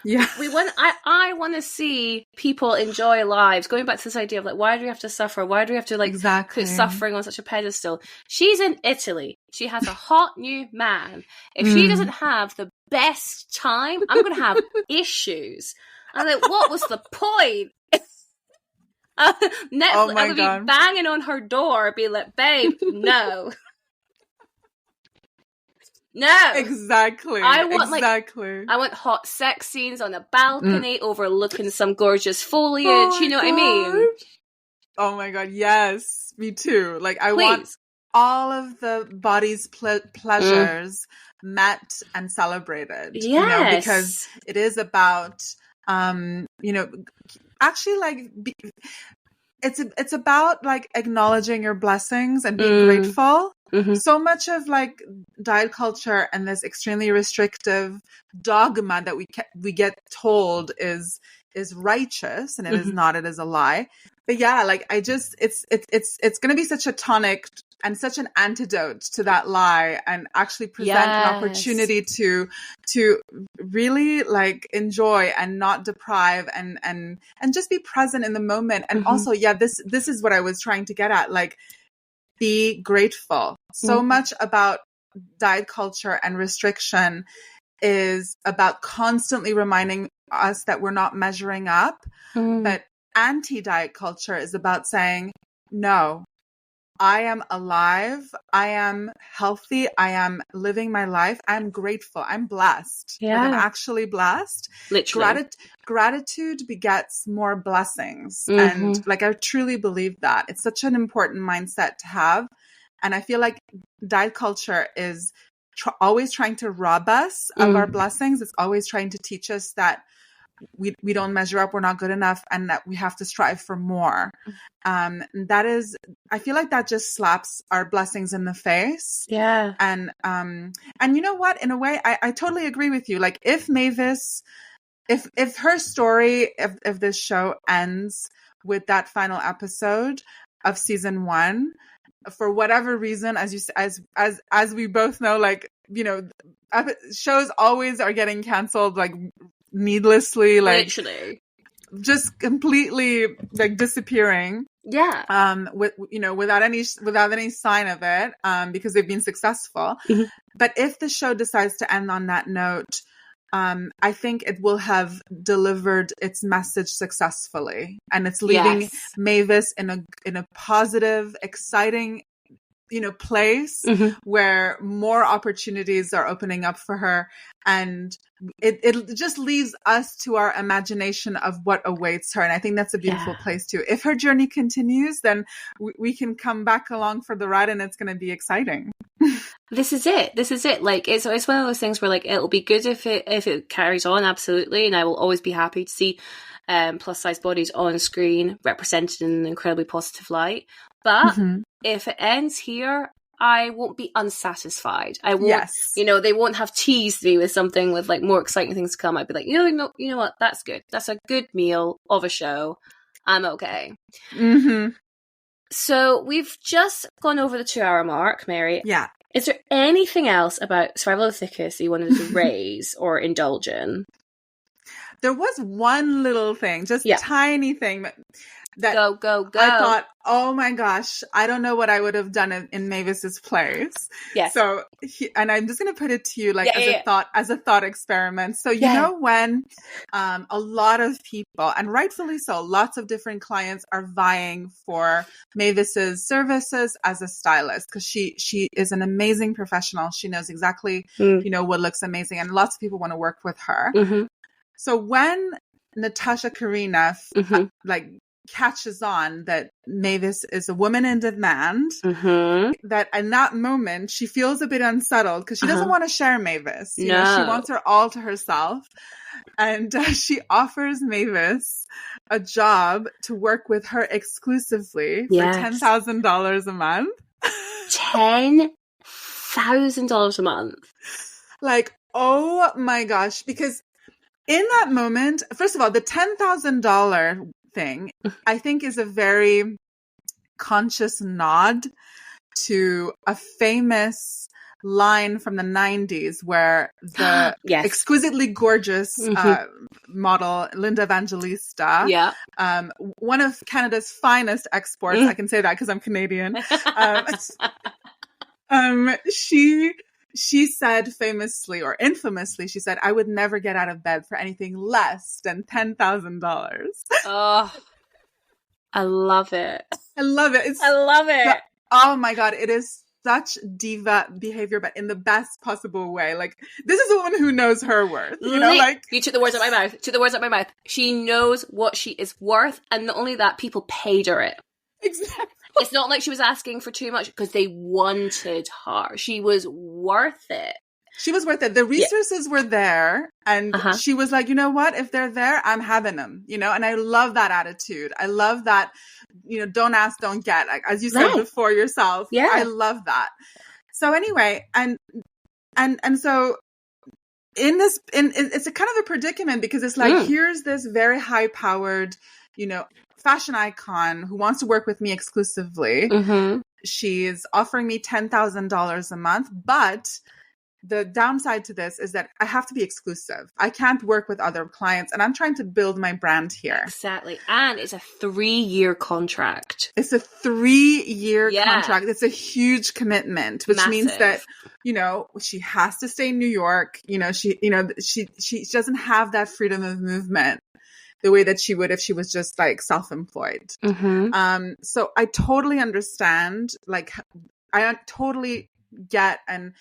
Yeah. We want. I want to see people enjoy lives. Going back to this idea of like, why do we have to suffer? Why do we have to like put suffering on such a pedestal? She's in Italy. She has a hot new man. If she doesn't have the best time, I'm going to have issues. I'm like, what was the point? Netflix, oh my I would God. be banging on her door, be like, babe, no. No, exactly. I want hot sex scenes on a balcony overlooking some gorgeous foliage. You know what I mean? Oh my God, yes, me too. Like I want all of the body's pleasures met and celebrated. Yes, you know, because it is about, you know, actually like. It's about like acknowledging your blessings and being grateful. Mm-hmm. So much of like diet culture and this extremely restrictive dogma that we get told is righteous, and it is not. It is a lie. But yeah, like it's going to be such a tonic and such an antidote to that lie, and actually present an opportunity to really like enjoy and not deprive, and just be present in the moment. And also, this is what I was trying to get at, like be grateful. So much about diet culture and restriction is about constantly reminding us that we're not measuring up. But anti-diet culture is about saying, no, I am alive. I am healthy. I am living my life. I'm grateful. I'm blessed. Yeah. Like I'm actually blessed. Literally. Gratitude begets more blessings. And like, I truly believe that. It's such an important mindset to have. And I feel like diet culture is always trying to rob us of our blessings. It's always trying to teach us that we don't measure up, we're not good enough, and that we have to strive for more. That is, I feel like that just slaps our blessings in the face. Yeah. And you know what? In a way, I totally agree with you. Like if Mavis, if her story, if this show ends with that final episode of season 1, for whatever reason, as we both know, like, you know, shows always are getting canceled, like needlessly, like literally just completely like disappearing. Yeah. Without any sign of it, because they've been successful. But if the show decides to end on that note, I think it will have delivered its message successfully, and it's leaving Mavis in a positive, exciting, place where more opportunities are opening up for her, and it just leaves us to our imagination of what awaits her. And I think that's a beautiful place too. If her journey continues, then we can come back along for the ride, and it's going to be exciting. This is it. Like it's one of those things where like it'll be good if it carries on, absolutely, and I will always be happy to see plus size bodies on screen represented in an incredibly positive light. But if it ends here, I won't be unsatisfied. I won't, they won't have teased me with something with like more exciting things to come. I'd be like, you know what? That's good. That's a good meal of a show. I'm okay. So we've just gone over the 2-hour mark, Mary. Yeah. Is there anything else about Survival of the Thickest that you wanted to raise or indulge in? There was one little thing, just a tiny thing. that go. I thought, oh my gosh, I don't know what I would have done in Mavis's place. Yes. So, and I'm just going to put it to you as a thought experiment. So, you know, when a lot of people, and rightfully so, lots of different clients are vying for Mavis's services as a stylist, because she is an amazing professional. She knows exactly, you know, what looks amazing, and lots of people want to work with her. So when Natasha Karina catches on that Mavis is a woman in demand, that in that moment she feels a bit unsettled because she doesn't want to share Mavis. You know, she wants her all to herself. And she offers Mavis a job to work with her exclusively for $10,000 a month. $10,000 a month. Like, oh my gosh. Because in that moment, first of all, the $10,000 thing, I think, is a very conscious nod to a famous line from the 90s where the exquisitely gorgeous model Linda Evangelista, one of Canada's finest exports, I can say that because I'm Canadian, she said famously or infamously, she said, I would never get out of bed for anything less than $10,000. Oh, I love it. I love it. I love it. Oh my God. It is such diva behavior, but in the best possible way. Like, this is a woman who knows her worth. You know, like, you took the words out of my mouth. She knows what she is worth. And not only that, people paid her it. Exactly. It's not like she was asking for too much because they wanted her. She was worth it. She was worth it. The resources were there. And she was like, you know what? If they're there, I'm having them, you know? And I love that attitude. I love that, you know, don't ask, don't get. Like, as you said before yourself. Yeah. I love that. So anyway, and so it's a kind of a predicament, because it's like, here's this very high powered, you know, fashion icon who wants to work with me exclusively. She's offering me $10,000 a month, but the downside to this is that I have to be exclusive. I can't work with other clients, and I'm trying to build my brand here. Exactly. And it's a 3-year contract. It's a 3-year contract. It's a huge commitment, which means that, you know, she has to stay in New York. You know, she doesn't have that freedom of movement the way that she would if she was just like self-employed. So I totally understand. Like, I totally get and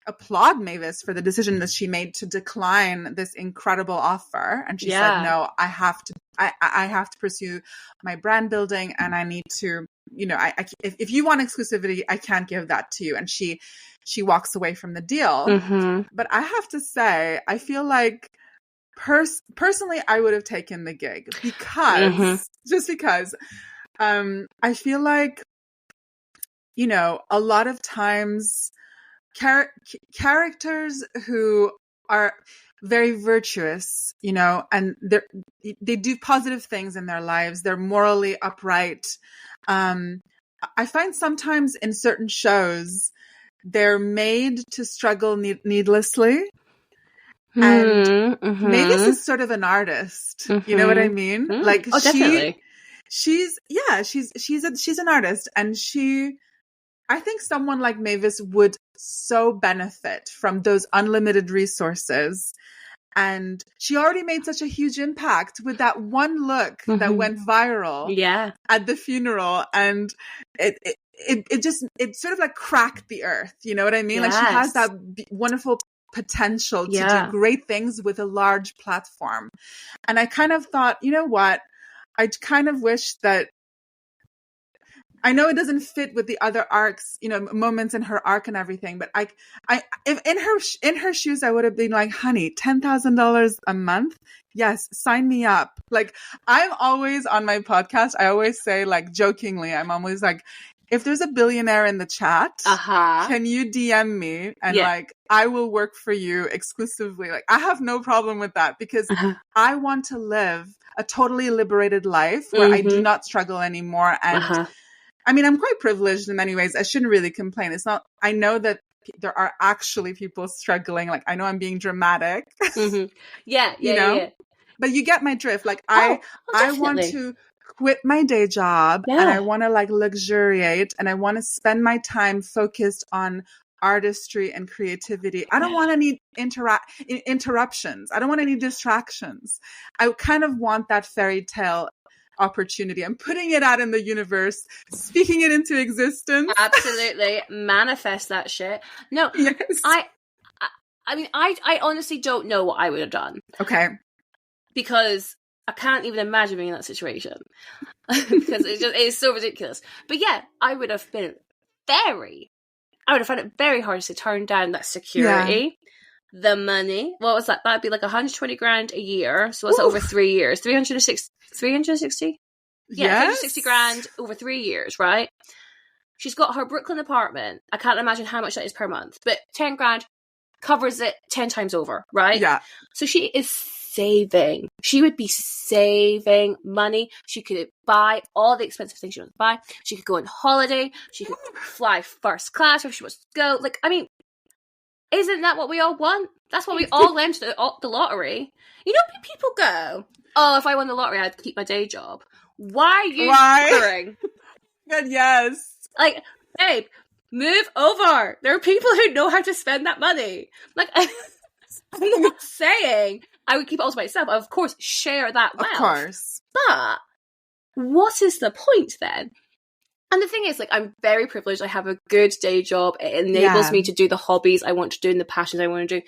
applaud Mavis for the decision that she made to decline this incredible offer. And she said, no, I have to pursue my brand building, and I need to, you know, if you want exclusivity, I can't give that to you. And she walks away from the deal. But I have to say, I feel like personally, I would have taken the gig because I feel like, you know, a lot of times characters who are very virtuous, you know, and they do positive things in their lives. They're morally upright. I find sometimes in certain shows, they're made to struggle needlessly. And Mavis is sort of an artist. You know what I mean? Like, definitely. She's an artist, and I think someone like Mavis would so benefit from those unlimited resources. And she already made such a huge impact with that one look that went viral at the funeral. And it sort of like cracked the earth. You know what I mean? Yes. Like, she has that wonderful potential to do great things with a large platform. And I kind of thought, you know what? I kind of wish that, I know it doesn't fit with the other arcs, you know, moments in her arc and everything, but if in her shoes, I would have been like, honey, $10,000 a month. Yes. Sign me up. Like, I'm always on my podcast. I always say, like, jokingly, I'm always like, if there's a billionaire in the chat, can you DM me? And like, I will work for you exclusively. Like, I have no problem with that, because I want to live a totally liberated life where I do not struggle anymore. And I mean, I'm quite privileged in many ways. I shouldn't really complain. It's not, I know that there are actually people struggling. Like, I know I'm being dramatic. Yeah. But you get my drift. Like, I want to quit my day job Yeah. and I want to like luxuriate and I want to spend my time focused on artistry and creativity. I don't want any interruptions. I don't want any distractions. I kind of want that fairy tale opportunity. I'm putting it out in the universe, speaking it into existence. Absolutely. Manifest that shit. No, Yes. I mean, I honestly don't know what I would have done. Okay. Because I can't even imagine being in that situation. Because it's so ridiculous. But yeah, I would have found it very hard to turn down that security, the money. What was that? That'd be like 120 grand a year. So what's that over 3 years? 360? Yeah, 360 grand over 3 years, right? She's got her Brooklyn apartment. I can't imagine how much that is per month, but 10 grand covers it 10 times over, right? Yeah. So she is saving. She would be saving money. She could buy all the expensive things she wants to buy. She could go on holiday. She could fly first class if she wants to go. Like, I mean, isn't that what we all want? That's what we all enter the lottery. You know, people go, oh, if I won the lottery, I'd keep my day job. Why are you bothering? God, yes. Like, babe, move over. There are people who know how to spend that money. Like, I'm not saying I would keep it all to myself. I, of course, share that wealth. Of course. But what is the point then? And the thing is, like, I'm very privileged. I have a good day job. It enables me to do the hobbies I want to do and the passions I want to do.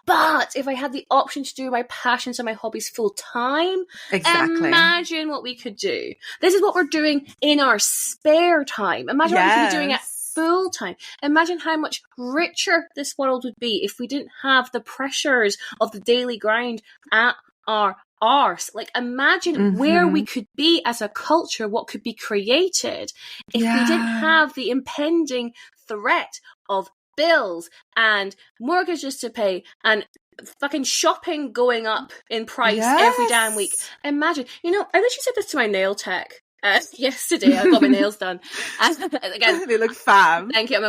But if I had the option to do my passions and my hobbies full time, imagine what we could do. This is what we're doing in our spare time. Imagine what we could be doing it full time. Imagine how much richer this world would be if we didn't have the pressures of the daily grind at our arse. Like, imagine where we could be as a culture, what could be created if we didn't have the impending threat of bills and mortgages to pay and fucking shopping going up in price every damn week. Imagine, you know, I literally said this to my nail tech yesterday. I got my nails done. And again, they look fab. Thank you. I'm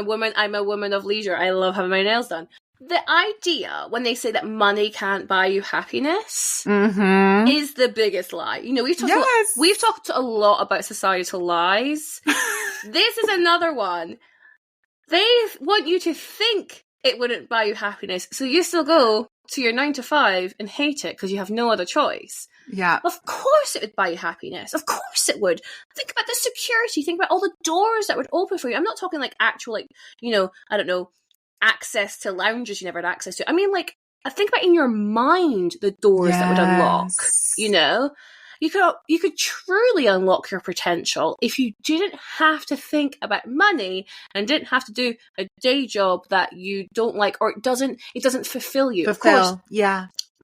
a woman of leisure. I love having my nails done. The idea when they say that money can't buy you happiness is the biggest lie. You know, we've talked a lot about societal lies. This is another one. They want you to think it wouldn't buy you happiness, so you still go to your 9 to 5 and hate it because you have no other choice. Yeah. Of course it would buy you happiness. Of course it would. Think about the security. Think about all the doors that would open for you. I'm not talking like actual, like, you know, I don't know, access to lounges you never had access to. I mean, like, I think about in your mind the doors that would unlock, you know? You could truly unlock your potential if you didn't have to think about money and didn't have to do a day job that you don't like or it doesn't fulfill you. Of course,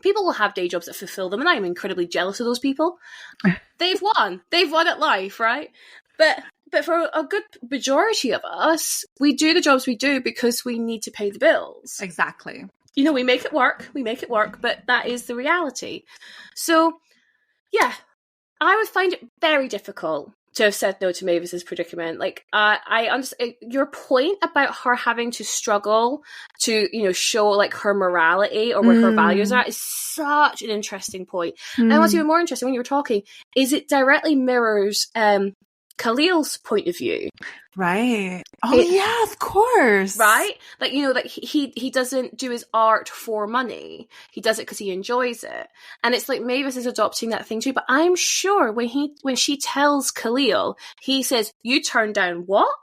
people will have day jobs that fulfill them, and I'm incredibly jealous of those people. They've won at life, right? But for a good majority of us, we do the jobs we do because we need to pay the bills. Exactly. You know, we make it work, but that is the reality. So, yeah, I would find it very difficult to have said no to Mavis's predicament. Like, I understand your point about her having to struggle to, you know, show like her morality or where her values are is such an interesting point. And what's even more interesting when you were talking is it directly mirrors Khalil's point of view. Right. Oh, of course. Right? Like, you know, like he doesn't do his art for money. He does it because he enjoys it. And it's like Mavis is adopting that thing too. But I'm sure when she tells Khalil, he says, you turned down what?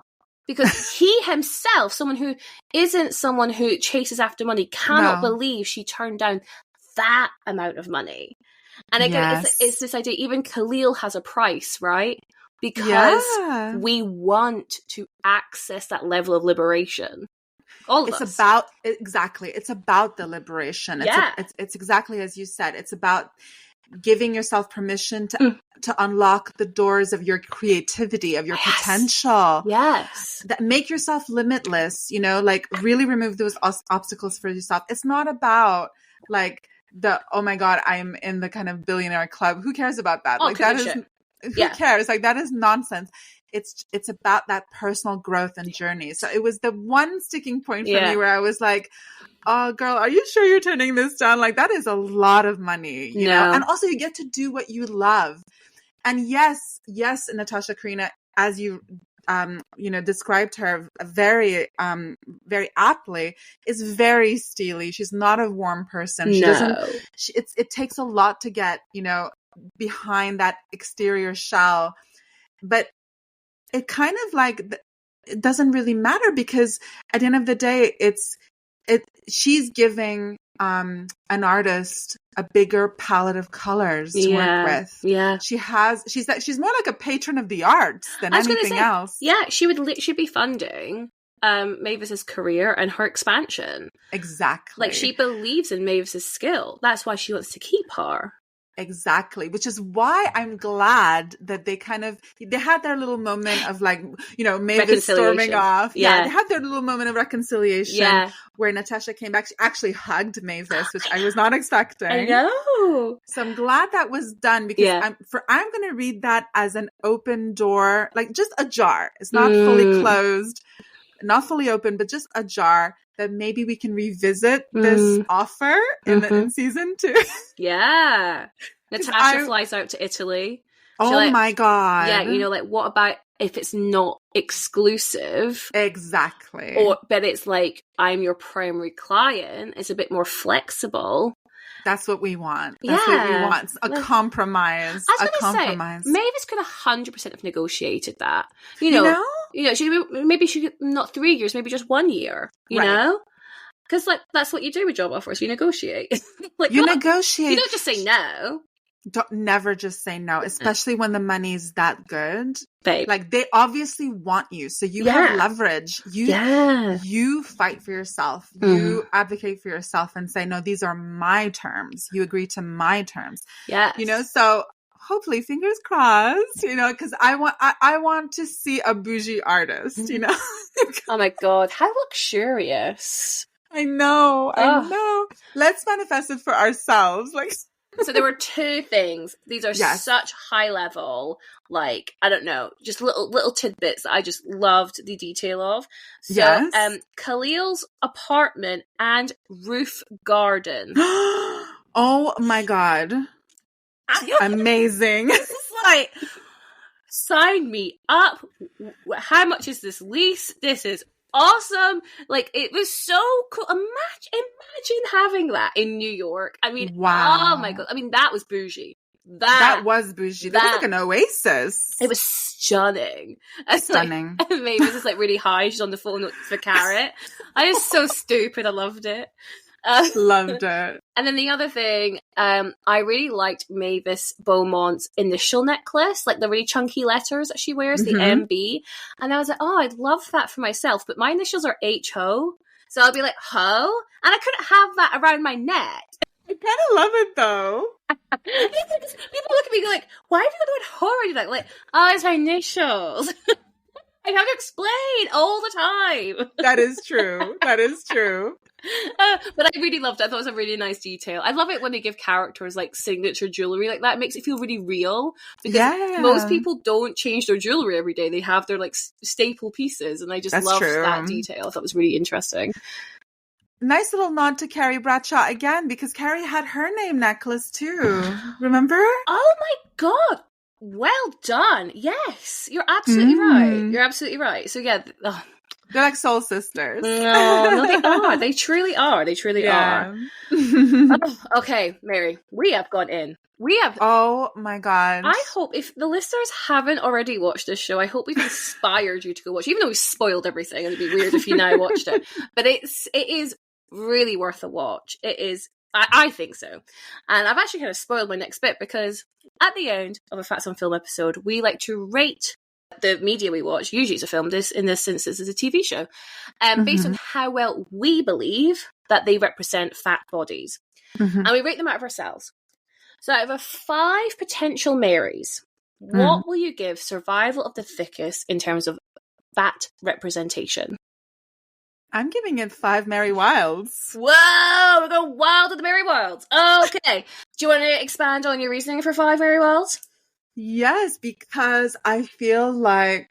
Because he himself, someone who isn't someone who chases after money, cannot believe she turned down that amount of money. And again, it's this idea, even Khalil has a price, right? Because we want to access that level of liberation. It's about the liberation. It's exactly as you said. It's about giving yourself permission to unlock the doors of your creativity, of your potential. Yes. That make yourself limitless, you know, like really remove those obstacles for yourself. It's not about like oh my God, I'm in the kind of billionaire club. Who cares about that? Like that is... Who cares? Like that is nonsense. It's about that personal growth and journey. So it was the one sticking point for me where I was like, oh girl, are you sure you're turning this down? Like that is a lot of money, you know? And also you get to do what you love. And yes, Natasha Karina, as you described her very very aptly, is very steely. She's not a warm person. She doesn't. It takes a lot to get behind that exterior shell, but it kind of like it doesn't really matter, because at the end of the day, she's giving an artist a bigger palette of colors to work with. Yeah. She's more like a patron of the arts than anything else. Yeah, she would literally be funding Mavis's career and her expansion. Exactly. Like, she believes in Mavis's skill. That's why she wants to keep her. Exactly, which is why I'm glad that they had their little moment of like, Mavis storming off. Yeah, they had their little moment of reconciliation where Natasha came back. She actually hugged Mavis, which I was not expecting. I know. So I'm glad that was done, because I'm going to read that as an open door, like just ajar. It's not fully closed, not fully open, but just ajar, that maybe we can revisit this offer in season 2. Yeah. Natasha flies out to Italy. My God. Yeah, like, what about if it's not exclusive? Exactly. But it's like, I'm your primary client. It's a bit more flexible. That's what we want. That's what we want. A compromise. I was going to say, Mavis could 100% have negotiated that. She maybe not 3 years, maybe just 1 year. You know, because like that's what you do with job offers. You negotiate. Like, you negotiate. You don't just say no. Never just say no, especially when the money's that good. Babe. Like, they obviously want you, so you have leverage. You fight for yourself. You advocate for yourself and say, no, these are my terms. You agree to my terms. Yeah. So hopefully, fingers crossed, because I want to see a bougie artist, Oh my God, how luxurious. I know. Let's manifest it for ourselves. Like, so there were 2 things. These are such high level, like, I don't know, just little tidbits that I just loved the detail of. So, Khalil's apartment and roof garden. Oh my God. Amazing. It's like, sign me up. How much is this lease? This is awesome. Like, it was so cool. Imagine having that in New York. I mean, wow. Oh my God. I mean, that was bougie. That was bougie. That was like an oasis. It was stunning. Stunning. Like, Mavis is like really high. She's on the phone with the carrot. I was so stupid. I loved it. Loved it. And then the other thing, I really liked Mavis Beaumont's initial necklace, like the really chunky letters that she wears, the MB. And I was like, oh, I'd love that for myself, but my initials are HO. So I'll be like, ho? And I couldn't have that around my neck. I kind of love it, though. People look at me like, why do you know what ho are you like, oh, it's my initials. I have to explain all the time. That is true. That is true. But I really loved it. I thought it was a really nice detail. I love it when they give characters like signature jewelry like that. It makes it feel really real, because most people don't change their jewelry every day. They have their like staple pieces, and I just loved that detail. I thought it was really interesting. Nice little nod to Carrie Bradshaw again, because Carrie had her name necklace too. Remember? Oh my God. Well done. Yes, you're absolutely right. You're absolutely right. So yeah, they're like soul sisters. No, they are. They truly are. They truly are. Okay, Mary, we have gone in. We have. Oh my God. I hope if the listeners haven't already watched this show, I hope we've inspired you to go watch, even though we spoiled everything. It'd be weird if you now watched it. But it is really worth a watch. It is. I think so. And I've actually kind of spoiled my next bit, because at the end of a Facts on Film episode, we like to rate the media we watch. Usually it's a film. In this instance, is a TV show. Based on how well we believe that they represent fact bodies. And we rate them out of ourselves. So out of 5 potential Marys, what will you give Survival of the Thickest in terms of that representation? I'm giving it 5 Mary Wilds. Whoa, we're going wild with the Mary Wilds. Okay. Do you want to expand on your reasoning for 5 Mary Wilds? Yes, because I feel like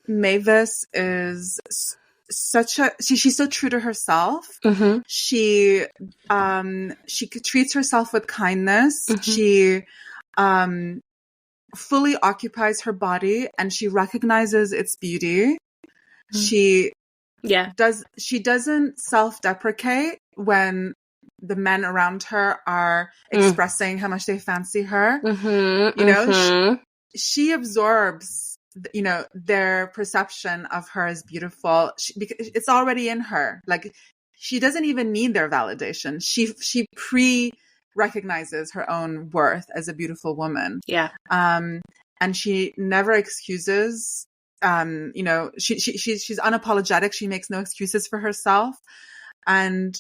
Mavis is she's so true to herself. She treats herself with kindness. She fully occupies her body and she recognizes its beauty. She doesn't self-deprecate when the men around her are expressing how much they fancy her. She absorbs, their perception of her as beautiful because it's already in her. Like, she doesn't even need their validation. She recognizes her own worth as a beautiful woman. Yeah. And she never excuses. She's unapologetic. She makes no excuses for herself, and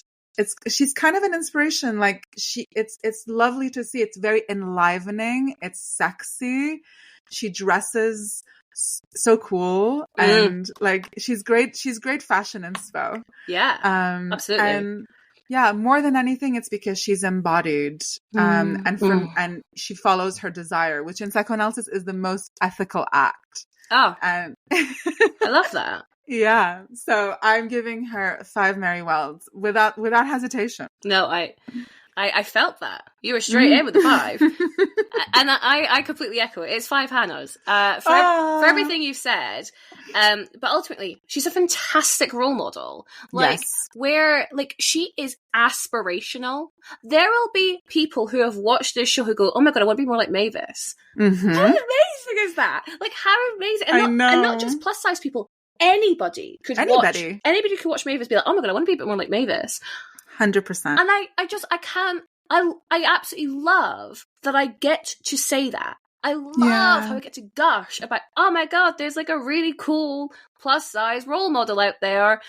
she's kind of an inspiration. Like, it's lovely to see. It's very enlivening. It's sexy. She dresses so cool, and like, she's great fashion inspo. Yeah, absolutely. And yeah, more than anything, it's because she's embodied, and she follows her desire, which in psychoanalysis is the most ethical act. Oh, I love that. Yeah. So I'm giving her 5 Mary Wilds without hesitation. No, I felt that. You were straight in with the 5. And I completely echo it. It's 5 Hannahs. For everything you've said. But ultimately, she's a fantastic role model. Like, yes. Where, like, she is aspirational. There will be people who have watched this show who go, oh my God, I want to be more like Mavis. Mm-hmm. How amazing is that? Like, how amazing. And not just plus size people. Anybody could watch Mavis, be like, oh my God, I want to be a bit more like Mavis. 100%. And I absolutely love that I get to say that. I love how I get to gush about, oh my God, there's like a really cool plus size role model out there.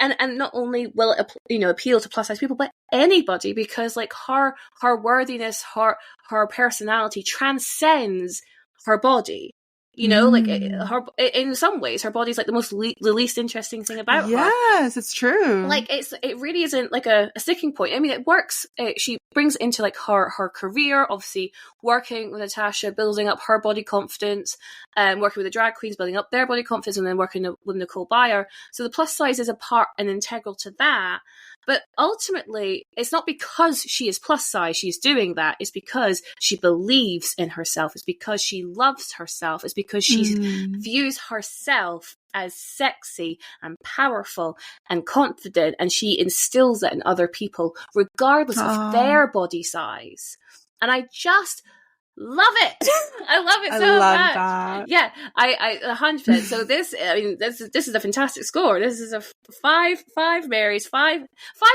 And not only will it, appeal to plus size people, but anybody, because like her worthiness, her personality transcends her body. Like her, in some ways, her body's like the least interesting thing about her. Yes, it's true. Like, it really isn't like a sticking point. I mean, it works. She brings it into like her career, obviously working with Natasha, building up her body confidence, working with the drag queens, building up their body confidence, and then working with Nicole Byer. So the plus size is a part and integral to that. But ultimately, it's not because she is plus size she's doing that. It's because she believes in herself. It's because she loves herself. It's because she views herself as sexy and powerful and confident, and she instills that in other people, regardless of their body size. And I just love it. I love it so much. That. Yeah, I 100%. So this is a fantastic score. This is a 5 Marys, 5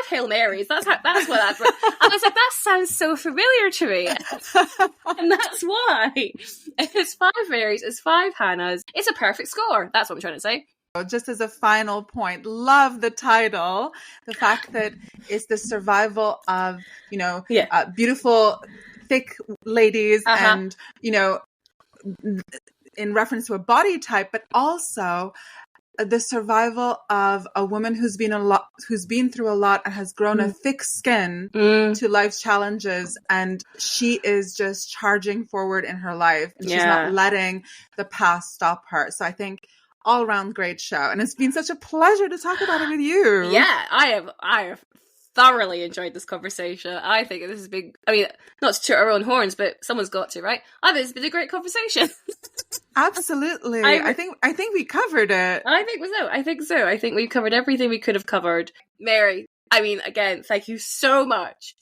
Hail Marys. That's what that's. I was like, that sounds so familiar to me, and that's why it's 5 Marys, it's 5 Hannahs. It's a perfect score. That's what I'm trying to say. Just as a final point, love the title. The fact that it's the survival of beautiful, thick ladies, and in reference to a body type, but also the survival of a woman who's been through a lot and has grown a thick skin to life's challenges, and she is just charging forward in her life, and she's not letting the past stop her. So I think all around great show, and it's been such a pleasure to talk about it with you. Yeah, I have thoroughly enjoyed this conversation. I think this has been, I mean, not to toot our own horns, but someone's got to, right? I think it's been a great conversation. Absolutely. I think we covered it. I think so. I think we've covered everything we could have covered. Mary, I mean, again, thank you so much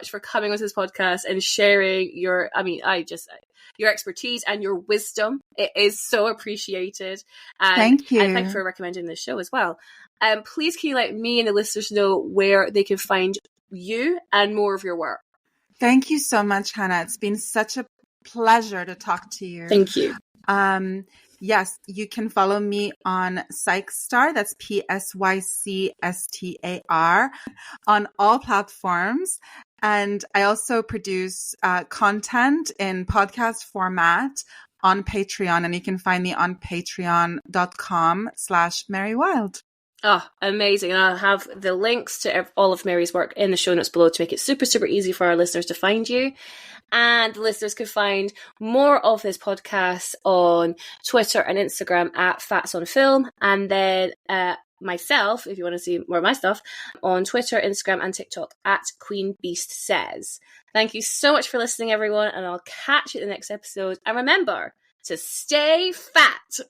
for coming on this podcast and sharing your expertise and your wisdom. It is so appreciated. And, thank you. And thank you for recommending this show as well. Please can you let me and the listeners know where they can find you and more of your work? Thank you so much, Hannah. It's been such a pleasure to talk to you. Thank you. Yes, you can follow me on Psychstar. That's PSYCSTAR on all platforms. And I also produce content in podcast format on Patreon. And you can find me on patreon.com/MaryWild. Oh, amazing. And I'll have the links to all of Mary's work in the show notes below to make it super, super easy for our listeners to find you. And the listeners can find more of this podcast on Twitter and Instagram at Fats on Film. And then myself, if you want to see more of my stuff, on Twitter, Instagram, and TikTok at Queen Beast Says. Thank you so much for listening, everyone, and I'll catch you in the next episode. And remember to stay fat.